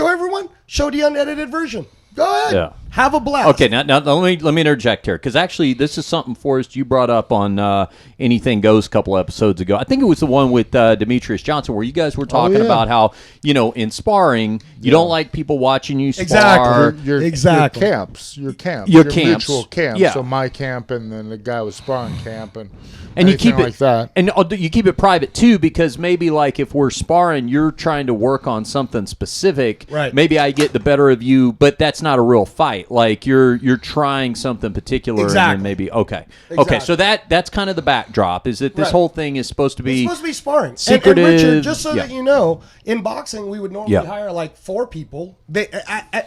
everyone? Show the unedited version. Go ahead. Yeah. Have a blast. Okay, now let me interject here because actually this is something, Forrest, you brought up on Anything Goes a couple episodes ago. I think it was the one with Demetrius Johnson where you guys were talking about how in sparring you don't like people watching you spar. Exactly. Your Exactly. camps. Your camps. Your Your camps. mutual camps. Yeah. So my camp and then the guy was sparring camp and And you anything keep it like that. and you keep it private too, because maybe like if we're sparring, you're trying to work on something specific. Right. Maybe I get the better of you, but that's not a real fight. point. Like you're trying something particular, Exactly. and then maybe okay. Exactly. So that's kind of the backdrop. Is that this Right. whole thing is supposed to be It's supposed to be sparring. secretive? And Richard, just so Yeah. that you know, in boxing, we would normally Yeah. hire like 4 people. They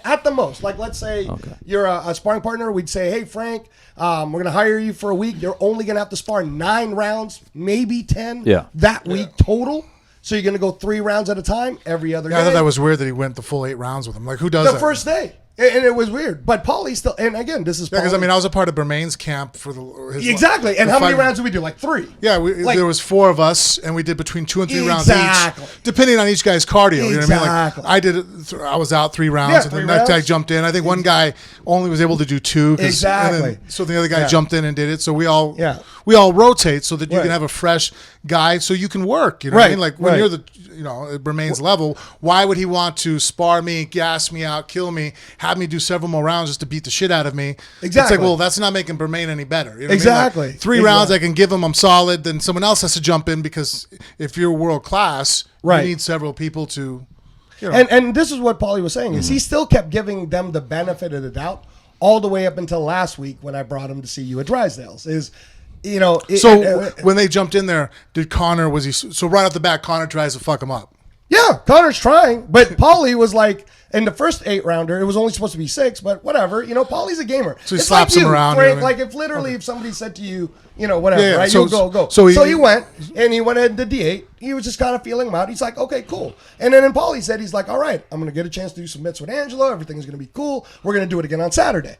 at the most. Like, let's say you're a sparring partner. We'd say, hey, Frank, we're going to hire you for a week. You're only going to have to spar 9 rounds, maybe 10 that week total. So you're going to go 3 rounds at a time every other day. I thought that was weird that he went the full 8 rounds with him. Like, who does the that? first day. And it was weird. But Paulie still, and again, this is Because, Paulie. I was a part of Bermain's camp for his Exactly. And the how many fight- rounds did we do? Like 3. Yeah, Like- there was 4 of us, and we did between 2 and 3 rounds Exactly. each, depending on each guy's cardio. You know what I mean? Exactly. Like, I did it. I was out 3 rounds, Yeah, and 3 the next guy rounds. jumped in. I think one guy only was able to do 2. Exactly. So the other guy Yeah. jumped in and did it. So we all Yeah. rotate so that you Right. can have a fresh guy, so you can work. You know what I Right, mean? Like when right. you're at Bermain's level, why would he want to spar me, gas me out, kill me, have me do several more rounds just to beat the shit out of me? It's Exactly. like, well, that's not making Bermain any better. You know what I mean? Exactly. Like, 3 rounds I can give him, I'm solid. Then someone else has to jump in because if you're world class, Right. you need several people to. You know. And this is what Paulie was saying is he still kept giving them the benefit of the doubt all the way up until last week when I brought him to see you at Drysdale's. So when they jumped in there, did Connor so right off the bat Connor tries to fuck him up? yeah, Connor's trying, but Paulie was like in the first 8 rounder, it was only supposed to be 6, but whatever. Paulie's a gamer. So he It's slaps like him you, around, Frank, you know what I mean? like if literally if somebody said to you, whatever, Yeah, right? so- You go. so So he- he went and he went into D8. He was just kind of feeling him out. He's like, okay, cool. And then Paulie said, he's like, all right, I'm going to get a chance to do some mitts with Angelo. Everything's going to be cool. We're going to do it again on Saturday.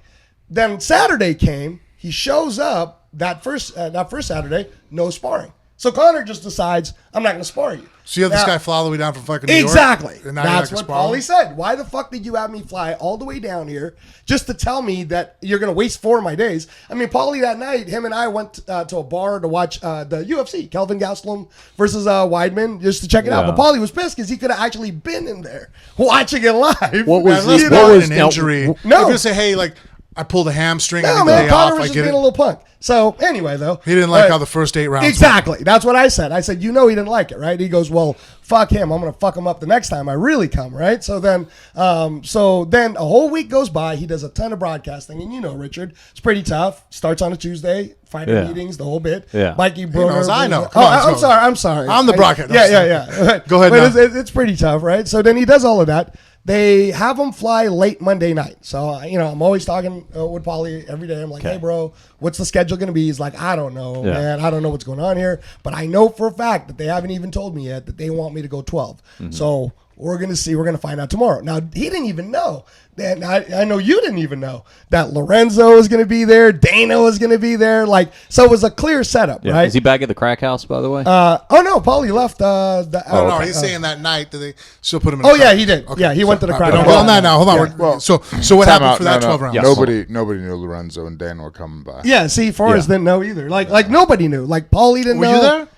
Then Saturday came. He shows up that first Saturday, no sparring. So Connor just decides, I'm not going to spar you. So you have this Now- guy fly all the way down from fucking New York? Exactly. And now you're That's not what gonna spar him? Paulie said. Why the fuck did you have me fly all the way down here just to tell me that you're going to waste 4 of my days? I mean, Paulie that night, him and I went to a bar to watch the UFC, Kelvin Gastelum versus Weidman, just to check it out. Yeah. But Paulie was pissed because he could have actually been in there watching it live. What was Unless this? what What was was an injury? No. If you say, hey, like I pulled a hamstring, I No, need the man, day Connor off. was I just get being it. a little punk. So anyway, though, He didn't like how the first 8 rounds. Exactly. That's what I said. I said, he didn't like it, right? He goes, well, fuck him. I'm going to fuck him up the next time I really come, right? So then a whole week goes by. He does a ton of broadcasting, and Richard, it's pretty tough. Starts on a Tuesday, fighter meetings, the whole bit. Yeah. Mikey Broner. knows. I know. Oh, Come on, let's go. I'm sorry. I'm the broadcaster. Yeah. Go ahead But now. it's pretty tough, right? So then he does all of that. They have him fly late Monday night. So, I'm always talking with Paulie every day. I'm like, hey, bro, what's the schedule going to be? He's like, I don't know, man. I don't know what's going on here. But I know for a fact that they haven't even told me yet that they want me to go 12. So we're going to see. We're going to find out tomorrow. Now, he didn't even know. And I know you didn't even know that Lorenzo was going to be there. Dana was going to be there. So it was a clear setup, Yeah. right? Is he back at the crack house, by the way? Oh, no. Paulie left. No, he's saying that night that they still put him in Oh, the yeah, crack. he did. Okay. Yeah, he went to the crack But house. on that now, hold on. Yeah. We're- So what Time happened out. for that No, 12 rounds? Nobody knew Lorenzo and Dan were coming by. Yeah, see, Forrest didn't know either. Like nobody knew. Like Paulie didn't Were know. you there?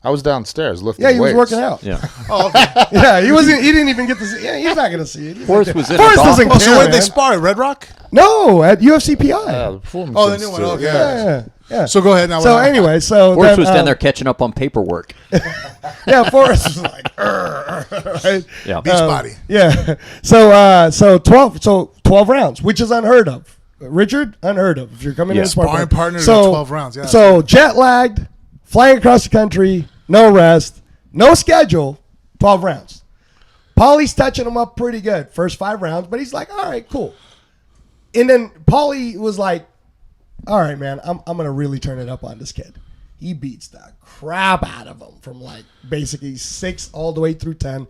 I was downstairs lifting Yeah, he was weights. working out. yeah. Oh, okay. Yeah, he wasn't. He didn't even get to see. Yeah, he's not gonna see it. He's Forrest like, was in Forrest a doesn't golf- So care. where did they man. spar at Red Rock? No, at UFCPI. The performance Oh, they knew one. Institute, Okay. yeah. Yeah. So go ahead now. So anyway, so Forrest then, was down there catching up on paperwork. Yeah, Forrest was like, right? Yeah. Beach body. Yeah. So 12 rounds, which is unheard of. Richard, unheard of. If you're coming in Sparring partners at 12 rounds, yeah. So jet lagged, flying across the country, no rest, no schedule, 12 rounds. Paulie's touching him up pretty good first 5 rounds, but he's like, all right, cool. And then Paulie was like, all right, man, I'm going to really turn it up on this kid. He beats the crap out of him from like basically 6 all the way through 10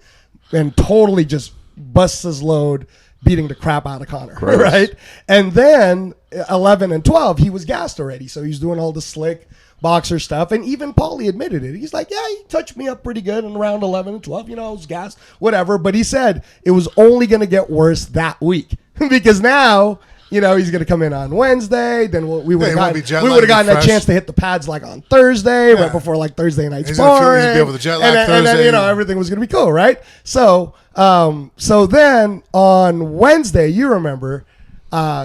and totally just busts his load, beating the crap out of Connor, right? And then 11 and 12, he was gassed already. So he's doing all the slick boxer stuff. And even Paulie admitted it. He's like, yeah, he touched me up pretty good in around 11 and 12. I was gassed, whatever. But he said it was only going to get worse that week because now, he's going to come in on Wednesday. Then we would have gotten that chance to hit the pads like on Thursday, right before like Thursday night sparring. He's be able to jet lag And Thursday. then, everything was going to be cool, right? So then on Wednesday, you remember,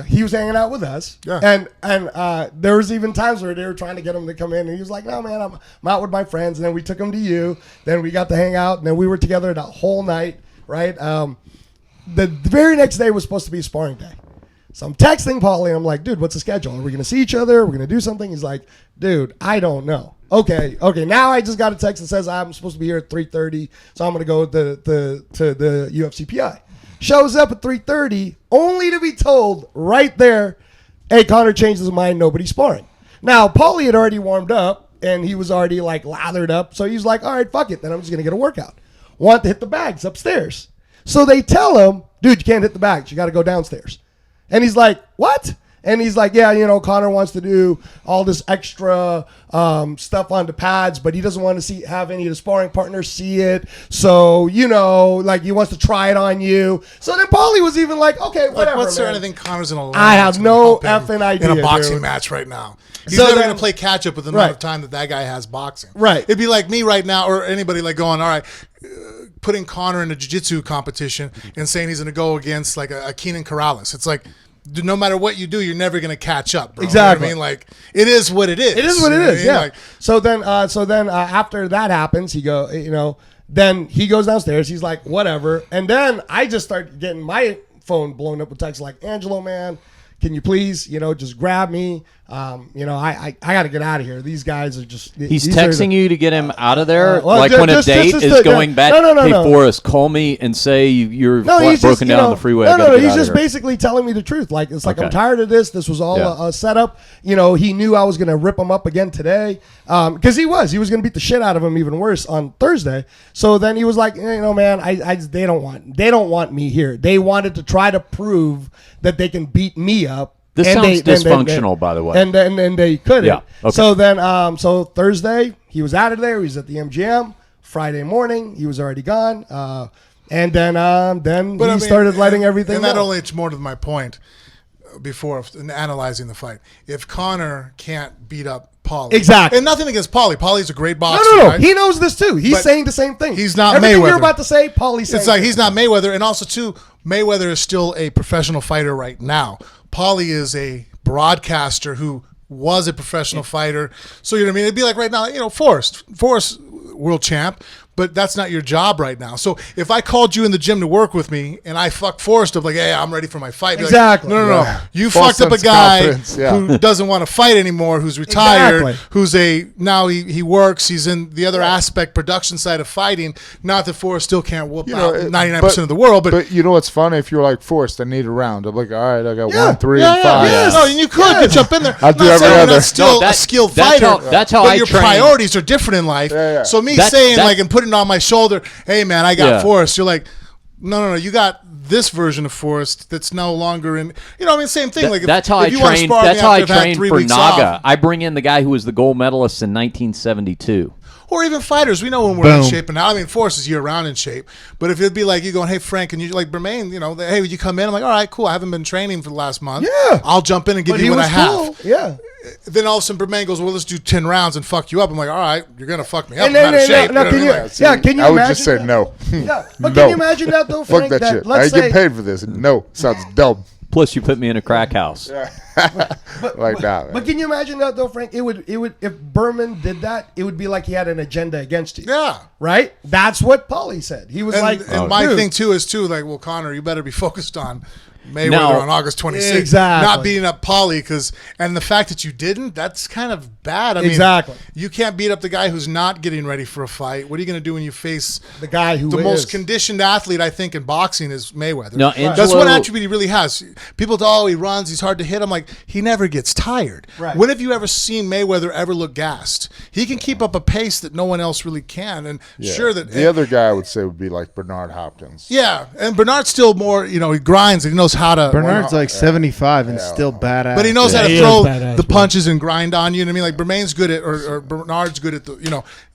he was hanging out with us, and there was even times where they were trying to get him to come in, and he was like, "No, man, I'm out with my friends." And then we took him to you. Then we got to hang out, and then we were together that whole night, right? The very next day was supposed to be a sparring day. So I'm texting Paulie. I'm like, dude, what's the schedule? Are we going to see each other? Are we going to do something? He's like, dude, I don't know. Okay. Now I just got a text that says I'm supposed to be here at 3:30, so I'm going to go to the UFC PI. Shows up at 3:30, only to be told right there, hey, Conor changed his mind. Nobody's sparring. Now, Paulie had already warmed up, and he was already like lathered up, so he's like, all right, fuck it. Then I'm just going to get a workout. Want to hit the bags upstairs. So they tell him, dude, you can't hit the bags. You got to go downstairs. And he's like, what? And he's like, yeah, Conor wants to do all this extra stuff on the pads, but he doesn't want to have any of the sparring partners see it. So, he wants to try it on you. So then Paulie was even like, okay, whatever. What's there anything Conor's going to learn? I have no effing idea. In a boxing match right now. He's never going to play catch up with the amount of time that guy has boxing. Right. It'd be like me right now, or anybody like going, all right, putting Conor in a jiu-jitsu competition and saying he's going to go against like a Keenan Corrales. It's like, no matter what you do, you're never going to catch up, bro. Exactly. You know what I mean? Like, it is what it is. It is what it is, yeah. Like, so then after that happens, then he goes downstairs. He's like, whatever. And then I just start getting my phone blown up with texts like, Angelo, man, can you please, just grab me? I got to get out of here. These guys are just... He's texting you to get him out of there? Well, when a date is going back, hey, Forrest, call me and say you're broken down on the freeway. No, he's just basically telling me the truth. Like, it's like, I'm tired of this. This was all a setup. He knew I was going to rip him up again today. Because he was going to beat the shit out of him even worse on Thursday. So then he was like, man, they don't want me here. They wanted to try to prove that they can beat me up. This sounds dysfunctional, by the way. And they couldn't. Yeah. Okay. So then, so Thursday, he was out of there. He was at the MGM. Friday morning, he was already gone. And then he started letting everything And that go. only, it's more to my point before in analyzing the fight. If Conor can't beat up Paulie. Exactly. And nothing against Paulie. Paulie's a great boxer. No. Right? He knows this too. He's saying the same thing. He's not Everything Mayweather. you're about to say, Paulie's saying. It's like he's not Mayweather. And also, too, Mayweather is still a professional fighter right now. Paulie is a broadcaster who was a professional fighter. So, you know what I mean? It'd be like right now, Forrest, world champ, but that's not your job right now. So if I called you in the gym to work with me and I fuck Forrest up like, hey, I'm ready for my fight. Exactly. Like, no. You fucked up a guy who doesn't want to fight anymore, who's retired, who's now he works, he's in the other aspect, production side of fighting. Not that Forrest still can't whoop out 99% of the world. But you know what's funny? If you're like, Forrest, I need a round. I'm like, all right, I got 1, 3, and 5. Yeah. No, and you could jump in there. I'll do every other. That's still a skilled fighter. That's how but I your train. Priorities are different in life. Yeah. So saying like and putting it on my shoulder, hey man, I got Forrest. You're like, no, you got this version of Forrest that's no longer in. Same thing. Like that's how I trained. That's how I trained for Naga. I bring in the guy who was the gold medalist in 1972. Or even fighters. We know when we're in shape now. I mean, Forrest is year-round in shape. But if it'd be like you going, hey, Frank, and you like Bermain, hey, would you come in? I'm like, all right, cool. I haven't been training for the last month. Yeah. I'll jump in and give you what I have. Yeah. Then all of a sudden, Bermain goes, well, let's do 10 rounds and fuck you up. I'm like, all right, you're going to fuck me up. I'm out of shape. Can you imagine? I would just say no. Yeah. But can you imagine that, though, Frank? Fuck that shit. I ain't get paid for this. No. Sounds dumb. Plus, you put me in a crack house. But can you imagine that though, Frank? It would if Berman did that, it would be like he had an agenda against you. Yeah. Right? That's what Paulie said. He was my thing too is like, well, Conor, you better be focused on Mayweather on August 26th. Exactly. Not beating up Paulie and the fact that you didn't, that's kind of bad. I mean, you can't beat up the guy who's not getting ready for a fight. What are you going to do when you face the guy who the most conditioned athlete, I think, in boxing is Mayweather. No, that's one attribute he really has. People he runs, he's hard to hit. I'm like, he never gets tired. Right. When have you ever seen Mayweather ever look gassed? He can keep up a pace that no one else really can. And sure that the other guy I would say would be like Bernard Hopkins. Yeah, and Bernard's still more, he grinds and he knows how to. Bernard's like 75 and still badass. But he knows how to throw the punches and grind on you. And I mean, like Bermain's good at, or Bernard's good at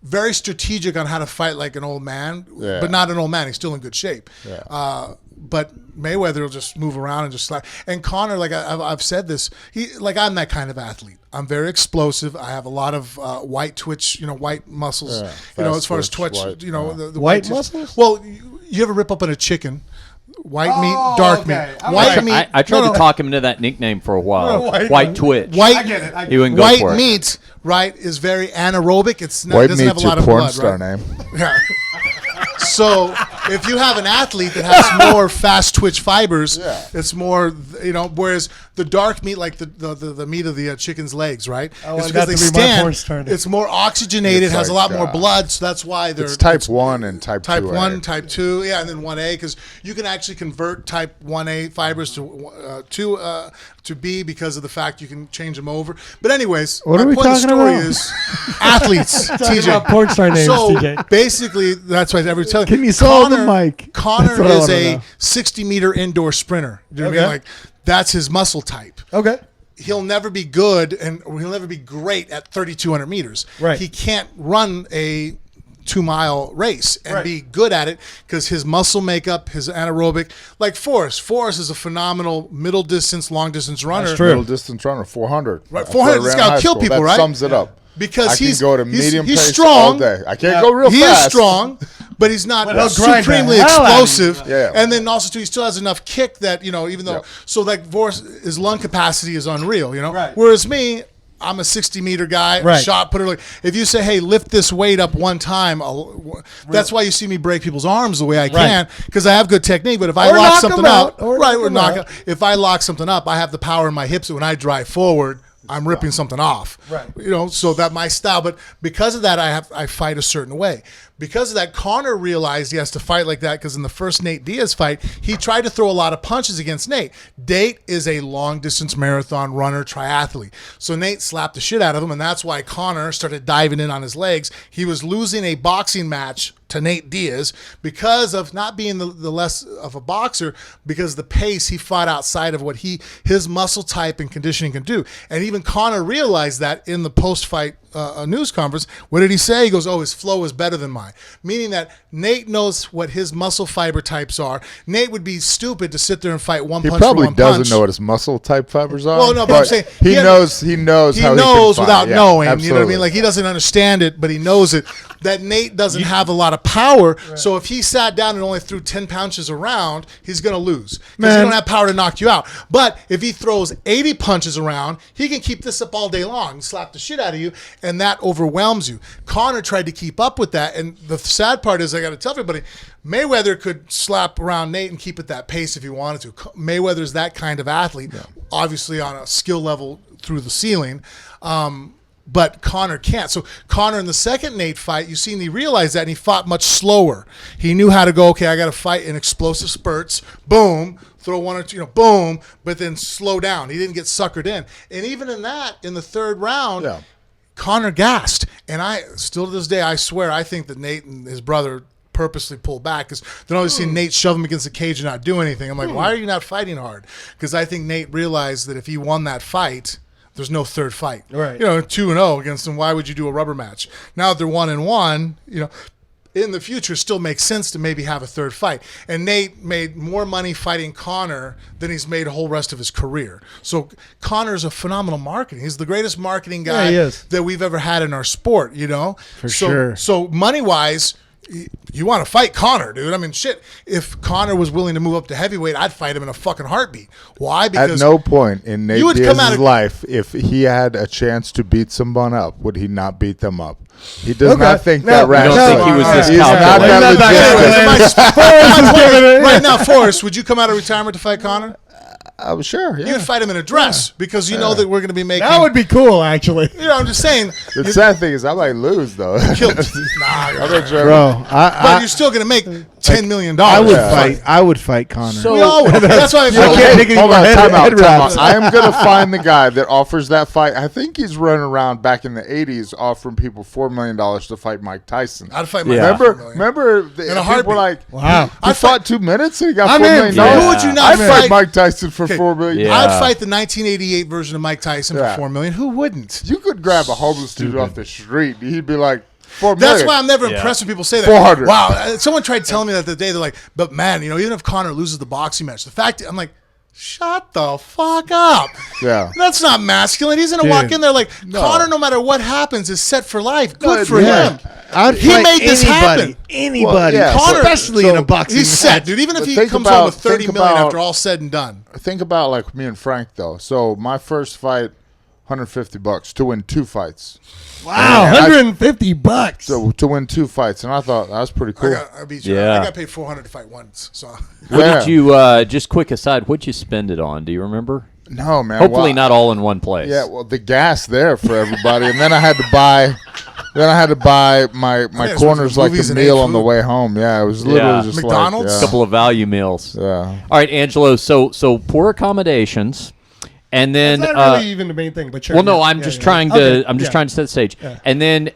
very strategic on how to fight like an old man, but not an old man. He's still in good shape. Yeah. But Mayweather will just move around and just slap. And Conor, like I've said this, I'm that kind of athlete. I'm very explosive. I have a lot of white twitch, white muscles. As far as twitch, the white muscles. Well, you ever rip up on a chicken? White meat, dark meat. White meat. I tried to talk him into that nickname for a while. White Twitch. I get it. He wouldn't go for it. Meat, right, is very anaerobic. It's not. White doesn't have a meat's lot your of porn blood, star right? name. Yeah. So if you have an athlete that has more fast twitch fibers, it's more, whereas the dark meat, like the meat of the chicken's legs, right? Oh, it's because they stand. It's more oxygenated, has a lot more blood, so that's why they're. It's type 1 and type 2. Type 1, type 2, and then 1A, because you can actually convert type 1A fibers to B because of the fact you can change them over. But anyways, what my are we point of the talking story about? is athletes, TJ. About porn star names, So TJ. basically, that's why every telling. Can you solve the mic? Connor That's what I is wanna a know. 60-meter indoor sprinter. You know what I mean? Like, that's his muscle type. Okay. He'll never be good or he'll never be great at 3,200 meters. Right. He can't run a 2-mile race and be good at it because his muscle makeup, his anaerobic, like Forrest. Forrest is a phenomenal middle distance, long distance runner. That's true. Middle distance runner, 400. Right, 400. This guy will kill people, that right? Sums it up. Because I he's can go to medium he's pace strong. all day. I can't go real he fast. is strong, but he's not But he'll grind supremely the hell out of you. explosive. Yeah. And then also too, he still has enough kick that even though so like Forrest, his lung capacity is unreal. Right. Whereas me, I'm a 60-meter guy, Right. shot putter. Like, if you say, "Hey, lift this weight up one time," that's why you see me break people's arms the way I can because I have good technique. But if I Or lock knock something 'em out. up, Or right, knock or 'em knock out. out. If I lock something up, I have the power in my hips that when I drive forward, I'm ripping something off. Right. So that my style. But because of that, I fight a certain way. Because of that, Connor realized he has to fight like that because in the first Nate Diaz fight, he tried to throw a lot of punches against Nate. Nate is a long-distance marathon runner, triathlete. So Nate slapped the shit out of him, and that's why Connor started diving in on his legs. He was losing a boxing match to Nate Diaz because of not being the less of a boxer, because the pace he fought outside of what his muscle type and conditioning can do. And even Connor realized that in the post-fight news conference. What did he say? He goes, his flow is better than mine. Meaning that Nate knows what his muscle fiber types are. Nate would be stupid to sit there and fight one punch for one punch. He probably doesn't know what his muscle type fibers are. Well, no, but I'm saying he knows how he knows without fight. knowing. Absolutely. You know what I mean? Like, he doesn't understand it, but he knows it. That Nate doesn't have a lot of power. Right. So if he sat down and only threw 10 punches around, he's going to lose because he don't have power to knock you out. But if he throws 80 punches around, he can keep this up all day long, slap the shit out of you, and that overwhelms you. Connor tried to keep up with that, and the sad part is, I got to tell everybody, Mayweather could slap around Nate and keep at that pace if he wanted to. Mayweather's that kind of athlete, obviously on a skill level through the ceiling. But Connor can't. So Connor in the second Nate fight, you seen he realized that, and he fought much slower. He knew how to go, okay, I got to fight in explosive spurts. Boom. Throw one or two, boom, but then slow down. He didn't get suckered in. And even in that, in the third round, Connor gassed. And I still to this day, I swear, I think that Nate and his brother purposely pulled back because then always see Nate shove him against the cage and not do anything. I'm like, why are you not fighting hard? Because I think Nate realized that if he won that fight, there's no third fight. Right. 2-0 against them. Why would you do a rubber match? Now that they're 1-1, in the future still makes sense to maybe have a third fight. And Nate made more money fighting Connor than he's made a whole rest of his career. So Connor's a phenomenal marketing. He's the greatest marketing guy that we've ever had in our sport, For sure. So money-wise, you want to fight Connor, dude. I mean, shit, if Connor was willing to move up to heavyweight, I'd fight him in a fucking heartbeat. Why? Because at no point in Nate would come out Diaz's of- life, if he had a chance to beat someone up, would he not beat them up? He does not think that I don't think he was this He's not calculated. that right now, Forrest, would you come out of retirement to fight Connor? I was sure. Yeah. You'd fight him in a dress because you know that we're going to be making. That would be cool, actually. I'm just saying. The sad thing is, I might lose though. Bro, But you're still going to make $10 million. I would fight Connor. We all would. That's why I can't think Hold on, time out. wraps. I am going to find the guy that offers that fight. I think he's running around back in the 80s offering people $4 million to fight Mike Tyson. I'd fight Mike. Remember, In a heartbeat. people were like, Wow. he fought 2 minutes and he got I'm $4 in. million. Who would you not I'd fight fight? Mike Tyson for $4 million. Yeah. I'd fight the 1988 version of Mike Tyson for $4 million. Who wouldn't? You could grab a homeless dude off the street. He'd be like, $4 million. That's why I'm never impressed when people say that. 400. Wow. Someone tried telling me that the day. They're like, but man, even if Connor loses the boxing match, the fact, I'm like, shut the fuck up. Yeah. That's not masculine. He's going to walk in there like, Connor, no matter what happens, is set for life. Good for him. He made this happen. Anybody. Well, yeah. Connor, especially in a boxing He's set, match. dude. Even if he think comes about- home with $30 think million about- after all said and done. Think about like me and Frank though. So my first fight, $150 to win 2 fights. Wow, $150. So to win 2 fights, and I thought that was pretty cool. I beat you. Yeah. I got paid $400 to fight once. So What did you? Just quick aside. What'd you spend it on? Do you remember? No, man. Hopefully not all in one place. Yeah, well, the gas there for everybody, and then I had to buy. Then I had to buy my corners like a meal on the way home. Yeah, it was literally just McDonald's? like, A couple of value meals. Yeah. All right, Angelo. So poor accommodations, and then That's not really even the main thing, but sure. well, no, yeah, I'm yeah, just yeah. trying to Okay, I'm just yeah. trying to set the stage, Yeah. and then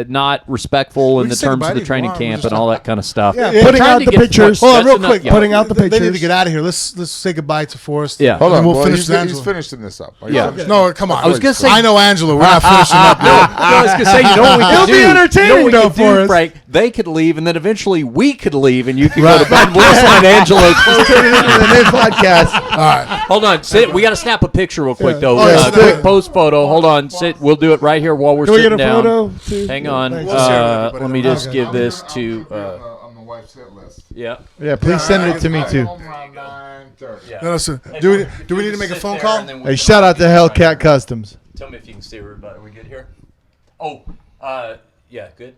not respectful in can the say terms goodbye of the if you training want. camp We're and all that kind of stuff. Yeah, We're putting trying out to the get to pictures. point. Hold on, That's real enough- quick. yeah. Putting out the They need to pictures. get out of here. Let's say goodbye to Forrest. Yeah. Hold And on, we'll well, finish he's, with he's Angelo. finishing this up. Are you Yeah. finished? No, come on. I was gonna say- I know Angelo. We're not finishing up. No, I was gonna say, you know what we could It'll do? be entertaining, you know what we though, could do, Forrest. Frank? They could leave, and then eventually we could leave, and you could go to bed. We'll send Angelo. the new podcast. All right. Hold on, sit. We got to snap a picture real quick, though. Oh, yeah, Quick post photo. Hold on, sit. We'll do it right here while we're Can we sitting get a down. photo? Too? Hang on. Thanks. We'll share with everybody. Let me just Okay. give this to. On the wife's hit list. Yeah. Yeah, please send it to me too. Home around 9:30. Yeah. No, listen. Do we need to make a Sit phone there, call? and then we Hey, go. shout out to Hellcat Customs. Tell me if you can see everybody. Are we good here? Oh, yeah, good.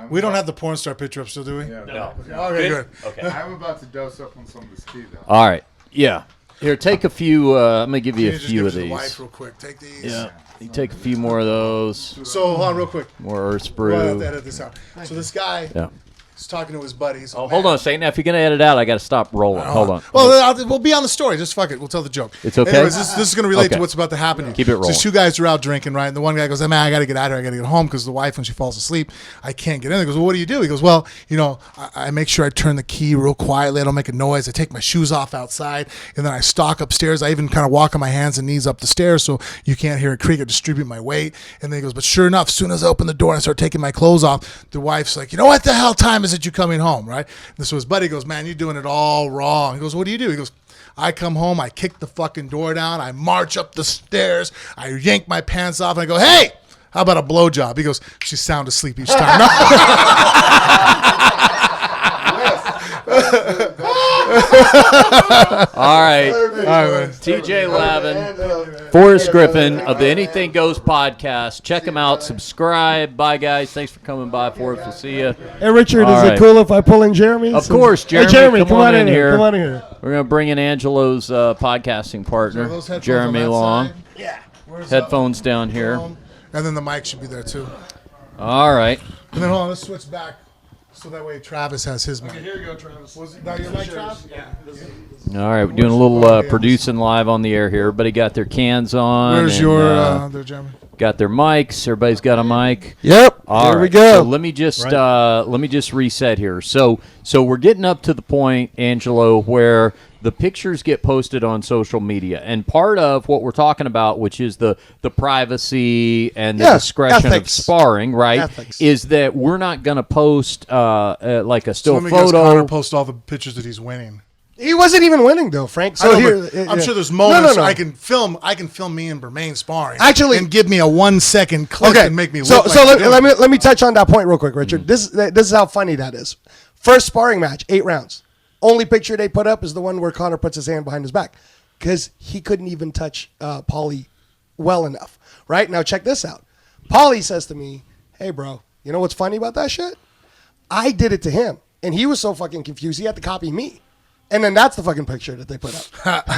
We don't have the porn star picture up still, do we? No. Okay, good. Okay. I'm about to dose up on some of this tea, though. All right. Yeah. Here, take a few. I'm gonna give you Can a just few give of it to the these. wife real quick. Take these. Yeah. You take a few more of those. So hold on, real quick. More Earth We'll have Brew. to edit this out. So this guy Yeah. is talking to his buddies. Oh, hold on a second. Now, if you're gonna edit out, I got to stop rolling. Hold on. Well, we'll be on the story. Just fuck it. We'll tell the joke. It's okay? Anyways, this is going to relate Okay. to what's about to happen to you. Keep it So rolling. these 2 guys are out drinking, right? And the one guy goes, "Man, I got to get out of here. I got to get home because the wife, when she falls asleep, I can't get in." He goes, "Well, what do you do?" He goes, "Well, I make sure I turn the key real quietly. I don't make a noise. I take my shoes off outside, and then I stalk upstairs. I even kind of walk on my hands and knees up the stairs so you can't hear it creak. I distribute my weight." And then he goes, "But sure enough, as soon as I open the door and I start taking my clothes off, the wife's like, 'You know what the hell time is it you coming home?' Right?" And so his buddy goes, "Man, you're doing it all wrong." He goes, "What do you do?" He goes, "I come home, I kick the fucking door down, I march up the stairs, I yank my pants off, and I go, 'Hey, how about a blowjob?'" He goes, "She's sound asleep each time." All right. TJ Lavin, Forrest Griffin of the Anything Goes podcast. Check them out. Subscribe. Bye, guys. Thanks for coming by, Forrest. We'll see you. Hey, Richard, All is right. it cool if I pull in Jeremy? Of course, Jeremy. Hey, Jeremy, come on in here. Come on in here. We're going to bring in Angelo's podcasting partner, Those headphones Jeremy on that Long. side. Yeah. Where's Headphones down here. And then the mic should be there too. All right. And then hold on, let's switch back so that way Travis has his mic. Here you go, Travis. Was that your mic, Travis? Yeah. All right. We're doing a little producing live on the air here. Everybody got their cans on. Where's and, your there, Jeremy? got their mics. Everybody's got a mic. Yep. All Here we right, go. So let me just reset here. So we're getting up to the point, Angelo, where the pictures get posted on social media, and part of what we're talking about, which is the privacy and the discretion ethics. of sparring, right, Ethics. is that we're not going to post like a So still let me guess, photo. Connor post all the pictures that he's winning. He wasn't even winning though, Frank. I So know, here, but I'm sure there's No, moments no. I can film me and Bermain sparring. Actually- and give me a 1 second clip Okay. and make me so look like so I'm doing let me touch on that point real quick, Richard. This is how funny that is. First sparring match, 8 rounds. Only picture they put up is the one where Connor puts his hand behind his back because he couldn't even touch Paulie well enough. Right now, check this out. Paulie says to me, "Hey, bro, you know what's funny about that shit? I did it to him, and he was so fucking confused he had to copy me." And then that's the fucking picture that they put up.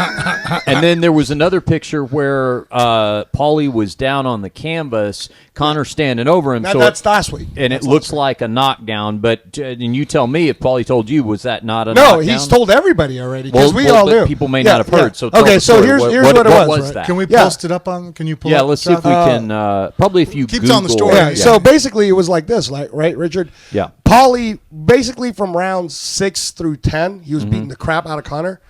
And then there was another picture where Paulie was down on the canvas, Connor standing over him. That's last week. And That's it looks last week. like a knockdown, but and you tell me if Paulie told you, was that not a No, knockdown? he's told everybody already because Well, we all but knew. people may not have heard, so tell okay, the so story. here's What what it was. was right? that? Can we Yeah. post it up on? Can you pull? Yeah, up, let's see if we Travis? can. Probably if you Keep Google. telling the story. Yeah, Yeah. so basically it was like this, like right, Richard? Yeah. Paulie, basically from round 6 through 10, he was beating the crap out of Connor.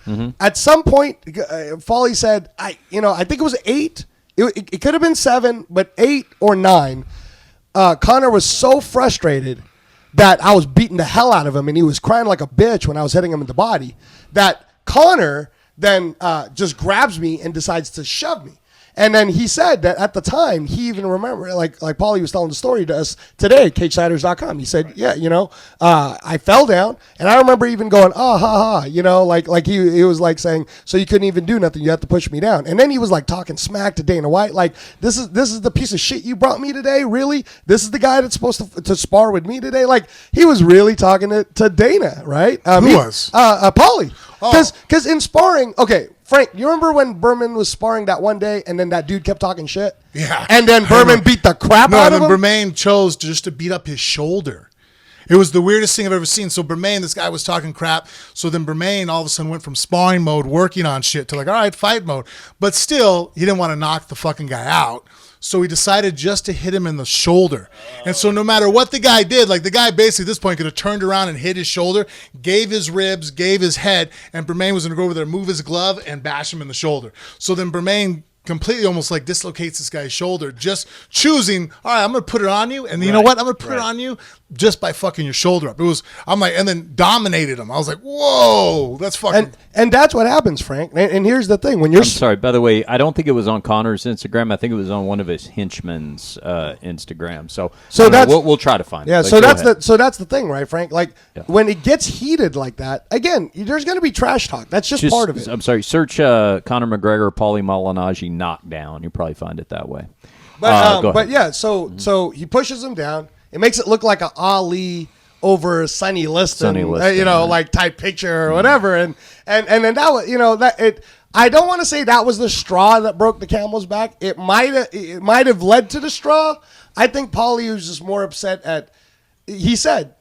At some point, Paulie said, I think it was 8. It could have been 7, but 8 or 9. Connor was so frustrated that I was beating the hell out of him, and he was crying like a bitch when I was hitting him in the body, that Connor then just grabs me and decides to shove me. And then he said that at the time, he even remembered, like Paulie was telling the story to us today, cagesiders.com. He said, yeah, I fell down, and I remember even going, ha, ha, like he was like saying, so you couldn't even do nothing. You had to push me down. And then he was like talking smack to Dana White, like, this is the piece of shit you brought me today, really? This is the guy that's supposed to spar with me today? Like, he was really talking to Dana, right? Who was? Paulie. Because in sparring, okay, Frank, you remember when Berman was sparring that one day and then that dude kept talking shit? Yeah. And then Berman beat the crap out of him? Berman chose just to beat up his shoulder. It was the weirdest thing I've ever seen. So Berman, this guy was talking crap. So then Berman all of a sudden went from sparring mode, working on shit, to like, all right, fight mode. But still, he didn't want to knock the fucking guy out. So he decided just to hit him in the shoulder. And so no matter what the guy did, like the guy basically at this point could have turned around and hit his shoulder, gave his ribs, gave his head, and Berman was going to go over there, move his glove, and bash him in the shoulder. So then Berman completely almost like dislocates this guy's shoulder, just choosing, all right, I'm going to put it on you. And you know what? I'm going to put it on you just by fucking your shoulder up. And then dominated him. I was like, whoa, that's fucking. And that's what happens, Frank. And here's the thing. When you're. I'm sorry, by the way, I don't think it was on Connor's Instagram. I think it was on one of his henchmen's Instagram. So that's, we'll try to find it. Yeah, so that's the thing, right, Frank? Like, when it gets heated like that, again, there's going to be trash talk. That's just part of it. I'm sorry, search Conor McGregor, Paulie Malignaggi knockdown. You'll probably find it that way. But yeah, so he pushes him down. It makes it look like an Ali over Sonny Liston, like type picture or whatever. And then that was, I don't want to say that was the straw that broke the camel's back. It might have led to the straw. I think Paulie was just more upset at. He said,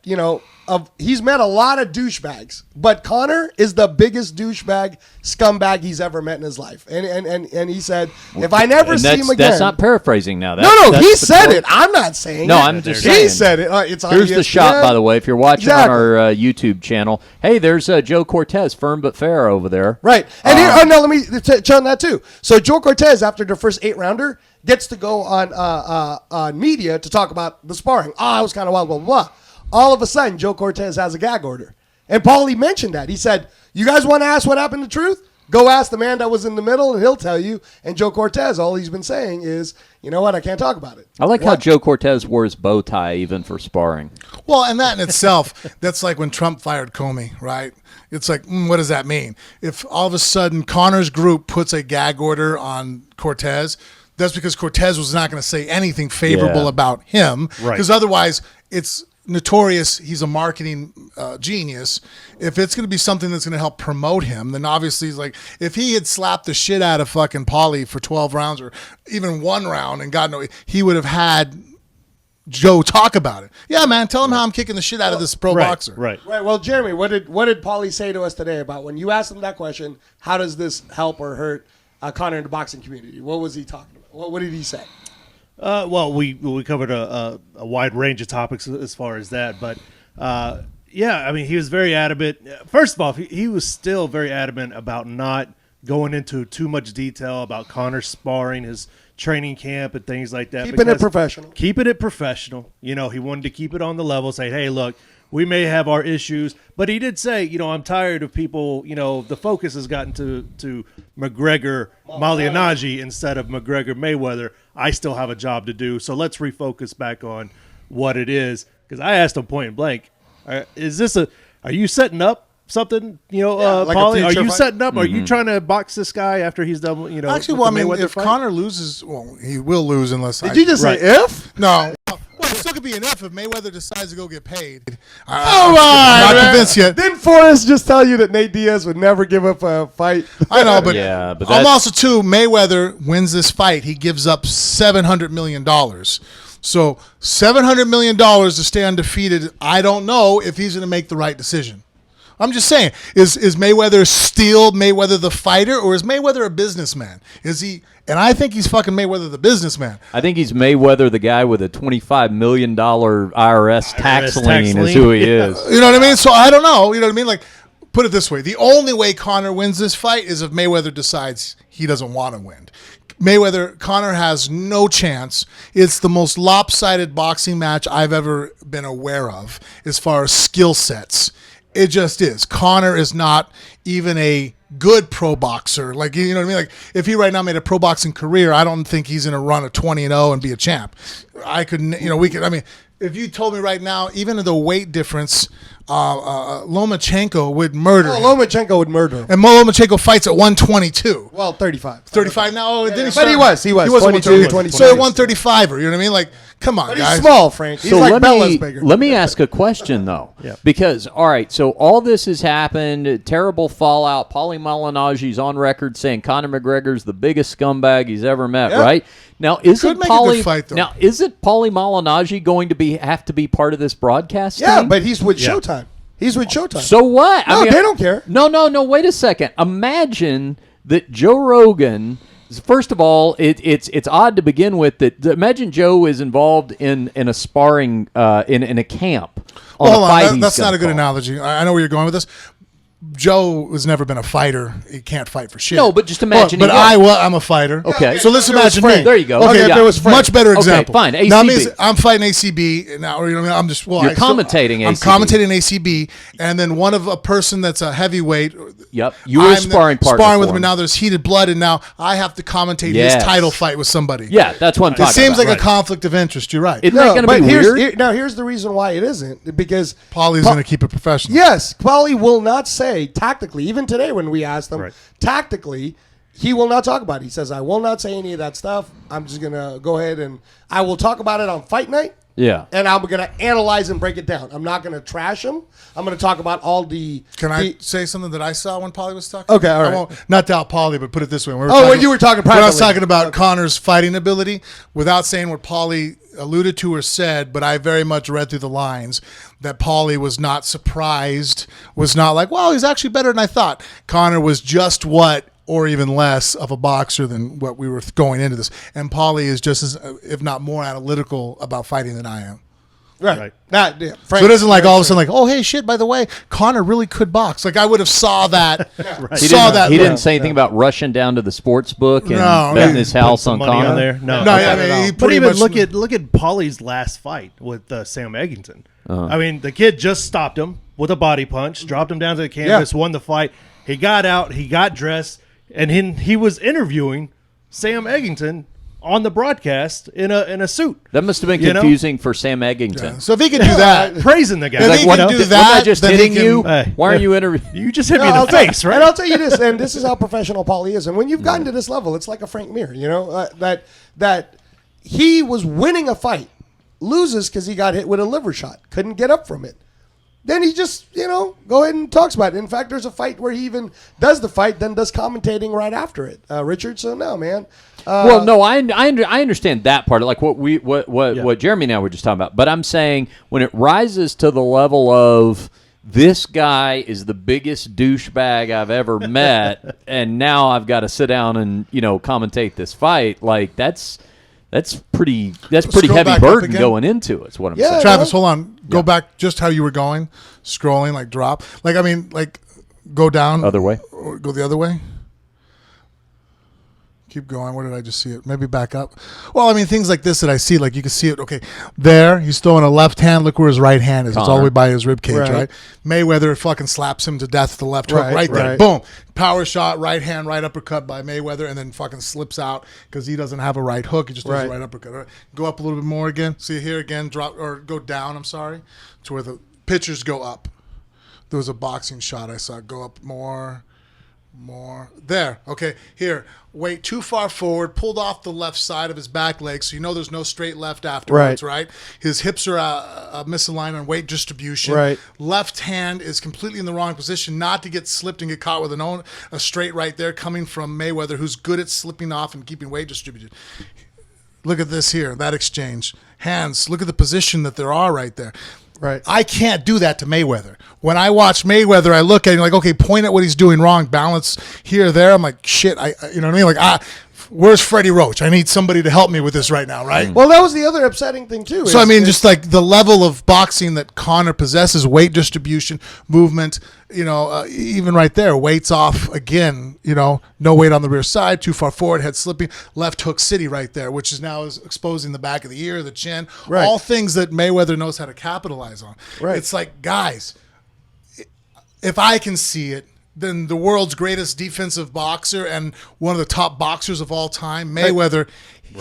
he's met a lot of douchebags, but Conor is the biggest douchebag scumbag he's ever met in his life. And he said, if I never see him again, that's not paraphrasing now. He said it. I'm not saying. No, I'm just saying. He said it. It's on Here's ESPN. the shot, by the way. If you're watching on our YouTube channel, hey, there's Joe Cortez, firm but fair over there. Right. And let me touch on that too. So Joe Cortez, after the first 8-rounder, gets to go on media to talk about the sparring. I was kind of wild, blah, blah, blah. All of a sudden, Joe Cortez has a gag order. And Paulie mentioned that. He said, you guys want to ask what happened to Truth? Go ask the man that was in the middle, and he'll tell you. And Joe Cortez, all he's been saying is, you know what, I can't talk about it. I like how Joe Cortez wore his bow tie even for sparring. Well, and that in itself, that's like when Trump fired Comey, right? It's like, what does that mean? If all of a sudden Connor's group puts a gag order on Cortez, that's because Cortez was not going to say anything favorable about him. Right. Because otherwise, it's notorious he's a marketing genius. If it's going to be something that's going to help promote him, then obviously he's like, if he had slapped the shit out of fucking Paulie for 12 rounds or even one round, and God knows, he would have had Joe talk about it. Yeah, man, tell him how I'm kicking the shit out of this pro boxer. Right. Well, Jeremy, what did Paulie say to us today about when you asked him that question, how does this help or hurt Conor in the boxing community? What was he talking about? What did he say? Well, we covered a wide range of topics as far as that, but I mean, he was very adamant. First of all, he was still very adamant about not going into too much detail about Conor sparring, his training camp, and things like that. Keeping it professional. Keeping it professional. He wanted to keep it on the level. Say, hey, look, we may have our issues, but he did say, I'm tired of people. The focus has gotten to McGregor Malignaggi instead of McGregor Mayweather. I still have a job to do, so let's refocus back on what it is. Because I asked him point blank, are you setting up something? Like Paulie, are you setting up? Mm-hmm. Are you trying to box this guy after he's done? Actually, I mean, if Conor loses, he will lose unless. Did you just say if? No. Well, it still could be an if Mayweather decides to go get paid. I'm not convinced yet. Didn't Forrest just tell you that Nate Diaz would never give up a fight? I know, but I'm also too. Mayweather wins this fight, he gives up $700 million. So $700 million to stay undefeated. I don't know if he's going to make the right decision. I'm just saying, is Mayweather still Mayweather the fighter, or is Mayweather a businessman? Is he? And I think he's fucking Mayweather the businessman. I think he's Mayweather the guy with a $25 million IRS tax lien is who he is. You know what I mean? So I don't know. You know what I mean? Like, put it this way. The only way Conor wins this fight is if Mayweather decides he doesn't want to win. Conor has no chance. It's the most lopsided boxing match I've ever been aware of as far as skill sets. It just is. Conor is not even a good pro boxer. Like, you know what I mean? Like, if he right now made a pro boxing career, I don't think he's going to run a 20-0 and be a champ. I couldn't, I mean, if you told me right now, even the weight difference, Lomachenko would murder him. Lomachenko would murder him. And Lomachenko fights at 122. Well, 35. 35 now? Oh, didn't he But start? he was. He was 22, 22. So at 135er, you know what I mean? Like, come on, But guys. he's small, Frank. He's So like Bella's bigger. let me ask a question though, because all right, so all this has happened, terrible fallout. Paulie Malignaggi's on record saying Conor McGregor's the biggest scumbag he's ever met. Yeah. Right now, Could make a good fight, though. isn't Paulie Malignaggi going to have to be part of this broadcast? Yeah, team? but he's with Showtime. He's with Showtime. So what? No, they don't care. No. Wait a second. Imagine that Joe Rogan. First of all, it's odd to begin with that. Imagine Joe is involved in a sparring in a camp. Hold on, that's not a good analogy. I know where you're going with this. Joe has never been a fighter. He can't fight for shit. No, but just imagine. But I'm a fighter. Okay. So let's If it was imagine Frank. me. There you go. Okay, Okay, if yeah. it was Frank. Much better Okay, example. fine, Now, ACB. I'm fighting ACB now. Or, I'm just. Well, You're commentating I'm ACB. commentating ACB, and then one of a person that's a heavyweight. Yep. You were a sparring partner. Sparring with for him, and now there's heated blood, and now I have to commentate Yes. his title fight with somebody. Yeah, that's what I'm It talking seems about. like a conflict of interest. You're right. Isn't that going to but be weird? here's the reason why it isn't. Because Paulie's going to keep it professional. yes, Paulie will not say tactically. Even today when we asked him, tactically, he will not talk about it. He says, I will not say any of that stuff. I'm just going to go ahead and I will talk about it on fight night. Yeah. And I'm going to analyze and break it down. I'm not going to trash him. I'm going to talk about all the. Can I say something that I saw when Paulie was talking? Okay, all right. I won't not doubt Paulie, but put it this way. When you were talking when I was privately. talking about Conor's fighting ability, without saying what Paulie alluded to or said, but I very much read through the lines that Paulie was not surprised, was not like, well, he's actually better than I thought. Conor was just what, or even less, of a boxer than what we were going into this. And Paulie is just as, if not more, analytical about fighting than I am. Right. So it isn't like all of a sudden like, oh, hey, shit, by the way, Conor really could box. Like I would have saw that. He didn't say anything about rushing down to the sports book and betting his house on money Conor. on there. No, I mean, he but pretty even much look at Paulie's last fight with Sam Eggington. I mean, the kid just stopped him with a body punch, dropped him down to the canvas, won the fight. He got out, he got dressed, and he was interviewing Sam Eggington on the broadcast in a suit. That must have been confusing for Sam Eggington. So if he could do that, Praising the guy. if he what, can do wasn't that, I just then hitting he can, you? Hey. Why aren't you interviewing? You just hit me in the face, right? And I'll tell you this, and this is how professional Paulie is. And when you've gotten to this level, it's like a Frank Mir, that he was winning a fight, loses because he got hit with a liver shot, couldn't get up from it. Then he just, go ahead and talks about it. In fact, there's a fight where he even does the fight, then does commentating right after it. Richard, so no, man. Well, no, I understand that part, like what Jeremy and I were just talking about. But I'm saying when it rises to the level of this guy is the biggest douchebag I've ever met, and now I've got to sit down and commentate this fight, like that's pretty Scroll heavy back up burden again. going into it. Is what I'm Yeah. saying. Travis, hold on. Go back just how you were going, scrolling, like drop. Like, I mean, like go down. Other way. Or go the other way. Keep going. Where did I just see it? Maybe back up. Well, I mean, things like this that I see, like you can see it. Okay, there, he's throwing a left hand. Look where his right hand is. It's all the way by his rib cage, right? Mayweather fucking slaps him to death with the left hook right there. Boom. Power shot, right hand, right uppercut by Mayweather, and then fucking slips out because he doesn't have a right hook. He just does a right uppercut. All right. Go up a little bit more again. See here again, drop or go down, I'm sorry, to where the pitchers go up. There was a boxing shot I saw. Go up more. There. Okay. Here. Weight too far forward. Pulled off the left side of his back leg, so there's no straight left afterwards. Right. His hips are misaligned on weight distribution. Right. Left hand is completely in the wrong position, not to get slipped and get caught with a straight right there coming from Mayweather, who's good at slipping off and keeping weight distributed. Look at this here. That exchange. Hands. Look at the position that there are right there. Right. I can't do that to Mayweather. When I watch Mayweather, I look at him like, okay, point at what he's doing wrong, balance here, there. I'm like, shit, you know what I mean? Like, where's Freddie Roach? I need somebody to help me with this right now, right? Well, that was the other upsetting thing, too. So, I mean, just like the level of boxing that Conor possesses, weight distribution, movement, even right there, weights off again, no weight on the rear side, too far forward, head slipping, left hook city right there, which is now exposing the back of the ear, the chin, all things that Mayweather knows how to capitalize on. Right. It's like, guys, if I can see it, than the world's greatest defensive boxer and one of the top boxers of all time, Mayweather,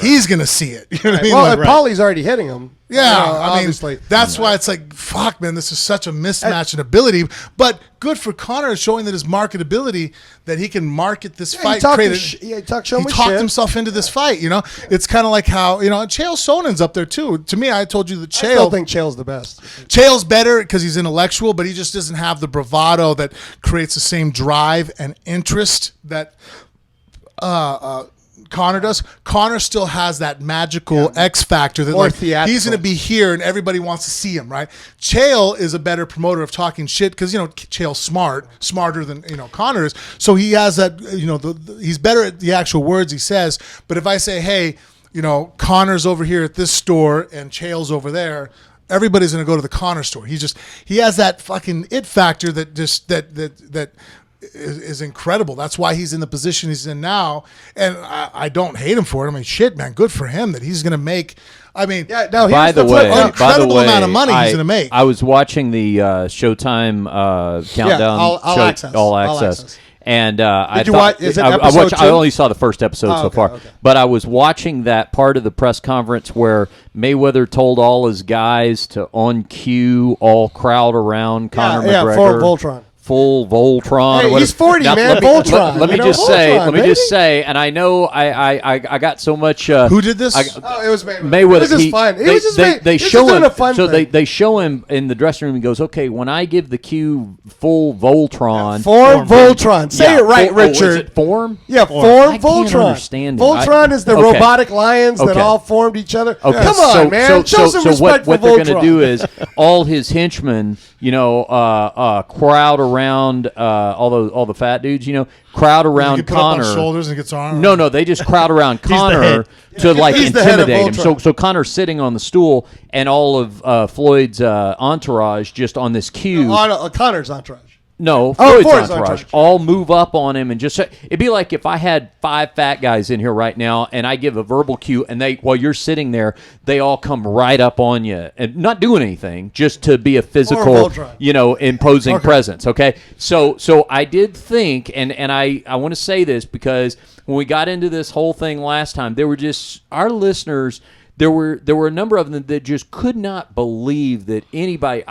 he's going to see it. You know what I mean? Well, Like, Paulie's already hitting him. yeah, You know, I mean, obviously. that's why it's like, fuck, man, this is such a mismatch in ability. But good for Conor, showing that his marketability, that he can market this He fight. talked, He talked himself into this fight, you know? It's kind of like how, you know, Chael Sonnen's up there too. To me, I told you that I still Chael, think Chael's the best. Chael's better because he's intellectual, but he just doesn't have the bravado that creates the same drive and interest that Conor does. Conor still has that magical X factor that More like, theatrical. he's going to be here and everybody wants to see him, right? Chael is a better promoter of talking shit because, you know, Chael's smarter than, you know, Conor is. So he has that, you know, he's better at the actual words he says. But if I say, hey, you know, Conor's over here at this store and Chael's over there, everybody's going to go to the Conor store. He has that fucking it factor that just that is incredible. That's why he's in the position he's in now, and I don't hate him for it. I mean, shit, man, good for him that he's going to make. I mean, Yeah, no, By the way, amount of money he's going to make. I was watching the Showtime countdown, All Access. All All Access. Access. And Did you thought- watch- is it I episode watched, I 2? only saw the first episode so okay, far, okay. but I was watching that part of the press conference where Mayweather told all his guys to on cue all crowd around Conor McGregor. for Voltron. Full Voltron. Hey, or whatever. he's 40, Now, man. Voltron. Let me You know, just say. Voltron, Let me baby. just say. And I know I got so much. Who did this? Oh, it was Mayweather. Mayweather. It was just fun. It was just they he was show just doing him. a fun So thing. they show him in the dressing room. He goes, "Okay, when I give the cue, full Voltron." Form Voltron. Say Yeah, it right, oh, is Richard. it form? Yeah, I form can't Voltron. understand it. Voltron is the Okay. robotic lions that Okay. all formed each other. Okay. Come on, so, man. Show some respect what for they're Voltron. going to do is all his henchmen, you know, crowd around all the fat dudes, you know, crowd He around can put up on Conor. shoulders and gets arms. No, they just crowd around Conor head. to like He's the head of intimidate him. Voltron. So Conor's sitting on the stool, and all of Floyd's entourage just on this cue. Connor's entourage. No, Oh, Floyd's Floyd's entourage. entourage. All move up on him and just it'd be like if I had 5 fat guys in here right now and I give a verbal cue and they while you're sitting there, they all come right up on you and not doing anything, just to be a physical, Voltron. you know, imposing presence. Okay. So I did think and I want to say this because when we got into this whole thing last time, there were just our listeners. There were a number of them that just could not believe that anybody.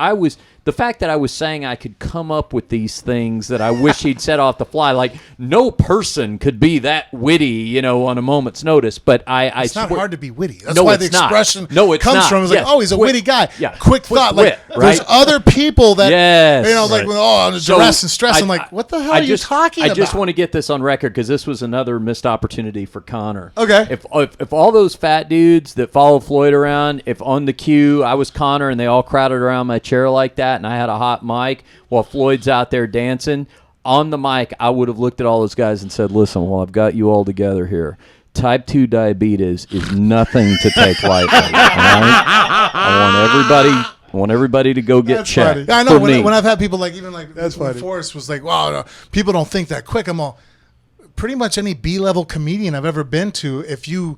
The fact that I was saying I could come up with these things that I wish he'd said off the fly. Like no person could be that witty, you know, on a moment's notice. But It's not swear- hard to be witty. That's No, why the it's not. expression No, it's comes not. from. It's like, Yes. oh, he's a Quick- witty guy. yeah. Quick Quick thought. wit, Like there's right? other people that, Yes. you know, like, oh, I'm So, duress and stress. I'm like, what the hell are you talking about? I just want to get this on record because this was another missed opportunity for Conor. Okay. If all those fat dudes that follow Floyd around, if on the cue I was Conor and they all crowded around my chair like that and I had a hot mic while Floyd's out there dancing, on the mic I would have looked at all those guys and said, listen, well, I've got you all together here. Type 2 diabetes is nothing to take lightly. All right? I want everybody to go get That's checked. funny. Yeah, I know For me. when I've had people like even like That's when funny. Forrest was like, wow, no, people don't think that quick. I'm all pretty much any B-level comedian I've ever been to. If you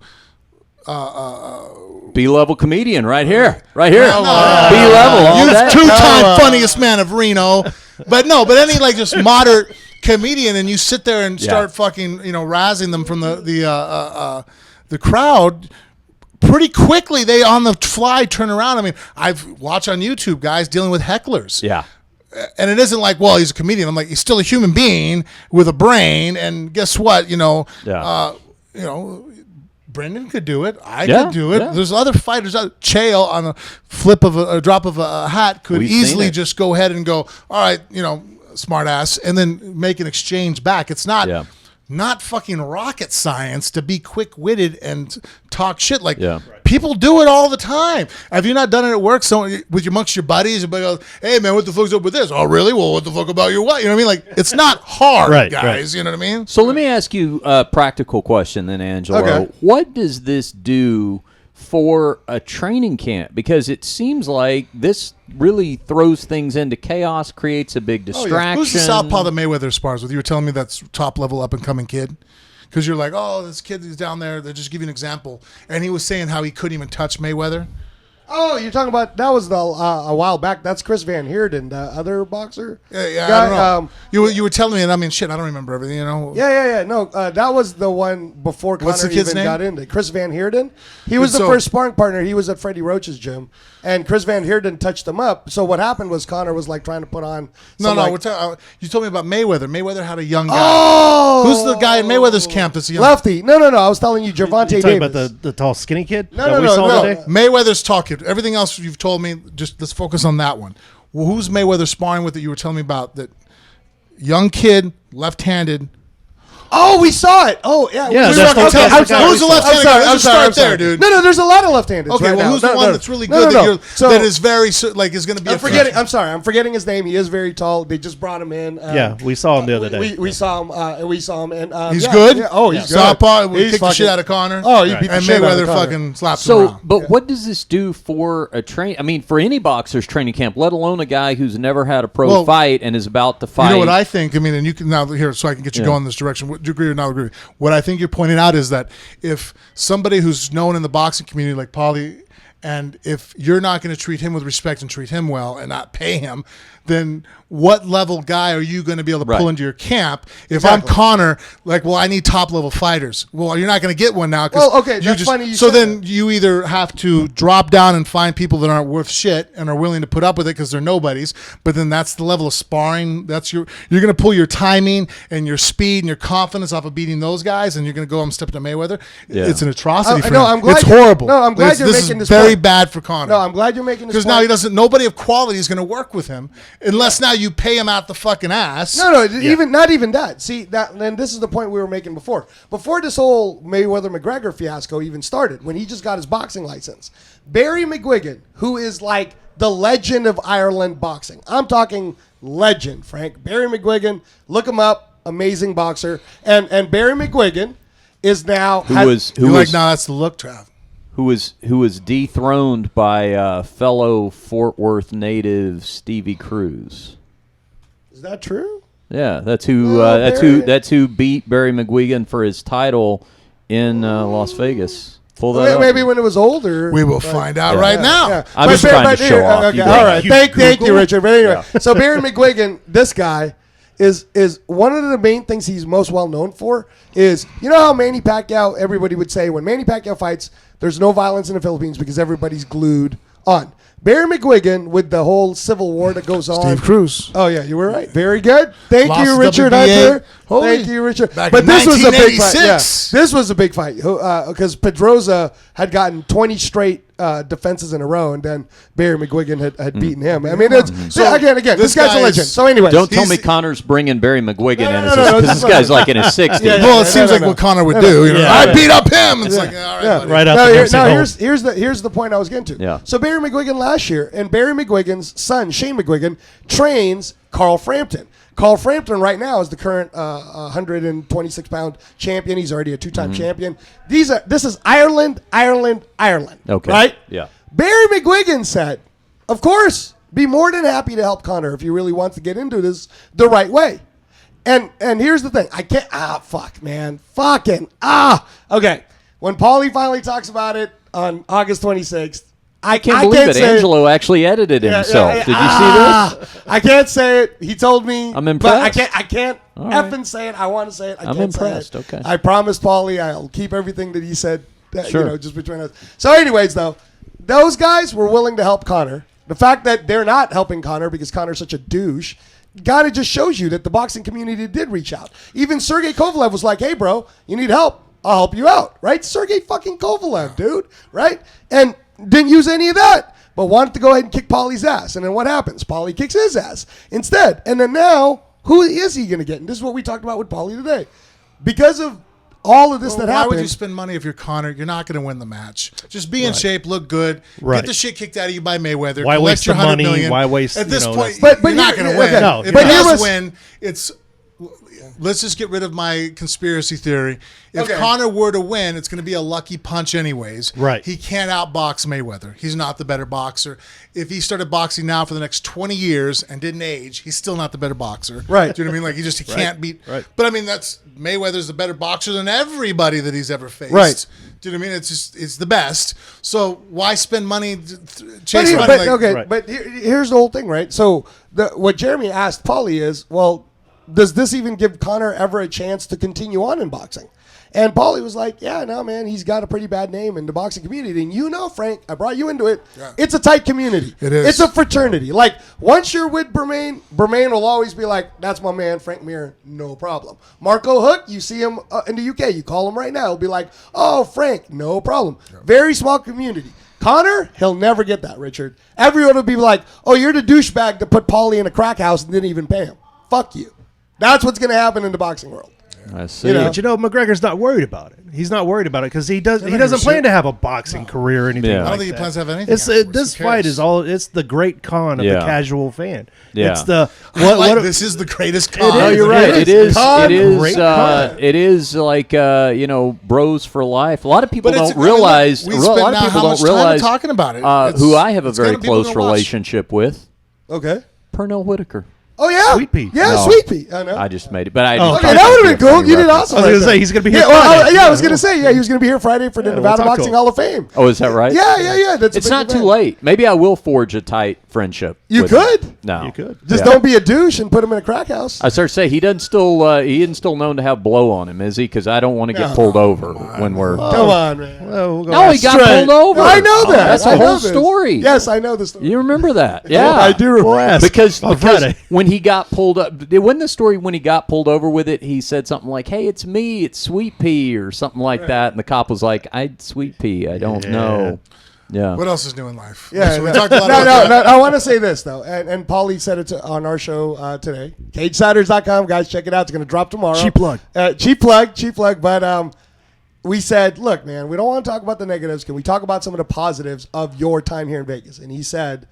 B-level comedian right here. B-level all you day. two-time funniest man of Reno, but any like just moderate comedian, and you sit there and start fucking razzing them from the crowd. Pretty quickly, they on the fly turn around. I mean, I've watched on YouTube guys dealing with hecklers. Yeah. And it isn't like, well, he's a comedian. I'm like, he's still a human being with a brain. And guess what? Brendan could do it. I could do it. Yeah. There's other fighters. Chael on a drop of a hat could We've seen easily it. just go ahead and go, all right, smart ass, and then make an exchange back. It's not fucking rocket science to be quick-witted and talk shit. Like people do it all the time. Have you not done it at work? So amongst your buddies, everybody goes, "Hey man, what the fuck's up with this?" "Oh really? Well, what the fuck about your what?" You know what I mean? Like it's not hard, Right, guys. right. You know what I mean? So let me ask you a practical question then, Angelo. Okay. What does this do for a training camp? Because it seems like this really throws things into chaos, creates a big distraction. Who's the southpaw that Mayweather spars with? You were telling me that's top level up and coming kid. Because you're like, oh, this kid is down there. They just give you an example, and he was saying how he couldn't even touch Mayweather. Oh, you're talking about that was a while back. That's Chris Van Heerden, the other boxer. Yeah, guy. I don't know. You were telling me, and I mean, shit, I don't remember everything. You know. Yeah. No, that was the one before What's Conor the kid's even name? got into Chris Van Heerden. He was the So- first sparring partner. He was at Freddie Roach's gym, and Chris Van Heerden touched him up. So what happened was Conor was like trying to put on. No, some, no. like, You told me about Mayweather. Mayweather had a young guy. Oh, Who's the guy in Mayweather's camp that's young? lefty? No. I was telling you, Gervonta You Davis. talking about the tall skinny kid No, that no, we no, saw no. today? Mayweather's talking. Everything else you've told me, just let's focus on that one. Well, who's Mayweather sparring with that you were telling me about? That young kid, left-handed. Oh, we saw it. Oh, yeah. Yeah, we that's were- the- okay, that's I'm the guy sorry. we Who's the saw. left-handed guy? Let's just start there, dude. No, there's a lot of left-handed. Okay, right well, now. who's the one that's really No, good no, no. that is very like is going to be? I'm forgetting. I'm sorry. I'm forgetting his name. He is very tall. They just brought him in. Yeah, we saw him the other day. We saw him. We saw him, and He's yeah, good. Yeah. Oh, he's good. Southpaw. We He's kicked the fucking- shit out of Conor. Oh, he beat the and shit out of Mayweather Conor. fucking slaps him So, around. but what does this do for a train? I mean, for any boxer's training camp, let alone a guy who's never had a pro Well, fight and is about to fight. You know what I think? I mean, and you can now here, so I can get you Yeah. going in this direction. Would you agree or not agree? What I think you're pointing out is that if somebody who's known in the boxing community like Paulie, and if you're not going to treat him with respect and treat him well and not pay him, then what level guy are you going to be able to pull Right. into your camp? If I'm Conor, like, well, I need top level fighters. Well, you're not going to get one now. Well, okay, that's funny you So said then you either have to drop down and find people that aren't worth shit and are willing to put up with it because they're nobodies. But then that's the level of sparring. You're going to pull your timing and your speed and your confidence off of beating those guys, and you're going to go and step to Mayweather. Yeah. It's an atrocity for no, him. I'm glad it's you're- horrible. no, I'm glad This- you're this making is this very point. bad for Conor. No, I'm glad you're making this because point. now he doesn't. Nobody of quality is going to work with him unless now you pay him out the fucking ass. No, even not even that. See that, and this is the point we were making before. Before this whole Mayweather McGregor fiasco even started, when he just got his boxing license, Barry McGuigan, who is like the legend of Ireland boxing, I'm talking legend, Frank. Barry McGuigan, look him up, amazing boxer, and Barry McGuigan is now who was Now that's the look, Trav. who was dethroned by fellow Fort Worth native Stevie Cruz. Is that true? Yeah, that's who. Oh, Barry. That's who beat Barry McGuigan for his title in Las Vegas. Pull that up. Maybe when it was older. We will find out right now. Yeah. I'm just trying to show off. Okay, You all guys. right. Thank you, Richard. But anyway, so Barry McGuigan, this guy is one of the main things he's most well known for is, you know how Manny Pacquiao, everybody would say when Manny Pacquiao fights, there's no violence in the Philippines because everybody's glued on. Barry McGuigan, with the whole civil war that goes on. Steve Cruz. Oh, yeah, you were right. Very good. Thank Lost you, the Richard WBA. Hunter. Holy. Thank you, Richard. Back But in this was a big fight. Yeah, 1986. this was a big fight because Pedroza had gotten 20 straight defenses in a row, and then Barry McGuigan had beaten him. I mean, it's again, this guy's a legend. So, anyways, Don't tell me Connor's bringing Barry McGuigan in no, because this guy's like in his 60s. Yeah, Well, it seems like no. what Conor would do. You know, Yeah. I beat up him. It's like, all right, Yeah. buddy. Right out Now, the here- nursing now home. here's the point I was getting to. Yeah. So Barry McGuigan last year, and Barry McGuigan's son Shane McGuigan trains Carl Frampton. Carl Frampton right now is the current 126-pound champion. He's already a two-time champion. This is Ireland. Okay. Right? Yeah. Barry McGuigan said, of course, be more than happy to help Conor if he really wants to get into this the right way. And here's the thing. I can't. Fuck, man. Okay. When Paulie finally talks about it on August 26th, I Can't believe it. say Angelo actually edited himself. Did you see this? I can't say it. He told me. I'm But I impressed. can't All right. effing say it. I want to say it. I I'm can't impressed. Say it. Okay. I promised Paulie I'll keep everything that he said. Sure. Just between us. So, anyways, though, those guys were willing to help Conor. The fact that they're not helping Conor because Conor's such a douche kind of just shows you that the boxing community did reach out. Even Sergey Kovalev was like, "Hey, bro, you need help? I'll help you out." Right? Sergey fucking Kovalev, dude. Right? And didn't use any of that, but wanted to go ahead and kick Paulie's ass. And then what happens? Paulie kicks his ass instead. And then now, who is he going to get? And this is what we talked about with Paulie today. Because of all of this that Why happened. would you spend money if you're Conor? You're not going to win the match. Just be in Right. shape, look good, Right. get the shit kicked out of you by Mayweather. Why collect waste your the 100 money? million. Why waste, At this you know, point? But you're not here- going to win. okay. No, if but he here does was- win, it's let's just get rid of my conspiracy theory. If Okay. Conor were to win, it's going to be a lucky punch anyways. Right. He can't outbox Mayweather. He's not the better boxer. If he started boxing now for the next 20 years and didn't age, he's still not the better boxer. Right. Do you know what I mean? Like he can't beat. Right. But I mean, Mayweather's the better boxer than everybody that he's ever faced. Right. Do you know what I mean? It's the best. So why spend money chasing money? But here's the whole thing, right? So what Jeremy asked Paulie is, well, does this even give Conor ever a chance to continue on in boxing? And Paulie was like, yeah, no, man, he's got a pretty bad name in the boxing community. And you know, Frank, I brought you into it. Yeah. It's a tight community. It is. It's a fraternity. Like, once you're with Bermain will always be like, that's my man, Frank Mir, no problem. Marco Hook, you see him in the UK, you call him right now, he'll be like, oh, Frank, no problem. Yeah. Very small community. Conor, he'll never get that, Richard. Everyone will be like, oh, you're the douchebag that put Paulie in a crack house and didn't even pay him. Fuck you. That's what's going to happen in the boxing world. I see. You know? But McGregor's not worried about it. He's not worried about it because he doesn't plan to have a boxing career or anything. Yeah. I don't think he plans to have anything. This fight is it's the great con of the casual fan. Yeah. It's the this is the greatest con. No, you're right. It is. Con, It is. great con. It is like bros for life. A lot of people But don't realize. we A spent lot now of people how much don't time realize talking about it. who I have a it's very gonna- people close gonna watch. relationship with. Okay. Pernell Whitaker. Oh, yeah. Sweet Pea. Yeah, No. Sweet Pea. I know. I just made it, but I. Okay, that would have been cool. You did awesome. I was right going to there. say he's going to be here. Yeah, well, Friday. I was going to say, he was going to be here Friday for the we'll Nevada talk to Boxing him. Hall of Fame. Oh, is that right? Yeah. That's a It's big not too event. late. Maybe I will forge a tight friendship. You with him. could. No, You could. Just Yeah. don't be a douche and put him in a crack house. I start to say he isn't still known to have blow on him, is he? Because I don't want to get pulled over when we're. Come on, man. Well, we'll go No, he ask got Trey. pulled over. I know that. That's I the know whole this. story. Yes, I know the story. You remember that? Yeah, I do remember. We'll ask because on Friday. when he got pulled up, wasn't the story when he got pulled over with it? He said something like, "Hey, it's me, it's Sweet Pea," or something like that, and the cop was like, "I'd Sweet Pea, I don't know." Yeah. What else is new in life? Yeah, So we no, talked a lot about that. I want to say this, though, and Paulie said it on our show today. CageSiders.com, guys, check it out. It's going to drop tomorrow. Cheap plug. Cheap plug. But we said, look, man, we don't want to talk about the negatives. Can we talk about some of the positives of your time here in Vegas? And he said,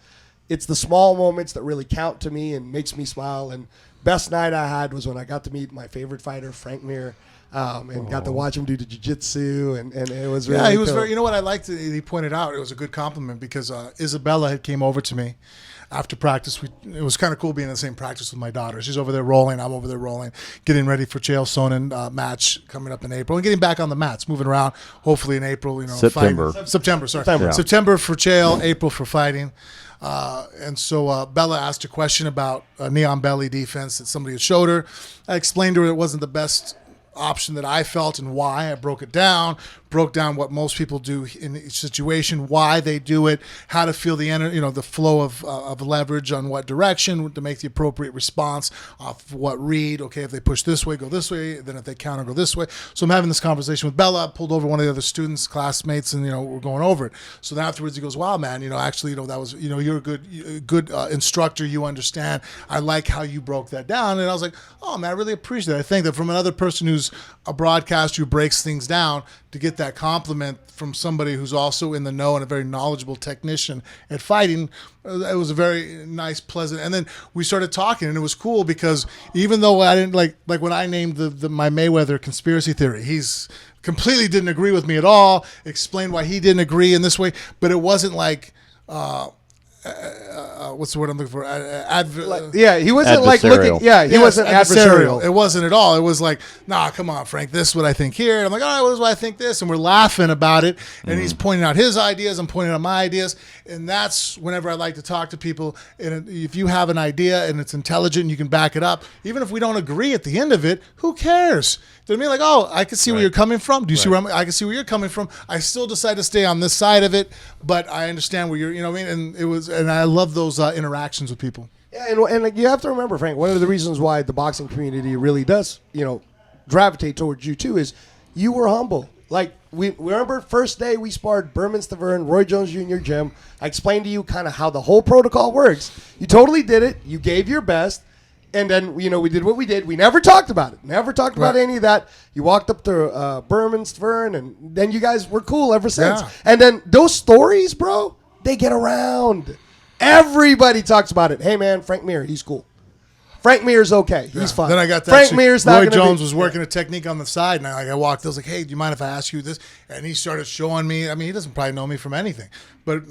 it's the small moments that really count to me and makes me smile. And best night I had was when I got to meet my favorite fighter, Frank Mir. And got to watch him do the jiu-jitsu, and it was really He was cool. very. You know what I liked? He pointed out it was a good compliment because Isabella had came over to me after practice. It was kind of cool being in the same practice with my daughter. She's over there rolling. I'm over there rolling, getting ready for Chael Sonnen match coming up in April and getting back on the mats, moving around. Hopefully in April, September. September for Chael, April for fighting. And so Bella asked a question about Neon Belly defense that somebody had showed her. I explained to her it wasn't the best option that I felt and why. I broke down what most people do in each situation, why they do it, how to feel the flow of leverage on what direction to make the appropriate response off what read. Okay, if they push this way, go this way. Then if they counter, go this way. So I'm having this conversation with Bella. I pulled over one of the other students, classmates, and we're going over it. So then afterwards he goes, "Wow, man, actually, that was, you're a good instructor. You understand. I like how you broke that down." And I was like, "Oh man, I really appreciate it. I think that from another person who's a broadcaster who breaks things down, to get that compliment from somebody who's also in the know and a very knowledgeable technician at fighting, it was a very nice, pleasant." And then we started talking, and it was cool because even though I didn't like when I named my Mayweather conspiracy theory, he's completely didn't agree with me at all. Explained why he didn't agree in this way, but it wasn't like. What's the word I'm looking for? He wasn't like looking. Yeah, he wasn't adversarial. It wasn't at all. It was like, "Nah, come on, Frank. This is what I think here." And I'm like, "All right, well, this is what I think this," and we're laughing about it. And he's pointing out his ideas. I'm pointing out my ideas. And that's whenever I like to talk to people. And if you have an idea and it's intelligent, and you can back it up, even if we don't agree at the end of it, who cares? Do you know what I mean? Like, oh, I can see where you're coming from. Do you see where I can see where you're coming from. I still decide to stay on this side of it, but I understand where you're. You know what I mean? And I love those interactions with people. Yeah, and you have to remember, Frank, one of the reasons why the boxing community really does, gravitate towards you too is you were humble. Like, we remember first day we sparred Berman Stavern, Roy Jones Jr. gym. I explained to you kind of how the whole protocol works. You totally did it. You gave your best. And then, we did what we did. We never talked about it. Never talked about any of that. You walked up to Berman Stavern, and then you guys were cool ever since. Yeah. And then those stories, bro, they get around. Everybody talks about it. Hey, man, Frank Mir, he's cool. Frank Mir's okay. He's fine. Then I got that. Frank Mir's not Roy gonna Jones be, was working a technique on the side, and I walked. I was like, "Hey, do you mind if I ask you this?" And he started showing me. I mean, he doesn't probably know me from anything, but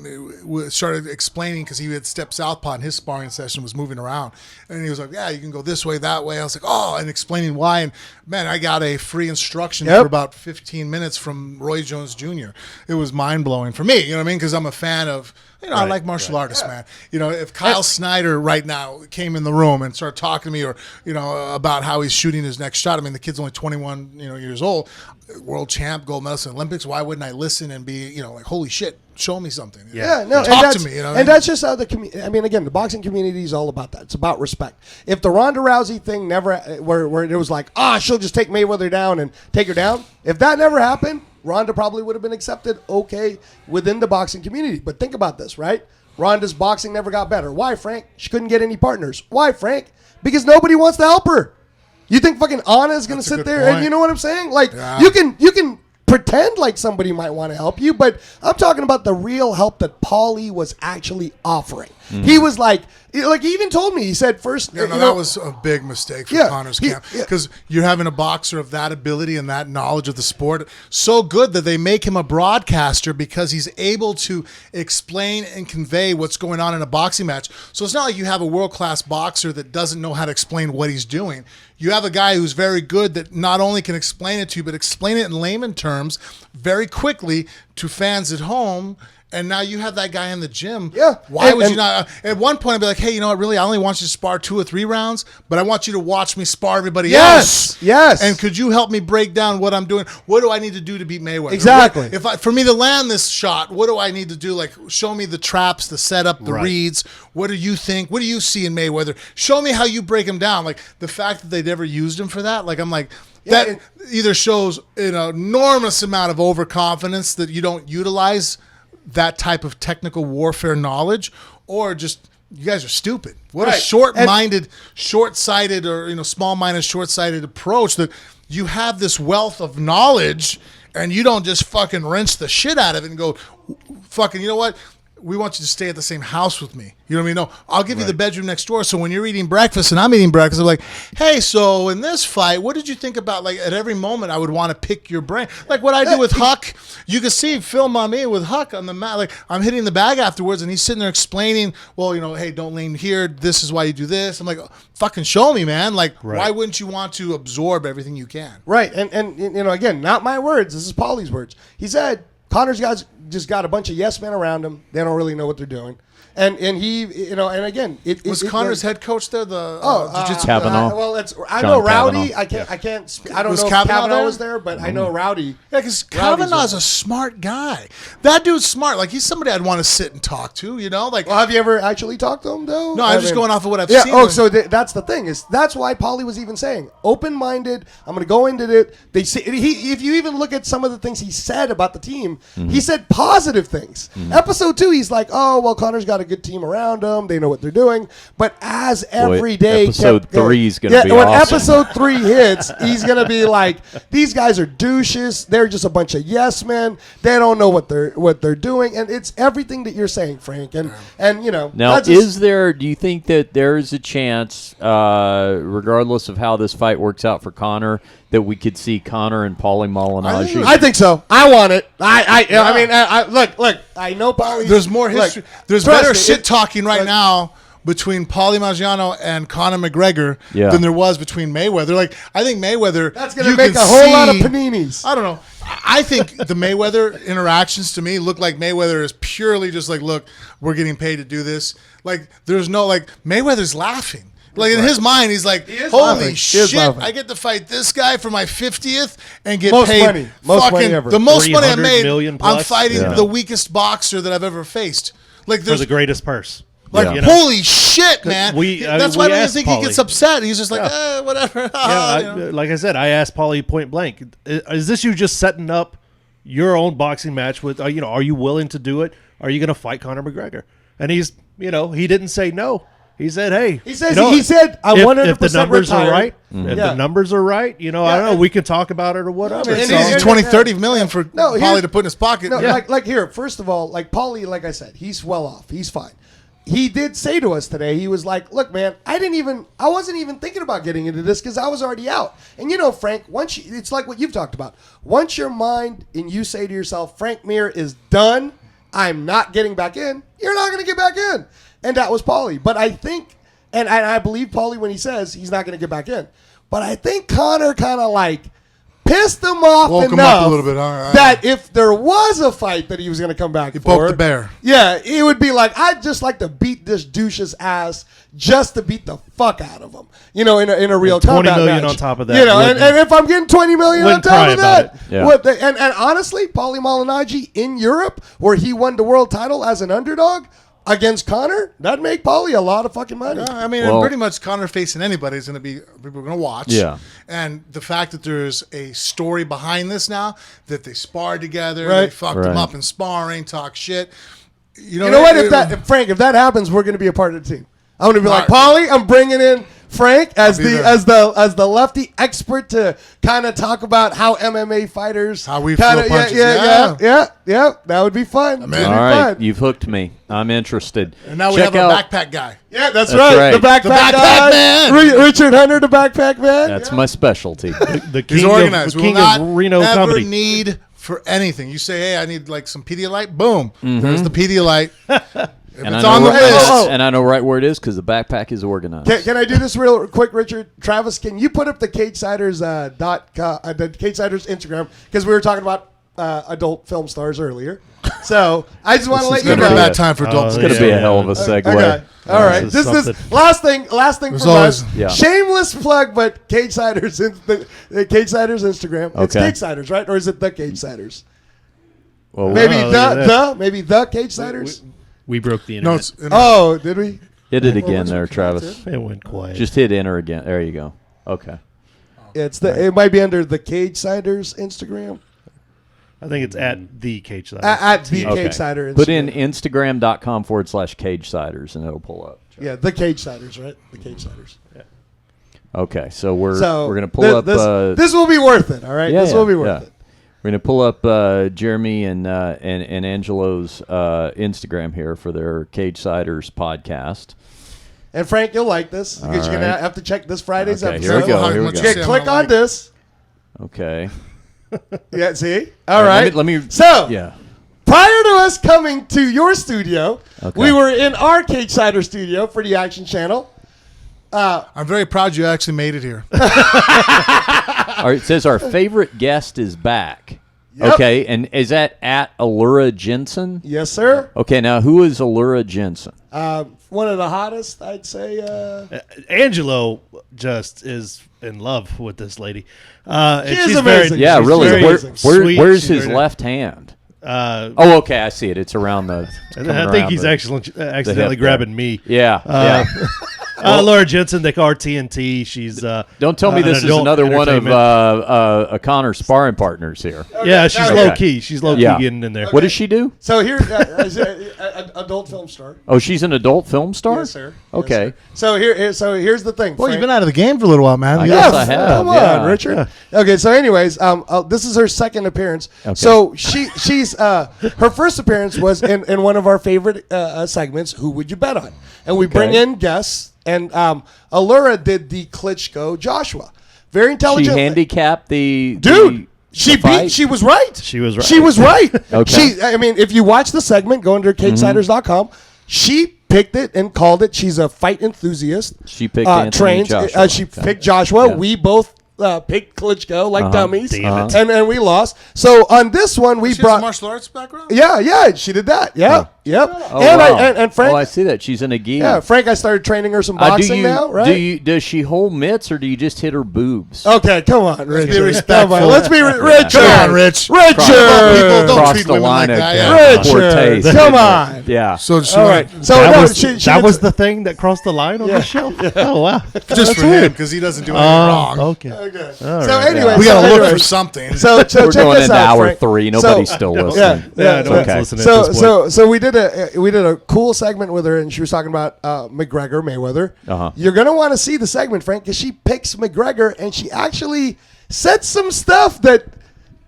started explaining because he had stepped southpaw, and his sparring session was moving around, and he was like, "Yeah, you can go this way, that way." I was like, "Oh," and explaining why. And man, I got a free instruction for about 15 minutes from Roy Jones Jr. It was mind blowing for me. You know what I mean? Because I'm a fan of. I like martial artists, man. If Kyle Snyder right now came in the room and started talking to me, or about how he's shooting his next shot. I mean, the kid's only 21, years old, world champ, gold medalist in the Olympics. Why wouldn't I listen and be, like, holy shit, show me something? Talk to me. And that's just how the community. I mean, again, the boxing community is all about that. It's about respect. If the Ronda Rousey thing never, where it was like, she'll just take Mayweather down and take her down. If that never happened, Ronda probably would have been accepted within the boxing community. But think about this, right? Ronda's boxing never got better. Why, Frank? She couldn't get any partners. Why, Frank? Because nobody wants to help her. You think fucking Anna is going to sit there and you know what I'm saying? Like, you can pretend like somebody might want to help you, but I'm talking about the real help that Paulie was actually offering. Mm-hmm. He was like he even told me, he said first. That was a big mistake for Conor's camp, because you're having a boxer of that ability and that knowledge of the sport so good that they make him a broadcaster because he's able to explain and convey what's going on in a boxing match. So it's not like you have a world-class boxer that doesn't know how to explain what he's doing. You have a guy who's very good that not only can explain it to you, but explain it in layman terms very quickly to fans at home. And now you have that guy in the gym. Yeah. Why would you not? At one point, I'd be like, hey, you know what? Really, I only want you to spar 2 or 3 rounds, but I want you to watch me spar everybody else. Yes. And could you help me break down what I'm doing? What do I need to do to beat Mayweather? Exactly. For me to land this shot, what do I need to do? Like, show me the traps, the setup, the reads. What do you think? What do you see in Mayweather? Show me how you break him down. Like, the fact that they never used him for that, like, I'm like, that either shows an enormous amount of overconfidence that you don't utilize that type of technical warfare knowledge, or just you guys are stupid. What a short-minded, short-sighted, or small-minded, short-sighted approach, that you have this wealth of knowledge and you don't just fucking wrench the shit out of it and go, fucking, you know what? We want you to stay at the same house with me. You know what I mean? No, I'll give you the bedroom next door. So when you're eating breakfast and I'm eating breakfast, I'm like, hey, so in this fight, what did you think about? Like, at every moment, I would want to pick your brain. Like what I do with Huck. You can see film on me with Huck on the mat. Like, I'm hitting the bag afterwards, and he's sitting there explaining, well, hey, don't lean here. This is why you do this. I'm like, fucking show me, man. Like, why wouldn't you want to absorb everything you can? Right. And again, not my words. This is Paulie's words. He said, Conor's guys just got a bunch of yes men around him. They don't really know what they're doing. And he, and again, was Conor's head coach there? Jiu-Jitsu Kavanaugh. I know Rowdy. I can't. I don't know if Kavanaugh was there, but I know Rowdy. Yeah, because Kavanaugh's a smart guy. That dude's smart. Like, he's somebody I'd want to sit and talk to. Like, well, have you ever actually talked to him though? No, I'm just going off of what I've seen. Oh, so that's the thing, is that's why Paulie was even saying open-minded. I'm going to go into it. They say if you even look at some of the things he said about the team, he said positive things. Episode 2, he's like, oh well, Conor's got a good team around them. They know what they're doing. But as every day, episode 3 is going to be when awesome. episode 3 hits, he's going to be like, these guys are douches. They're just a bunch of yes men. They don't know what they're doing, and it's everything that you're saying, Frank. And now, do you think that there is a chance, regardless of how this fight works out for Conor, that we could see Conor and Paulie Malignaggi? I think so. I want it. I mean, look. I know Paulie. There's more history. There's better shit talking right now between Paulie Malignaggi and Conor McGregor than there was between Mayweather. Like, I think Mayweather, that's going to make a whole lot of paninis. I don't know. I think the Mayweather interactions to me look like Mayweather is purely just like, look, we're getting paid to do this. Like, there's no, like, Mayweather's laughing. Like, in his mind, he's like, holy shit, I get to fight this guy for my 50th and get paid most money ever. The most money I made, I'm fighting the weakest boxer that I've ever faced. Like, for the greatest purse. Like, holy shit, man. That's why I don't think he gets upset. He's just like, whatever. Like I said, I asked Paulie point blank, is this you just setting up your own boxing match with, are you willing to do it? Are you going to fight Conor McGregor? And he's, he didn't say no. He said, "Hey." He said, "I 100% if the numbers retired. are right. If the numbers are right, I don't know. We can talk about it or whatever." It's easy 20, 30 million for Paulie to put in his pocket. No, like here. First of all, like Paulie, like I said, he's well off. He's fine. he did say to us today, he was like, look, man, I wasn't even thinking about getting into this because I was already out. And you know, Frank, it's like what you've talked about. Once your mind and you say to yourself, Frank Mir is done, I'm not getting back in, you're not going to get back in. And that was Paulie. But I think, and I believe Paulie when he says he's not going to get back in. But I think Conor kind of like pissed him off Woke him enough up a little bit, huh? that if there was a fight that he was going to come back for, poked the bear. Yeah, it would be like, I'd just like to beat this douche's ass just to beat the fuck out of him. You know, in a real combat 20 million match. on top of that. You know, and if I'm getting 20 million on top of that, Yeah. and honestly, Paulie Malignaggi in Europe, where he won the world title as an underdog against Conor, that'd make Paulie a lot of fucking money. Yeah, I mean, Well- and pretty much Conor facing anybody is going to be people are going to watch. Yeah. And the fact that there's a story behind this now, that they sparred together, Right. they fucked Right. them up in sparring, talk shit. You You know what? Frank, if that happens, we're going to be a part of the team. I'm going to be like, Paulie, I'm bringing in Frank as I'll be the lefty expert to kind of talk about how MMA fighters How we kinda, throw punches. yeah. That would be fun. Man. That'd All be right, fun. you've hooked me. I'm interested. And now we Check have a out- backpack guy. Yeah, that's That's right. right. The backpack, The backpack guy. man. Richard Hunter, the backpack man. That's my specialty. The He's king organized. of, We will king not of Reno ever comedy. need for anything. You say, hey, I need like some Pedialyte. Boom. There's the Pedialyte. If And it's I on know the where- list. and I know right where it is because the backpack is organized. Can I do this real quick, Richard? Travis, can you put up the CageSiders the CageSiders Instagram, because we were talking about adult film stars earlier. So I just want to let you Never know. a bad time for adults. It's going to be a hell of a segue. Okay. All right. This This is is something. last thing There's from us. always- Yeah. Shameless plug, but CageSiders the CageSiders Instagram. It's Okay. CageSiders, right? Or is it the CageSiders? Well, Maybe Oh, look at maybe the CageSiders. We broke the No, internet. it's Oh, did we? hit it again there, Travis. It went quiet. Just hit enter again. There you go. Okay. It might be under the CageSiders Instagram. I think it's at the cage side. At the Okay. CageSider Instagram. Put in Instagram.com/CageSiders and it'll pull up. Yeah, the CageSiders, right? The CageSiders. Okay, so we're So going to pull up. This will be worth it. All right, yeah, this will be yeah, worth yeah. it. We're going to pull up Jeremy and Angelo's Instagram here for their CageSiders podcast. And Frank, you'll like this because you're gonna right. have to check this Friday's Okay, episode. here we go. How Here we much go. you Okay, say I'm click gonna on like. this. Okay. Yeah, see? All right. Let me. So, Yeah. prior to us coming to your studio, Okay. we were in our CageSider studio for the Action Channel. I'm very proud you actually made it here. It says our favorite guest is back. Yep. Okay, and is that at Allura Jensen? Yes, sir. Okay, now who is Allura Jensen? One of the hottest, I'd say. Angelo just is in love with this lady. And She is she's amazing. Yeah, She's really. very sweet. Where's She's his very- left hand? Uh, Oh, okay, I see it. It's around the. I think he's actually accidentally grabbing me. Yeah, yeah. Laura Jensen, they call her TNT. She's Don't tell me an this is adult another one of entertainment. a Connor's sparring partners here. Yeah, she's Okay. low key. She's low key Yeah. getting in there. What does she do? So here, adult film star. Oh, she's an adult film star. Yes, sir. Okay. Yes, sir. So here's the thing. Well, you've Frank. been out of the game for a little while, man. I You guess got- I have. Come yeah. on, Richard. Okay, so anyways, this is her second appearance. Okay. So she's her first appearance was in one of our favorite segments, Who Would You Bet On? And we bring Okay. in guests, and Allura did the Klitschko Joshua. Very She intelligent. handicapped the Dude, she the fight? beat. She was right. She was right. She was right. Okay. I mean, if you watch the segment, go under CageSiders.com. She picked it and called it. She's a fight enthusiast. She picked Anthony trains. Joshua. She Okay. picked Joshua. Yeah. We both picked Klitschko like dummies, Damn it. and we lost. So on this one, we She has a brought. martial arts background? Yeah, she did that. Yeah, yep. Oh, and wow. and Frank. Oh, I see that. She's in a gi. Yeah, Frank. I started training her some Do boxing you, now. Right? does she hold mitts or do you just hit her boobs? Okay, come on, Richard. be respectful. Come on, let's be Richard. Come on, Rich. Richard. People don't Cross treat the women line like of that. Yeah. poor Richard, taste. come on. Yeah. So she All right. So That no, was she that did- was the thing that crossed the line on the show. Oh wow, just for him because he doesn't do anything wrong. Okay. Okay. All So right. anyway, We got to so look anyway, for something. So We're check going this into out, hour Frank. 3. So- Nobody's still listening. Yeah, no one's okay. listening So at this point. so we did a cool segment with her, and she was talking about McGregor Mayweather. Uh-huh. You're gonna want to see the segment, Frank, because she picks McGregor, and she actually said some stuff that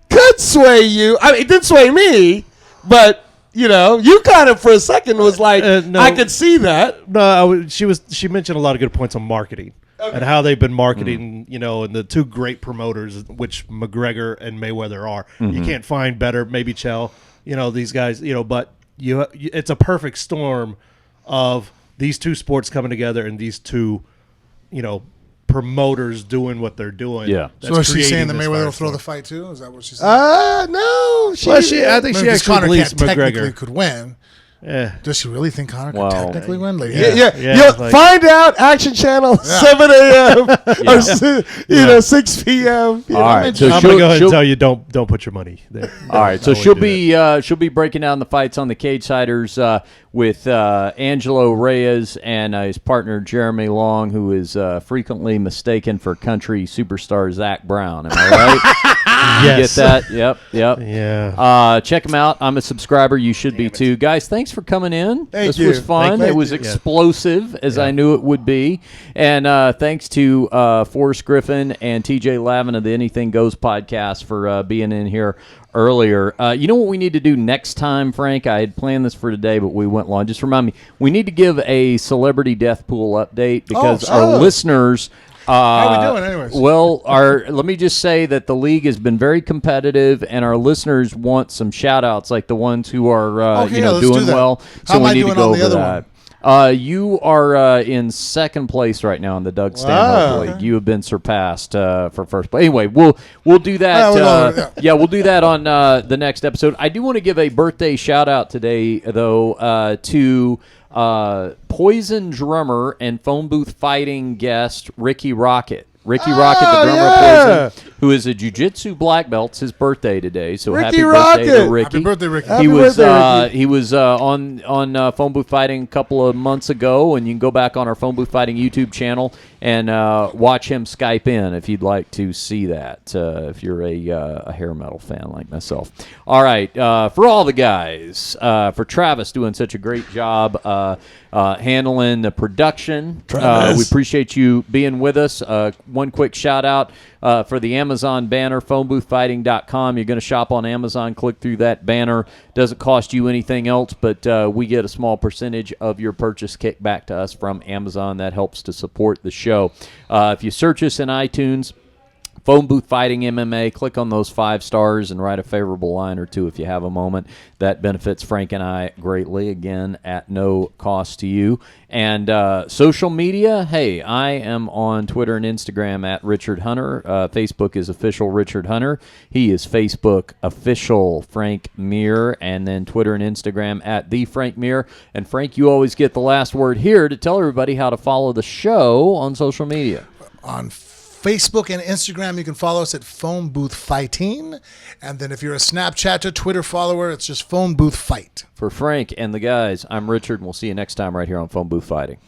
could sway you. I mean, it didn't sway me, but You kind of for a second was like, no. I could see that. No, she mentioned a lot of good points on marketing and how they've been marketing, and the two great promoters, which McGregor and Mayweather are. You can't find better. Maybe Chael, these guys, but it's a perfect storm of these two sports coming together and these two, promoters doing what they're doing. Yeah. So is she saying that Mayweather will throw the fight too? Is that what she's saying? No. I think she actually believes technically McGregor could win. Yeah. Does she really think Conor could technically win? Like, Yeah. Find out. Action Channel, 7 a.m. or 6 p.m. All right, so I'm gonna go ahead and tell you don't put your money there. All right, so she'll be breaking down the fights on the Cage Siders with Angelo Reyes and his partner Jeremy Long, who is frequently mistaken for country superstar Zach Brown. Am I right? Yes. You get that? Yep. Yeah. Check them out. I'm a subscriber. You should be too, guys. Thanks for coming in. Thank this you. was fun. Thank it was you. explosive, as I knew it would be. And thanks to Forrest Griffin and TJ Lavin of the Anything Goes podcast for being in here earlier. You know what we need to do next time, Frank? I had planned this for today, but we went long. Just remind me, we need to give a celebrity death pool update because our listeners... how are we doing anyways? Well, let me just say that the league has been very competitive, and our listeners want some shout-outs, like the ones who are let's doing do that. well. How So am we I need doing to go on the over other that. You are in second place right now in the Doug Stanhope League. You have been surpassed for first place. Anyway, we'll do that. We'll do that on the next episode. I do want to give a birthday shout-out today, though, to Poison drummer and phone booth fighting guest Ricky Rocket. Ricky Rocket, the drummer of Poison, who is a jiu-jitsu black belt. It's his birthday today, so happy birthday to Ricky. Happy birthday, Ricky. He was on Phone Booth Fighting a couple of months ago, and you can go back on our Phone Booth Fighting YouTube channel and watch him Skype in if you'd like to see that, if you're a hair metal fan like myself. All right, for all the guys, for Travis doing such a great job handling the production. We appreciate you being with us. One quick shout out for the Amazon banner, phoneboothfighting.com. You're going to shop on Amazon, click through that banner. Doesn't cost you anything else, but we get a small percentage of your purchase kicked back to us from Amazon. That helps to support the show. If you search us in iTunes, Phone Booth Fighting MMA, click on those 5 stars and write a favorable line or two if you have a moment. That benefits Frank and I greatly, again, at no cost to you. And social media, hey, I am on Twitter and Instagram at Richard Hunter. Facebook is official Richard Hunter. He is Facebook official Frank Mir, and then Twitter and Instagram at the Frank Mir. And Frank, you always get the last word here to tell everybody how to follow the show on social media. On Facebook and Instagram, you can follow us at Phone Booth Fighting. And then if you're a Snapchat or Twitter follower, it's just Phone Booth Fight. For Frank and the guys, I'm Richard, and we'll see you next time right here on Phone Booth Fighting.